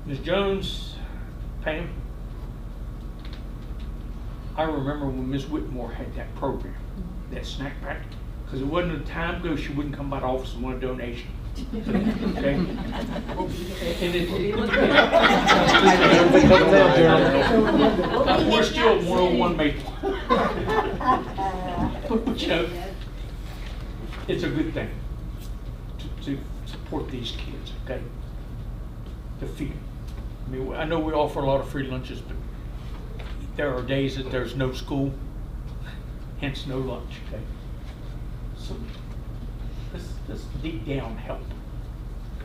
Ms. Jones, Pam, I remember when Ms. Whitmore had that program, that snack pack, because it wasn't a time ago she wouldn't come by the office and want a donation. Okay? We're still at 101 Maple. It's a good thing to support these kids, okay? To feed them. I mean, I know we offer a lot of free lunches, but there are days that there's no school, hence no lunch, okay? So let's deep down help.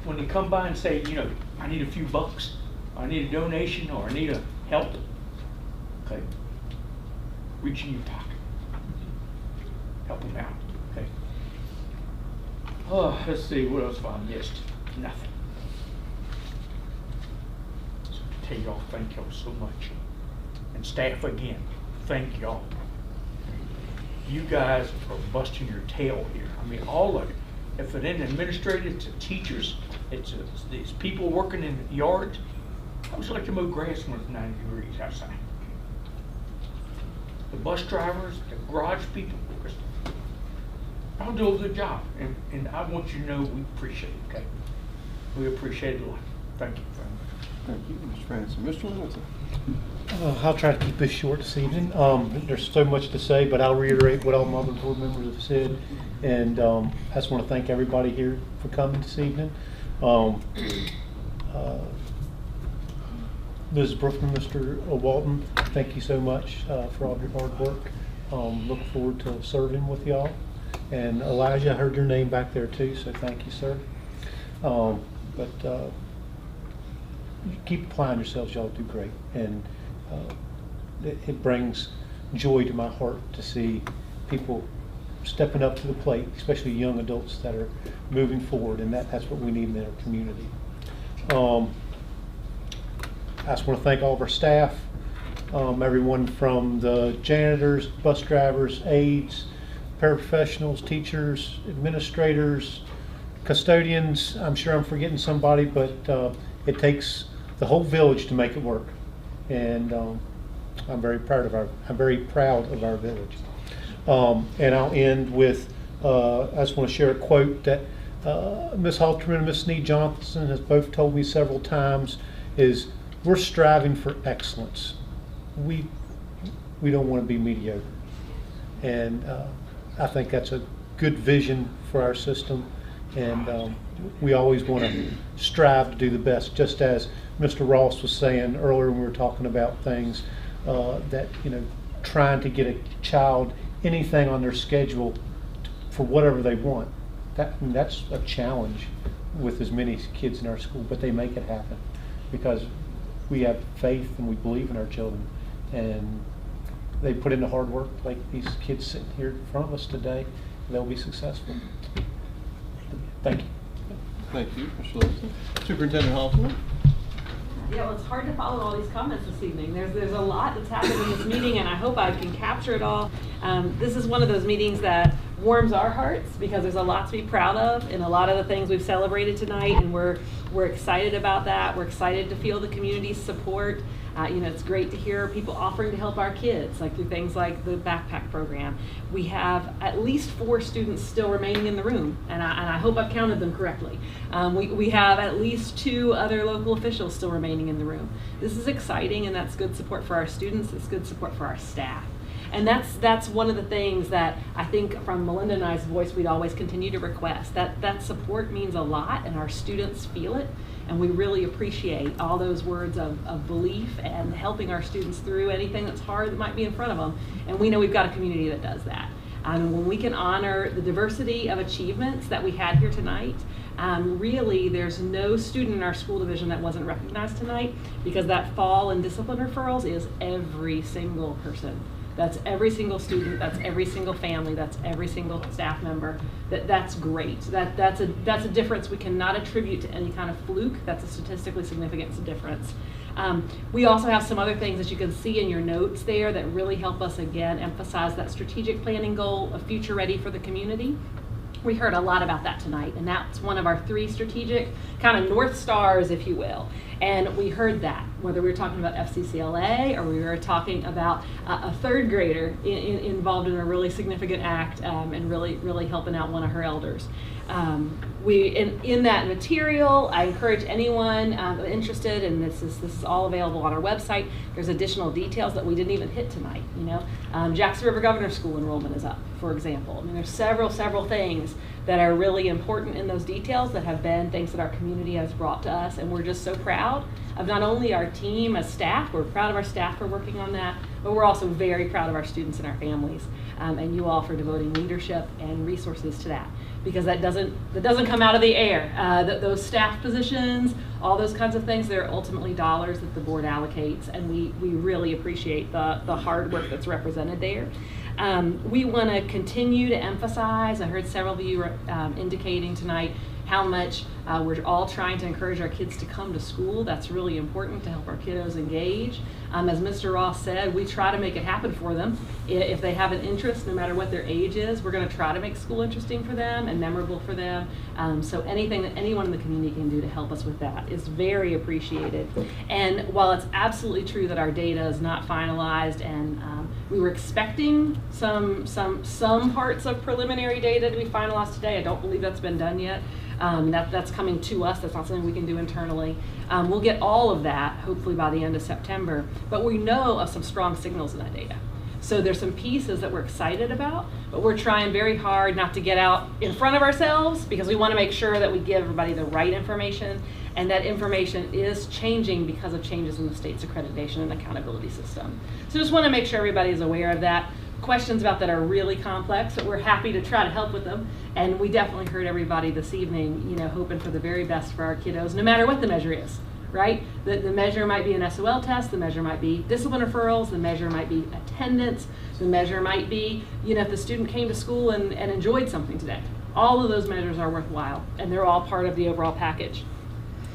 When they come by and say, I need a few bucks, or I need a donation, or I need a help, okay? Reach in your pocket. Help them out, okay? Oh, let's see, what else have I missed? Nothing. So to tell y'all, thank y'all so much. And staff, again, thank y'all. You guys are busting your tail here. I mean, all of it. If it ain't administrators, it's teachers, it's people working in the yard. I was like to mow grass when it's 90 degrees outside. The bus drivers, the garage people, Y'all do a good job, and I want you to know we appreciate it, okay? We appreciate it a lot. Thank you very much. Thank you, Mr. Franson. Mr. Littleton. I'll try to keep this short this evening. There's so much to say, but I'll reiterate what all my other board members have said. And I just want to thank everybody here for coming this evening. Ms. Brookman, Mr. Walton, thank you so much for all your hard work. Look forward to serving with y'all. And Elijah, I heard your name back there too, so thank you, sir. Keep applying yourselves, y'all do great. And it brings joy to my heart to see people stepping up to the plate, especially young adults that are moving forward, and that's what we need in our community. I just want to thank all of our staff, everyone from the janitors, bus drivers, aides, paraprofessionals, teachers, administrators, custodians. I'm sure I'm forgetting somebody, but it takes the whole village to make it work, and I'm very proud of our village. And I'll end with I just want to share a quote that Ms. Halterman and Ms. Sneed Johnson has both told me several times. Is we're striving for excellence. We don't want to be mediocre, and I think that's a good vision for our system. And we always want to strive to do the best, just as Mr. Ross was saying earlier when we were talking about things that, trying to get a child anything on their schedule for whatever they want. That's a challenge with as many kids in our school, but they make it happen because we have faith and we believe in our children, and they put in the hard work like these kids sitting here in front of us today. They'll be successful. Thank you. Thank you, Mr. Littleton. Superintendent Halterman. Yeah, well, it's hard to follow all these comments this evening. There's a lot that's happened in this meeting, and I hope I can capture it all. This is one of those meetings that warms our hearts because there's a lot to be proud of in a lot of the things we've celebrated tonight, and we're excited about that. We're excited to feel the community's support. It's great to hear people offering to help our kids, like through things like the backpack program. We have at least 4 students still remaining in the room, and I hope I've counted them correctly. We have at least 2 other local officials still remaining in the room. This is exciting, and that's good support for our students. It's good support for our staff. And that's one of the things that I think from Melinda and I's voice we'd always continue to request. That support means a lot, and our students feel it. And we really appreciate all those words of belief and helping our students through anything that's hard that might be in front of them. And we know we've got a community that does that. And when we can honor the diversity of achievements that we had here tonight, really there's no student in our school division that wasn't recognized tonight, because that fall and discipline referrals is every single person. That's every single student, that's every single family, that's every single staff member. That's great. That's a difference we cannot attribute to any kind of fluke. That's a statistically significant difference. We also have some other things that you can see in your notes there that really help us again emphasize that strategic planning goal of future ready for the community. We heard a lot about that tonight, and that's one of our 3 strategic kind of North Stars, if you will. And we heard that, whether we were talking about FCCLA or we were talking about a 3rd grader involved in a really significant act and really helping out one of her elders. In that material, I encourage anyone interested, and this is all available on our website. There's additional details that we didn't even hit tonight. Jackson River Governor's School enrollment is up, for example. I mean, there's several things that are really important in those details that have been things that our community has brought to us, and we're just so proud of not only our team as staff. We're proud of our staff for working on that, but we're also very proud of our students and our families, and you all for devoting leadership and resources to that. Because that doesn't come out of the air. Those staff positions, all those kinds of things, they're ultimately dollars that the board allocates, and we really appreciate the hard work that's represented there. We want to continue to emphasize, I heard several of you indicating tonight how much We're all trying to encourage our kids to come to school. That's really important to help our kiddos engage. As Mr. Ross said, we try to make it happen for them. If they have an interest, no matter what their age is, we're going to try to make school interesting for them and memorable for them. So anything that anyone in the community can do to help us with that is very appreciated. And while it's absolutely true that our data is not finalized, and we were expecting some parts of preliminary data to be finalized today, I don't believe that's been done yet. That's coming to us. That's not something we can do internally. We'll get all of that hopefully by the end of September, but we know of some strong signals in that data. So there's some pieces that we're excited about, but we're trying very hard not to get out in front of ourselves, because we want to make sure that we give everybody the right information, and that information is changing because of changes in the state's accreditation and accountability system. So just want to make sure everybody is aware of that. Questions about that are really complex, but we're happy to try to help with them. And we definitely heard everybody this evening, hoping for the very best for our kiddos, no matter what the measure is, right? The measure might be an SOL test, the measure might be discipline referrals, the measure might be attendance, the measure might be, if the student came to school and enjoyed something today. All of those measures are worthwhile, and they're all part of the overall package.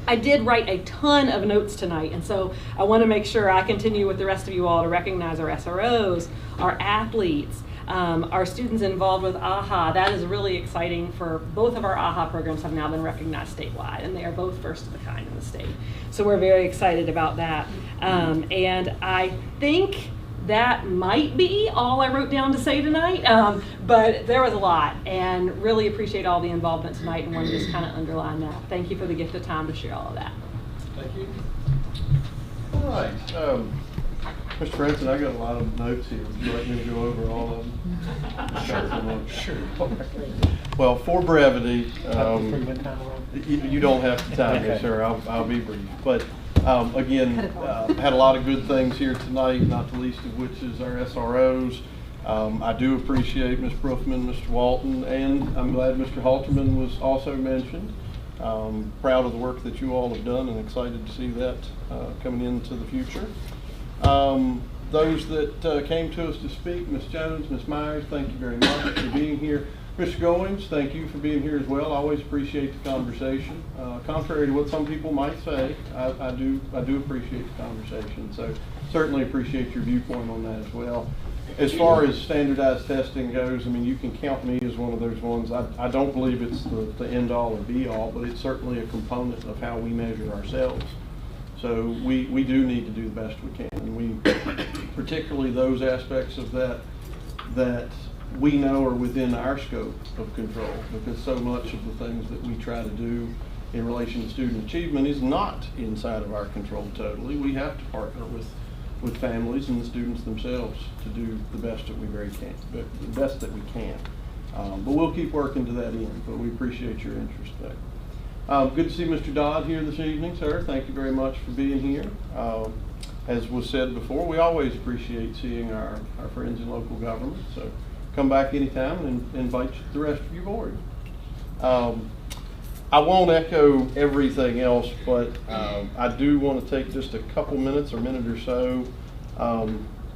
I did write a ton of notes tonight, and so I want to make sure I continue with the rest of you all to recognize our SROs, our athletes, our students involved with AHA. That is really exciting. For both of our AHA programs have now been recognized statewide, and they are both first of a kind in the state. So we're very excited about that. And I think that might be all I wrote down to say tonight, but there was a lot, and really appreciate all the involvement tonight, and want to just kind of underline that. Thank you for the gift of time to share all of that. Thank you. All right. Mr. Franson, I got a lot of notes here. Would you like me to go over all of them? Sure. Well, for brevity, you don't have to time me, sir. I'll be brief. But again, had a lot of good things here tonight, not the least of which is our SROs. I do appreciate Ms. Broofman, Mr. Walton, and I'm glad Mr. Halterman was also mentioned. Proud of the work that you all have done, and excited to see that coming into the future. Those that came to us to speak, Ms. Jones, Ms. Myers, thank you very much for being here. Mr. Goins, thank you for being here as well. I always appreciate the conversation. Contrary to what some people might say, I do appreciate the conversation. So certainly appreciate your viewpoint on that as well. As far as standardized testing goes, I mean, you can count me as one of those ones. I don't believe it's the end all or be all, but it's certainly a component of how we measure ourselves. So we do need to do the best we can, and we, particularly those aspects of that we know are within our scope of control, because so much of the things that we try to do in relation to student achievement is not inside of our control totally. We have to partner with families and the students themselves to do the best that we can. But we'll keep working to that end, but we appreciate your interest there. Good to see Mr. Dodd here this evening, sir. Thank you very much for being here. As was said before, we always appreciate seeing our friends in local government, so come back anytime and invite the rest of your board. I won't echo everything else, but I do want to take just a couple minutes or minute or so.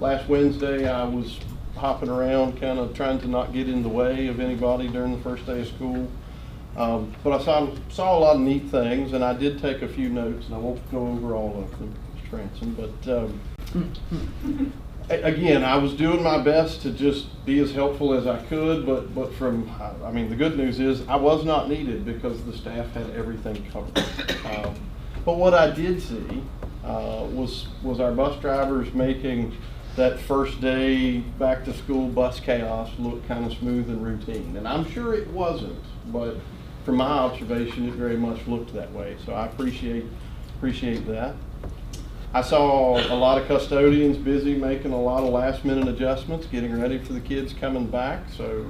Last Wednesday I was hopping around kind of trying to not get in the way of anybody during the first day of school. But I saw a lot of neat things, and I did take a few notes, and I won't go over all of them, Mr. Franson, but again, I was doing my best to just be as helpful as I could, but the good news is I was not needed because the staff had everything covered. But what I did see was our bus drivers making that first day back to school bus chaos look kind of smooth and routine. And I'm sure it wasn't, but from my observation, it very much looked that way. So I appreciate that. I saw a lot of custodians busy making a lot of last minute adjustments, getting ready for the kids coming back. So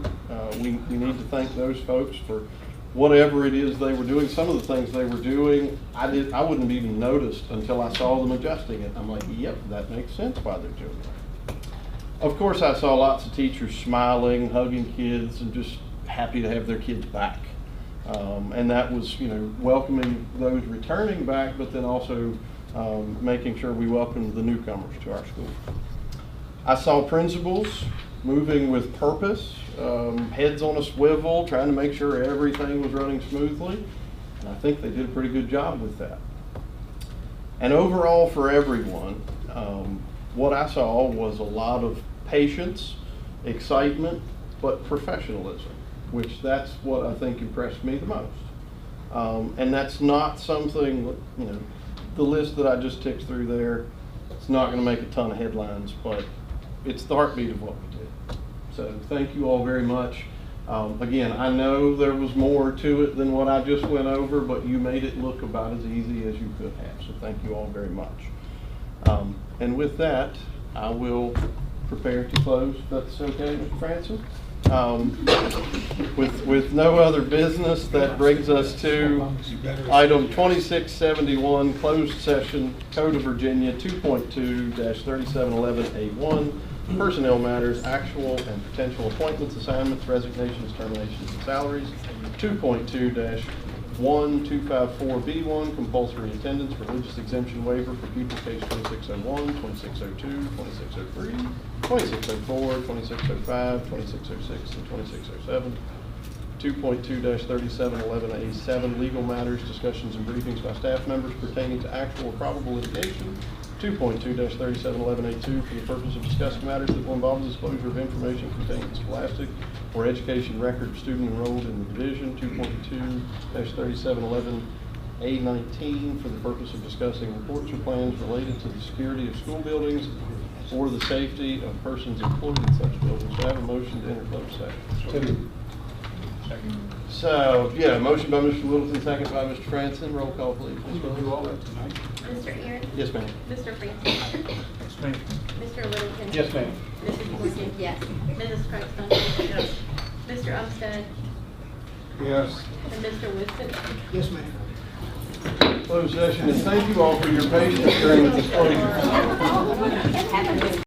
we need to thank those folks for whatever it is they were doing. Some of the things they were doing, I wouldn't have even noticed until I saw them adjusting it. I'm like, yep, that makes sense why they're doing it. Of course, I saw lots of teachers smiling, hugging kids, and just happy to have their kids back. And that was, welcoming those returning back, but then also making sure we welcomed the newcomers to our school. I saw principals moving with purpose, heads on a swivel, trying to make sure everything was running smoothly. And I think they did a pretty good job with that. And overall for everyone, what I saw was a lot of patience, excitement, but professionalism, which that's what I think impressed me the most. And that's not something, you know, the list that I just ticked through there, it's not going to make a ton of headlines, but it's the heartbeat of what we did. So thank you all very much. Again, I know there was more to it than what I just went over, but you made it look about as easy as you could have. So thank you all very much. And with that, I will prepare to close. That's okay, Mr. Franson? With no other business, that brings us to item 2671, closed session, Code of Virginia 2.2-3711A1, personnel matters, actual and potential appointments, assignments, resignations, terminations, and salaries. 2.2-1254B1, compulsory attendance, religious exemption waiver for pupil case 2601, 2602, 2603, 2604, 2605, 2606, and 2607. 2.2-3711A7, legal matters, discussions and briefings by staff members pertaining to actual or probable litigation. 2.2-3711A2, for the purpose of discussing matters that will involve the disclosure of information contained in scholastic or education record of student enrolled in the division. 2.2-3711A19, for the purpose of discussing reports or plans related to the security of school buildings or the safety of persons employed in such buildings. So I have a motion to enter closed session. So, yeah, motion by Mr. Littleton, second by Mr. Franson. Roll call, please. Mr. Aaron? Yes, ma'am. Mr. Francis? Yes, ma'am. Mr. Littleton? Yes, ma'am. Mrs. Morgan? Yes. Mrs. Cranston? Yes. Mr. Umstead? Yes. And Mr. Woodson? Yes, ma'am. Closed session, and thank you all for your patience during the disclosure.